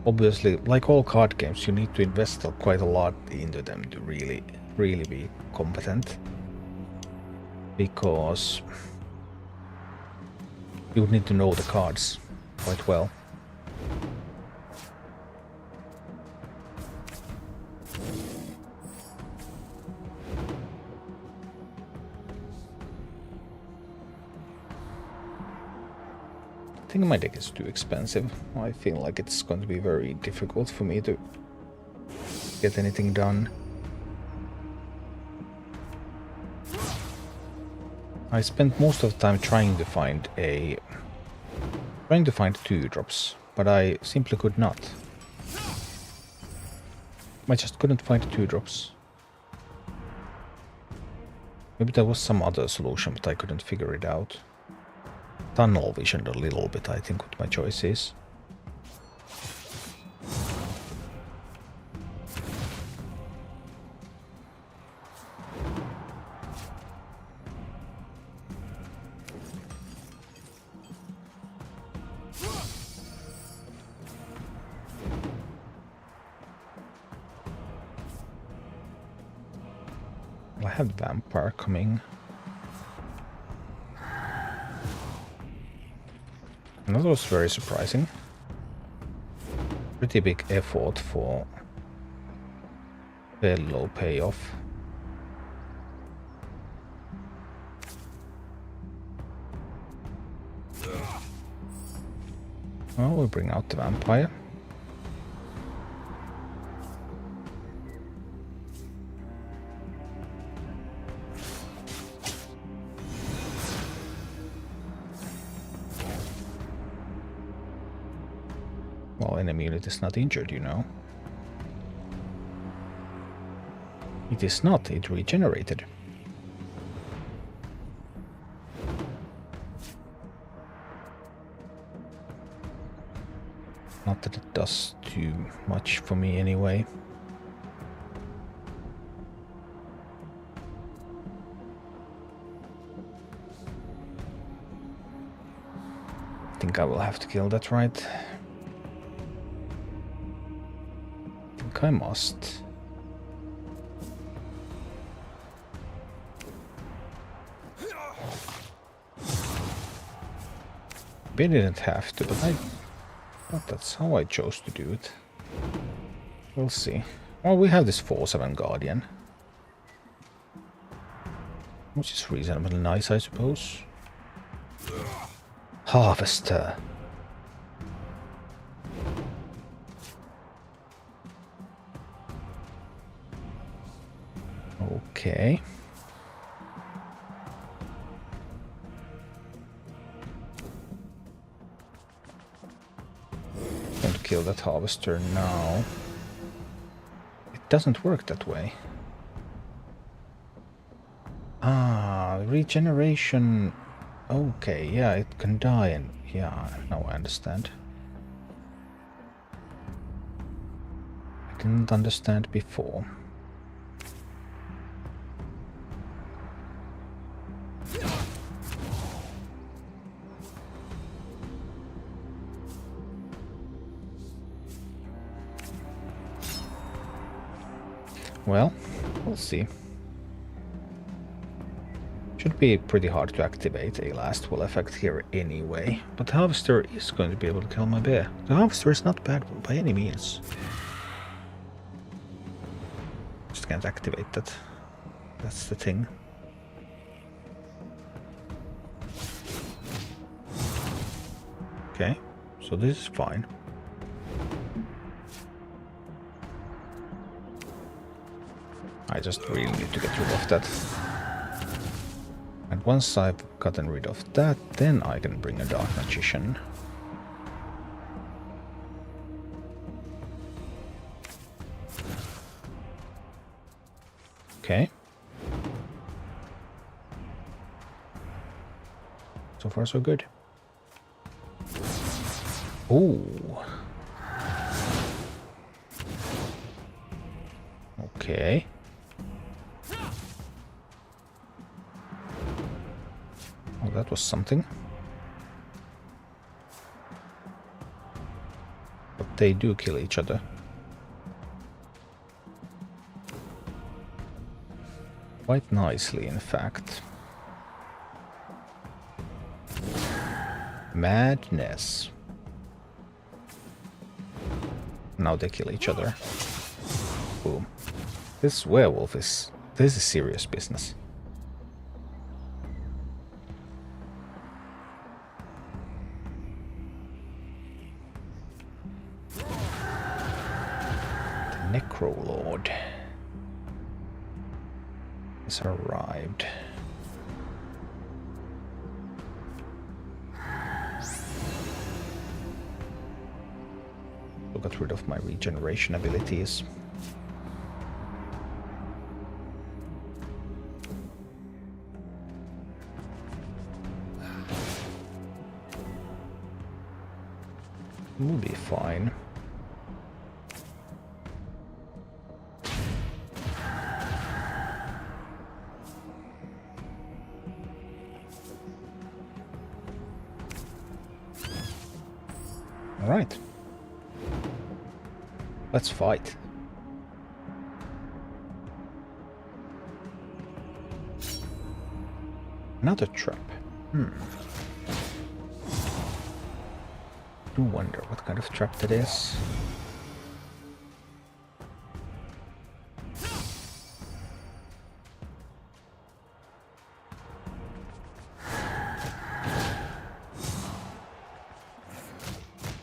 obviously, like all card games, you need to invest quite a lot into them to really be competent. Because you would need to know the cards quite well. I think my deck is too expensive. I feel like it's going to be very difficult for me to get anything done. I spent most of the time trying to find 2-drops, but I simply could not. I just couldn't find 2-drops. Maybe there was some other solution, but I couldn't figure it out. Tunnel visioned a little bit, I think, what my choice is. I have Vampire coming. And that was very surprising. Pretty big effort for very low payoff. Well, we'll bring out the Vampire. Well, enemy unit is not injured, you know. It is not, it regenerated. Not that it does too much for me anyway. I think I will have to kill that, right? I think I must. Maybe I didn't have to, but I thought that's how I chose to do it. We'll see. Well, we have this 4/7 Guardian, which is reasonably nice, I suppose. Harvester. Okay. Don't kill that harvester now. It doesn't work that way. Ah, regeneration. Okay, yeah, it can die, and yeah, now I understand. I didn't understand before. Well, we'll see. Should be pretty hard to activate a last will effect here anyway, but the Harvester is going to be able to kill my bear. The Harvester is not bad by any means. Just can't activate that. That's the thing. Okay, so this is fine. I just really need to get rid of that. And once I've gotten rid of that, then I can bring a Dark Magician. Okay. So far so good. Ooh. Okay. Oh, that was something. they do kill each other. Quite nicely, in fact. Madness. Now they kill each other. Boom. This werewolf is... This is serious business. The Necrolord has arrived. I got rid of my regeneration abilities. We'll be fine. All right. Let's fight. Another trap. Do wonder what kind of trap that is.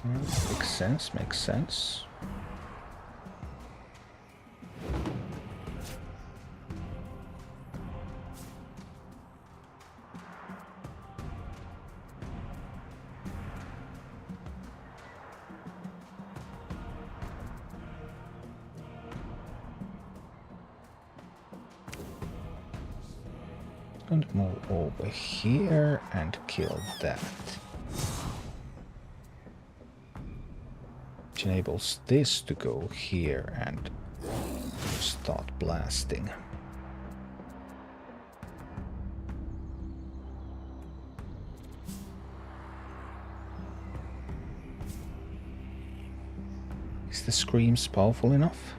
Makes sense, makes sense. And move over here and kill that. Which enables this to go here and start blasting. Is the screams powerful enough?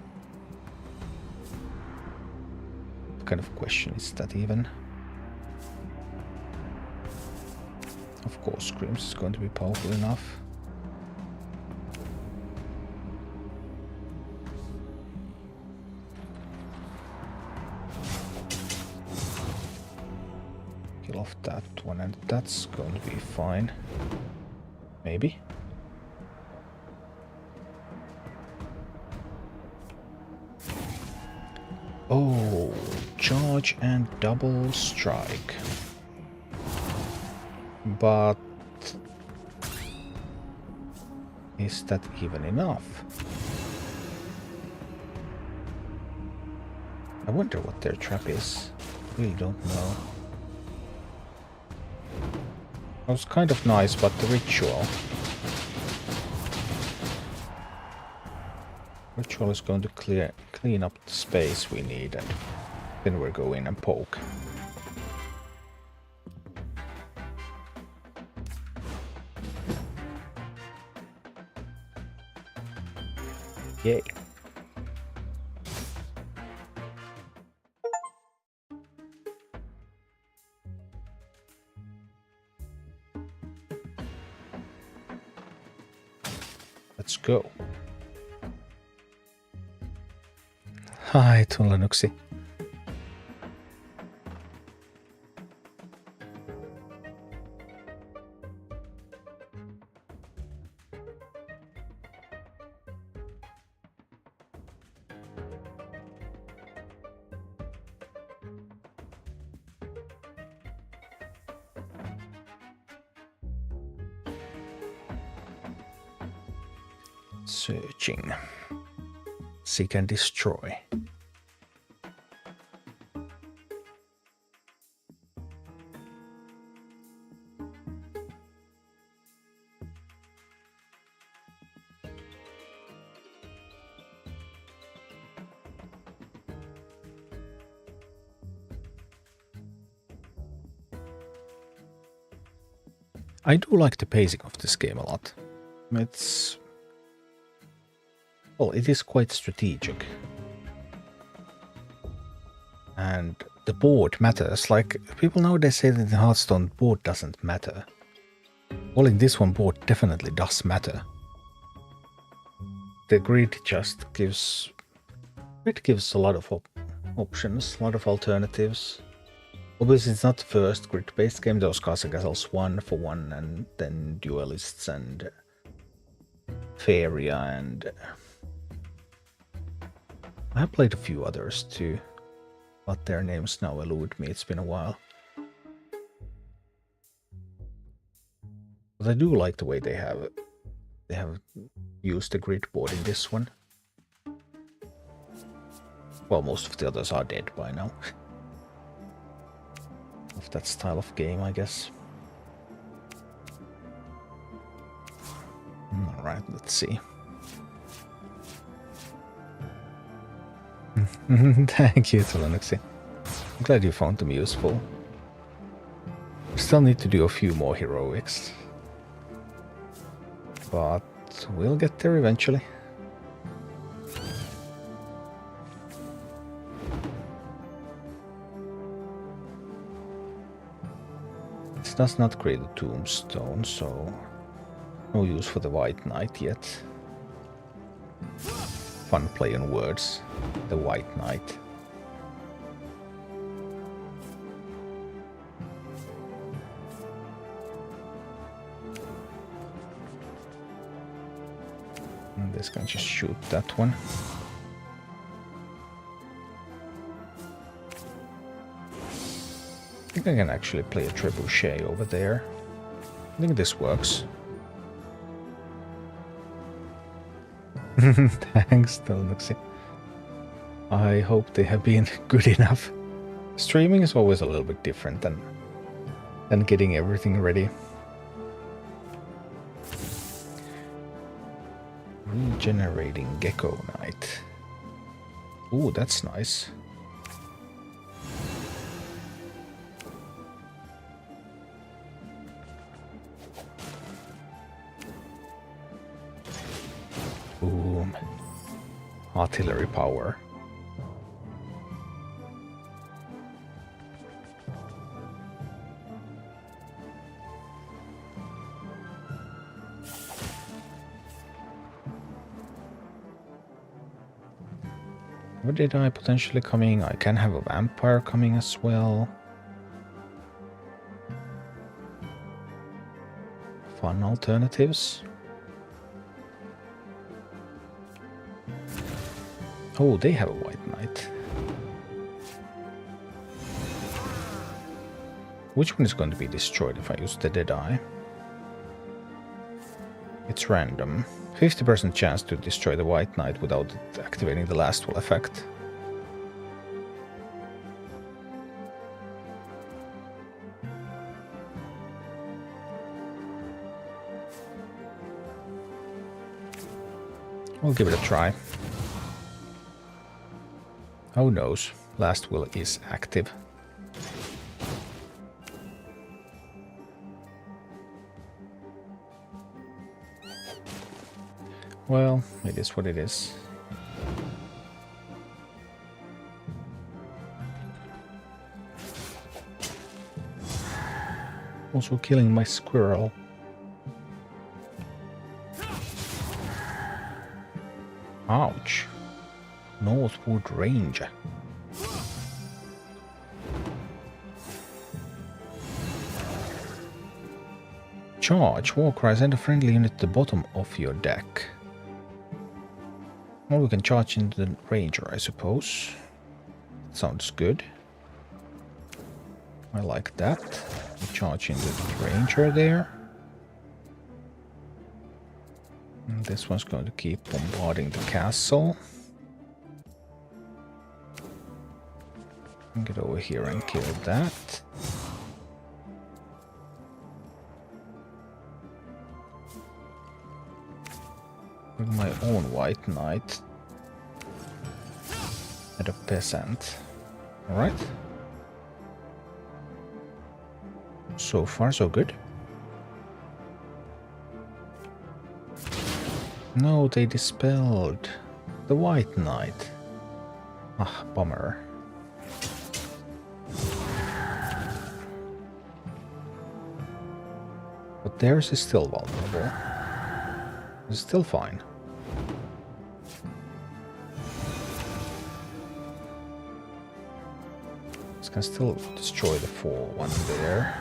What kind of question is that even? Of course, Screams is going to be powerful enough. Kill off that one, and that's going to be fine. Maybe. Oh, charge and double strike. But is that even enough? I wonder what their trap is. Really don't know. It was kind of nice, but the ritual is going to clean up the space we need, and then we'll go in and poke. Yay. Let's go. Hi, Tunlanuksi. Searching. Seek and destroy. I do like the pacing of this game a lot. It's Well, it is quite strategic. And the board matters. Like, people nowadays say that in Hearthstone, board doesn't matter. Well, in this one, board definitely does matter. The grid just gives... It gives a lot of options, a lot of alternatives. Obviously, it's not the first grid-based game. Those Cards and Castles 1 for 1, and then Duelists and Faire, and I have played a few others too, but their names now elude me. It's been a while. But I do like the way they have used the grid board in this one. Well, most of the others are dead by now. Of that style of game, I guess. Alright, let's see. Thank you, Tolonuxi. I'm glad you found them useful. Still need to do a few more heroics. But we'll get there eventually. This does not create a tombstone, so no use for the White Knight yet. Fun play on words. The White Knight. And this can just shoot that one. I think I can actually play a trebuchet over there. I think this works. Thanks, Telnuxi. I hope they have been good enough. Streaming is always a little bit different than getting everything ready. Regenerating Gecko Knight. Ooh, that's nice. Boom. Artillery power. What did I potentially coming? I can have a vampire coming as well. Fun alternatives. Oh, they have a White Knight. Which one is going to be destroyed if I use the Deadeye? It's random. 50% chance to destroy the White Knight without it activating the last will effect. We'll give it a try. Who knows? Last will is active. Well, it is what it is. Also killing my squirrel. Ouch. Northwood Ranger. Charge. Warcry, send a friendly unit to the bottom of your deck. Well, we can charge into the Ranger, I suppose. Sounds good. I like that. We charge into the Ranger there. And this one's going to keep bombarding the castle. Get over here and kill that. With my own White Knight and a peasant. Alright. So far, so good. No, they dispelled. The White Knight. Ah, bummer. But theirs is still vulnerable. It's still fine. This can still destroy the 4-1 there.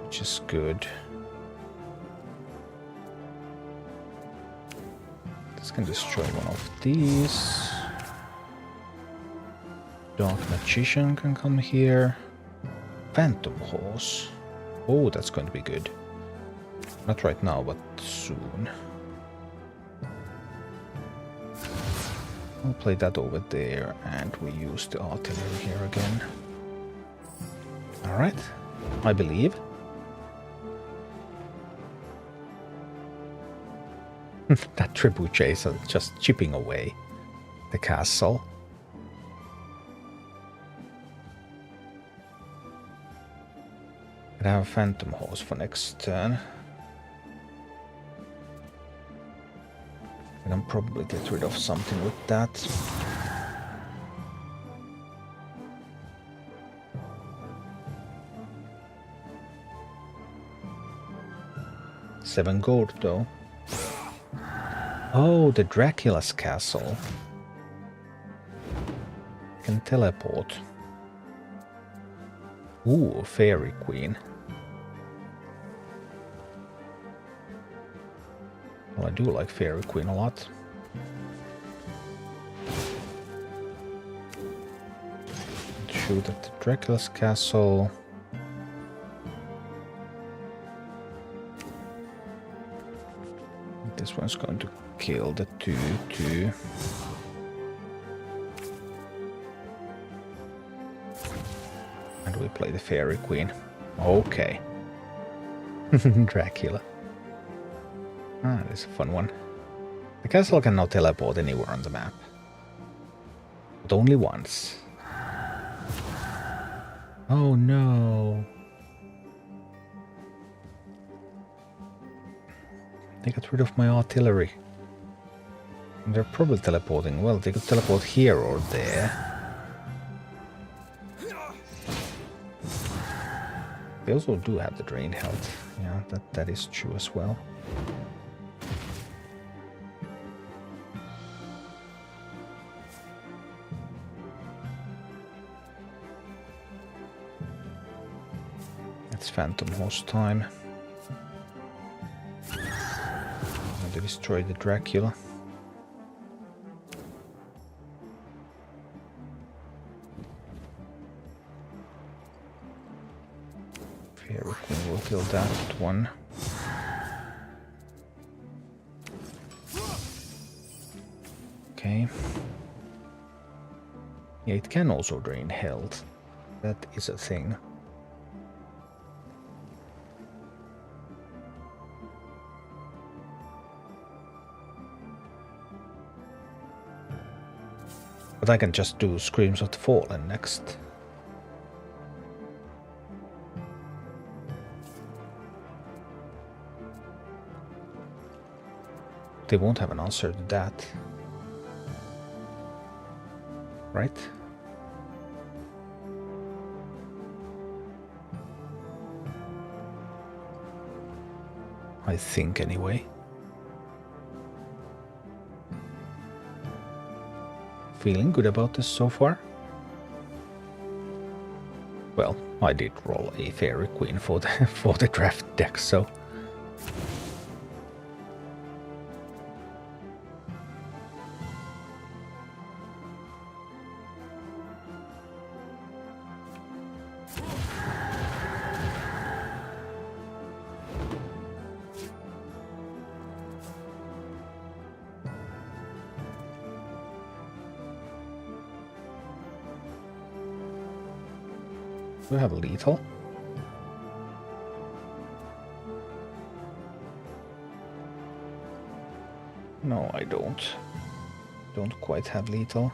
Which is good. This can destroy one of these. Dark Magician can come here. Phantom Horse. Oh, that's going to be good. Not right now, but soon. I'll play that over there, and we use the artillery here again. Alright, I believe. That trebuchet is just chipping away the castle. I have a Phantom Horse for next turn. I can probably get rid of something with that. $7 gold though. Oh, the Dracula's castle. Can teleport. Ooh, Fairy Queen. Well, I do like Fairy Queen a lot. Shoot at the Dracula's castle. This one's going to kill the 2-2. And we play the Fairy Queen. Okay. Dracula. Ah, that's a fun one. The castle can now teleport anywhere on the map. But only once. Oh no. They got rid of my artillery. And they're probably teleporting. Well, they could teleport here or there. They also do have the drain health. Yeah, that is true as well. It's Phantom Horse time. And they destroy the Dracula. Fairy Queen will kill that one. Okay. Yeah, it can also drain health. That is a thing. But I can just do Screams of the Fallen next. They won't have an answer to that. Right? I think anyway. Feeling good about this so far? Well, I did roll a Fairy Queen for the draft deck, so we have lethal. No, I don't. Don't quite have lethal.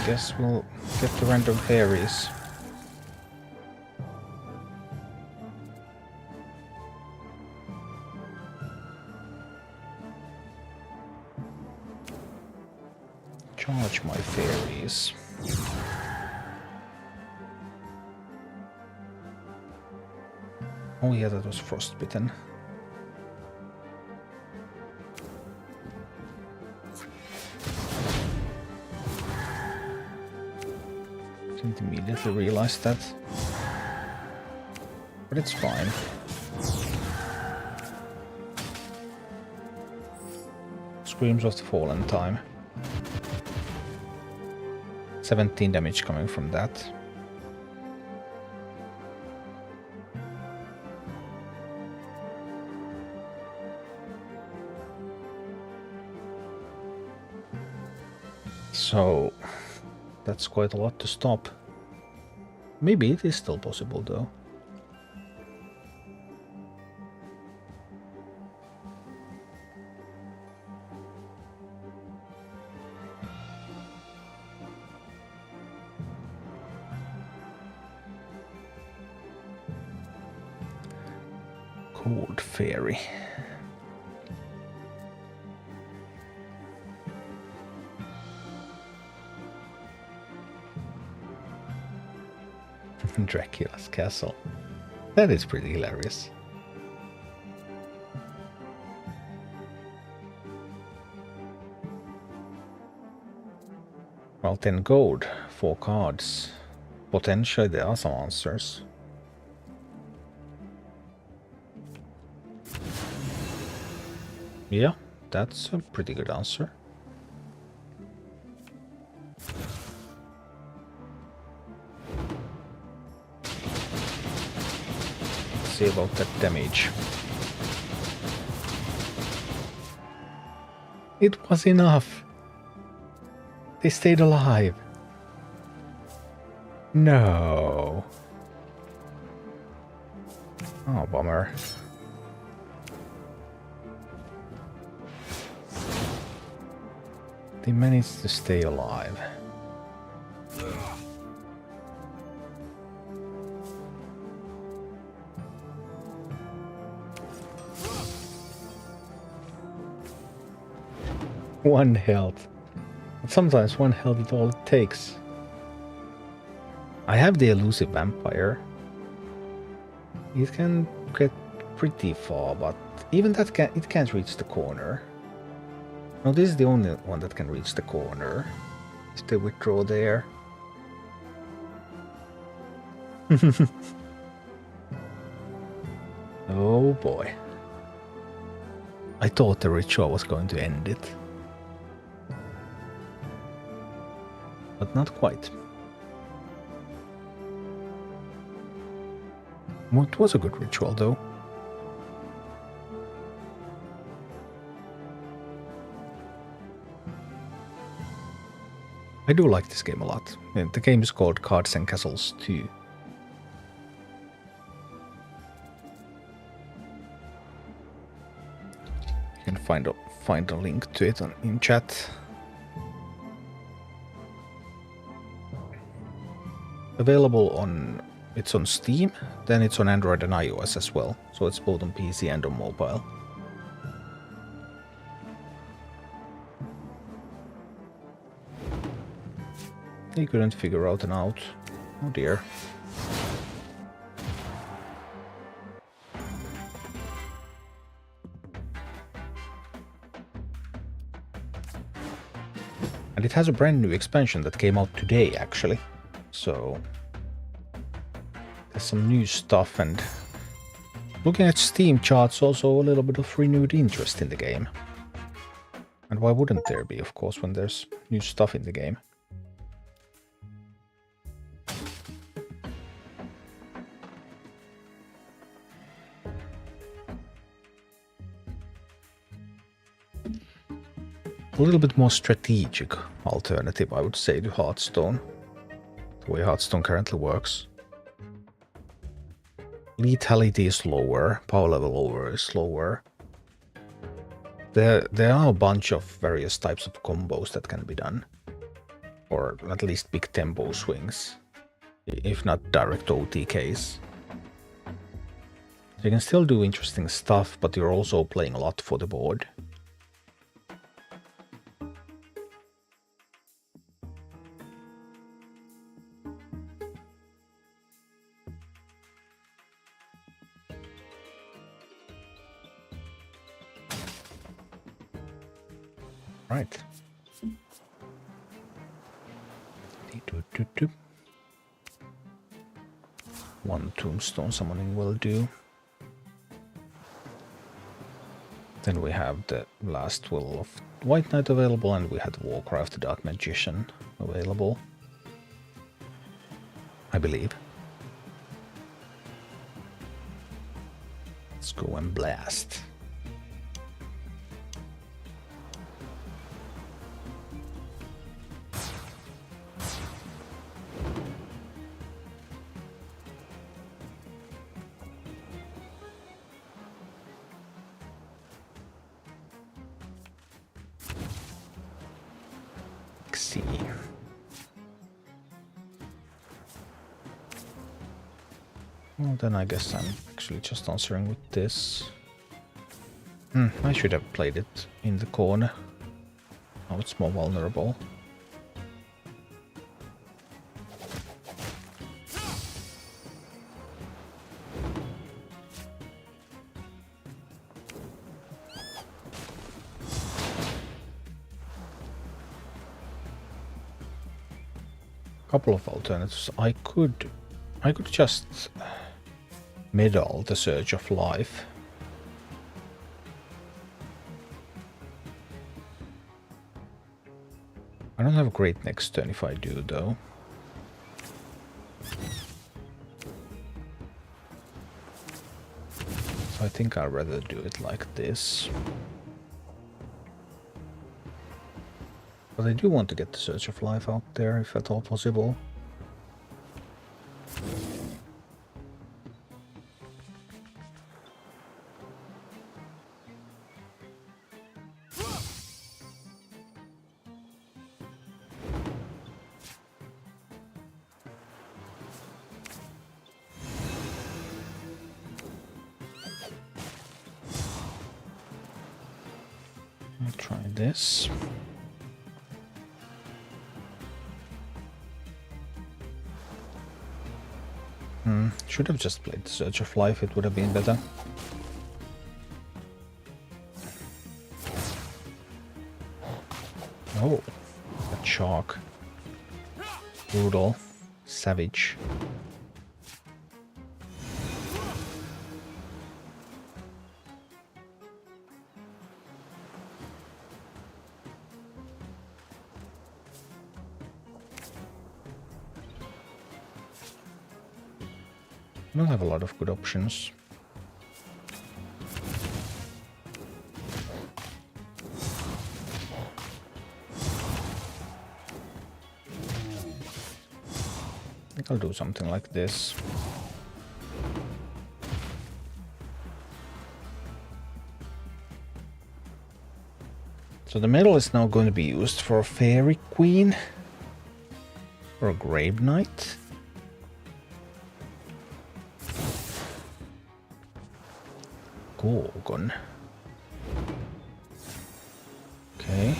guess we'll get the random fairies. Charge my fairies. Oh yeah, that was frostbitten. Didn't immediately realize that. But it's fine. Screams of the Fallen time. 17 damage coming from that. So that's quite a lot to stop. Maybe it is still possible though. Cold Fairy. Dracula's castle. That is pretty hilarious. Well, 10 gold, 4 cards. Potentially there are some answers. Yeah, that's a pretty good answer. Let's see about that damage. It was enough. They stayed alive. No. Oh, bummer. They managed to stay alive. One health. But sometimes one health is all it takes. I have the elusive vampire. It can get pretty far, but even that it can't reach the corner. No, this is the only one that can reach the corner. If they withdraw there. Oh boy. I thought the ritual was going to end it. But not quite. Well, it was a good ritual though. I do like this game a lot. The game is called Cards and Castles 2. You can find a link to it in chat. Available on... It's on Steam, then it's on Android and iOS as well. So it's both on PC and on mobile. He couldn't figure out an out. Oh dear. And it has a brand new expansion that came out today, actually. So there's some new stuff, and looking at Steam charts, also a little bit of renewed interest in the game. And why wouldn't there be, of course, when there's new stuff in the game? A little bit more strategic alternative, I would say, to Hearthstone. The way Hearthstone currently works. Lethality is lower, power level over is lower. There are a bunch of various types of combos that can be done. Or at least big tempo swings. If not direct OTKs. You can still do interesting stuff, but you're also playing a lot for the board. Right. One tombstone summoning will do. Then we have the last will of White Knight available, and we have the Warcraft, the Dark Magician available. I believe. Let's go and blast. See. Well, then I guess I'm actually just answering with this. I should have played it in the corner. Now it's more vulnerable. Couple of alternatives. I could just meddle the Surge of Life. I don't have a great next turn if I do, though. So I think I'd rather do it like this. But I do want to get the Surge of Life out there, if at all possible. I'll try this. Should have just played the Surge of Life, it would have been better. Oh, a shark. Brutal. Savage. I don't have a lot of good options. I think I'll do something like this. So the medal is now going to be used for a Fairy Queen or a Grave Knight. Gorgon. Okay.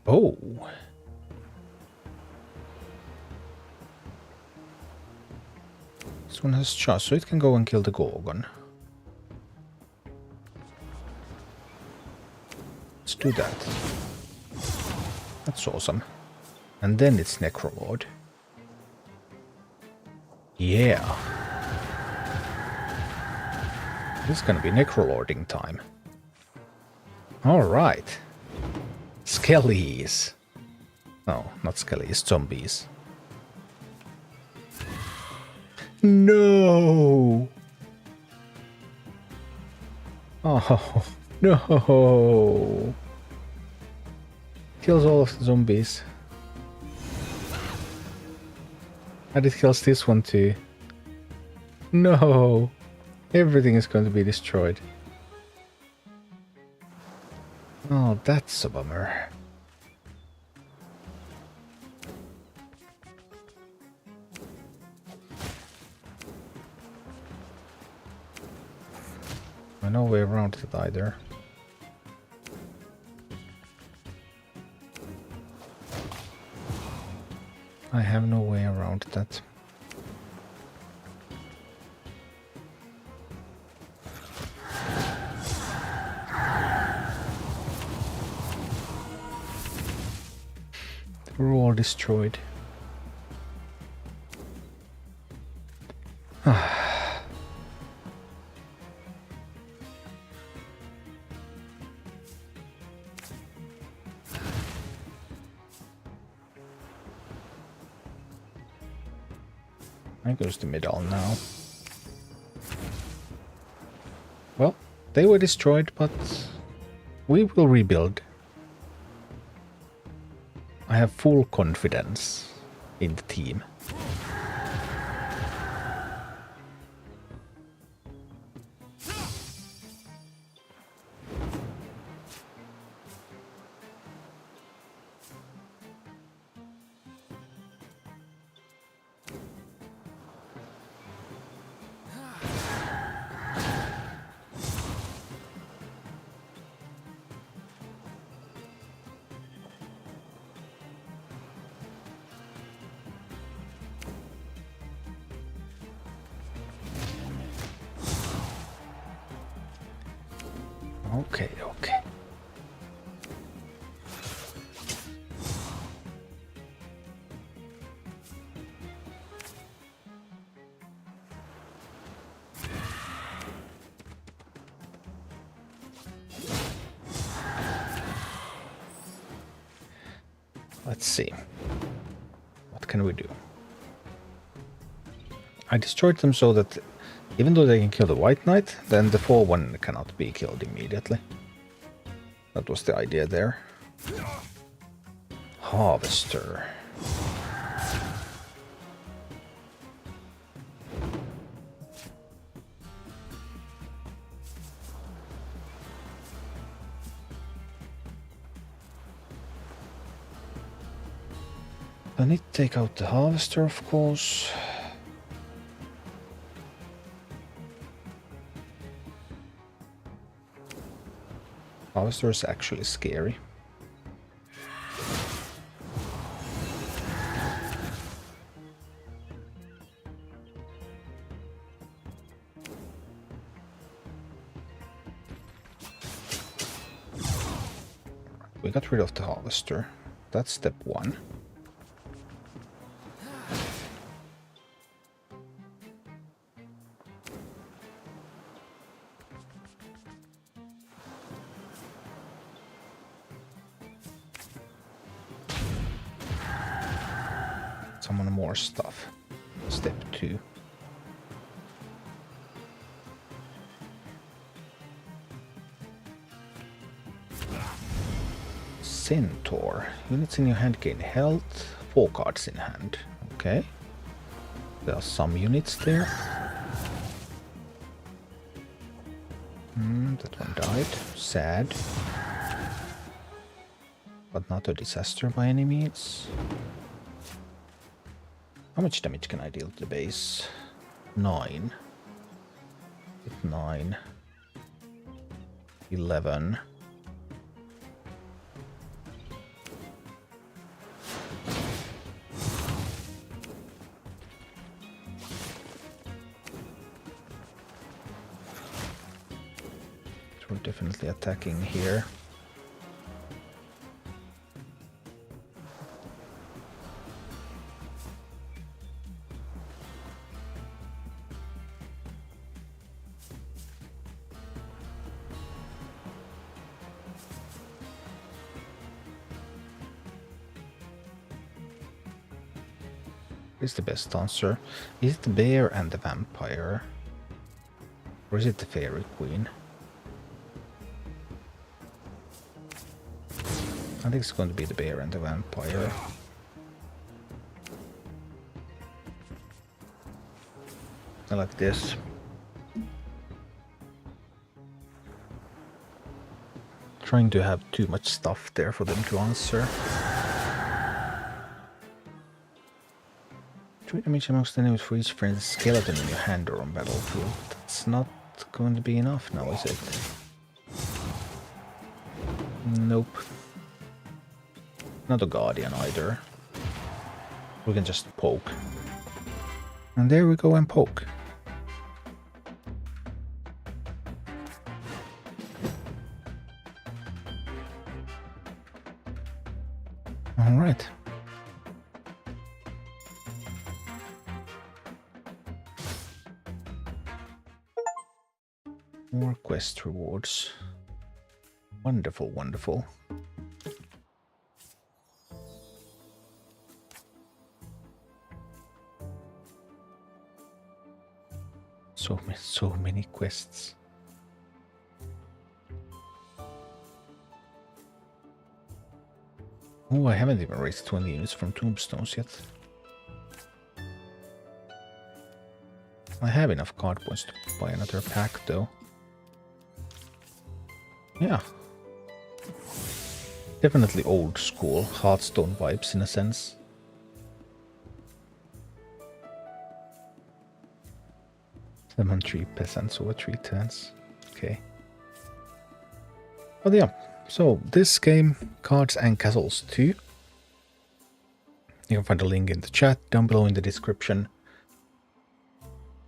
Oh. This one has charge, so it can go and kill the Gorgon. Let's do that. That's awesome. And then it's Necrolord. Yeah. This is gonna be Necrolording time. Alright. Skellies. No, not Skellies, zombies. No! Oh, no! Kills all of the zombies. And it kills this one too. No! Everything is going to be destroyed. Oh, that's a bummer. no way around it either. I have no way around that. We're all destroyed. I goes to middle now. Well, they were destroyed, but we will rebuild. I have full confidence in the team. Okay, okay. Let's see. What can we do? I destroyed them so that even though they can kill the White Knight, then the 4-1 cannot be killed immediately. That was the idea there. Harvester. I need to take out the Harvester, of course. Harvester is actually scary. We got rid of the Harvester. That's step 1. Summon more stuff. Step 2. Centaur. Units in your hand gain health. 4 cards in hand. Okay. There are some units there. That one died. Sad. But not a disaster by any means. How much damage can I deal to the base? 9. 9. 11. We're definitely attacking here. Is the best answer? Is it the bear and the vampire? Or is it the fairy queen? I think it's going to be the bear and the vampire. I like this. Trying to have too much stuff there for them to answer. 3 damage amongst enemies for each friendly skeleton in your hand or on battlefield. That's not going to be enough now, is it? Nope. Not a guardian either. We can just poke. And there we go and poke. Alright. More quest rewards. Wonderful, wonderful. So many quests. Oh, I haven't even raised 20 units from tombstones yet. I have enough card points to buy another pack though. Yeah. Definitely old school Hearthstone vibes in a sense. Summon 3 peasants over 3 turns. Okay. But yeah, so this game, Cards and Castles 2. You can find a link in the chat down below in the description.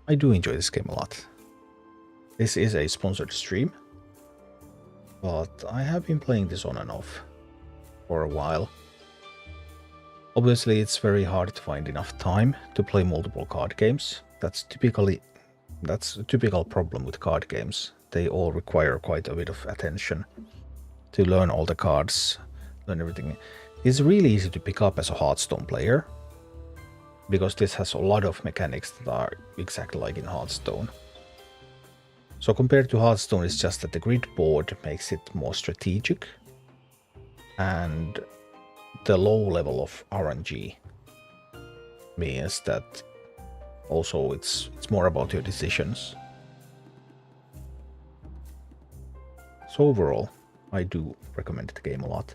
I do enjoy this game a lot. This is a sponsored stream, but I have been playing this on and off for a while. Obviously, it's very hard to find enough time to play multiple card games. That's a typical problem with card games. They all require quite a bit of attention to learn all the cards, learn everything. It's really easy to pick up as a Hearthstone player, because this has a lot of mechanics that are exactly like in Hearthstone. So compared to Hearthstone, it's just that the grid board makes it more strategic, and the low level of RNG means that also it's more about your decisions. So overall, I do recommend the game a lot.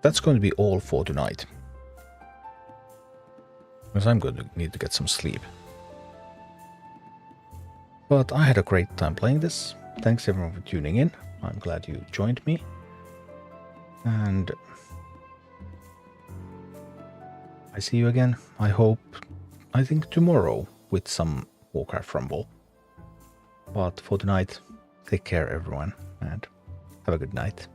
That's going to be all for tonight, because I'm going to need to get some sleep. But I had a great time playing this. Thanks everyone for tuning in. I'm glad you joined me. And I see you again, I think tomorrow with some Warcraft Rumble. But for tonight, take care everyone and have a good night.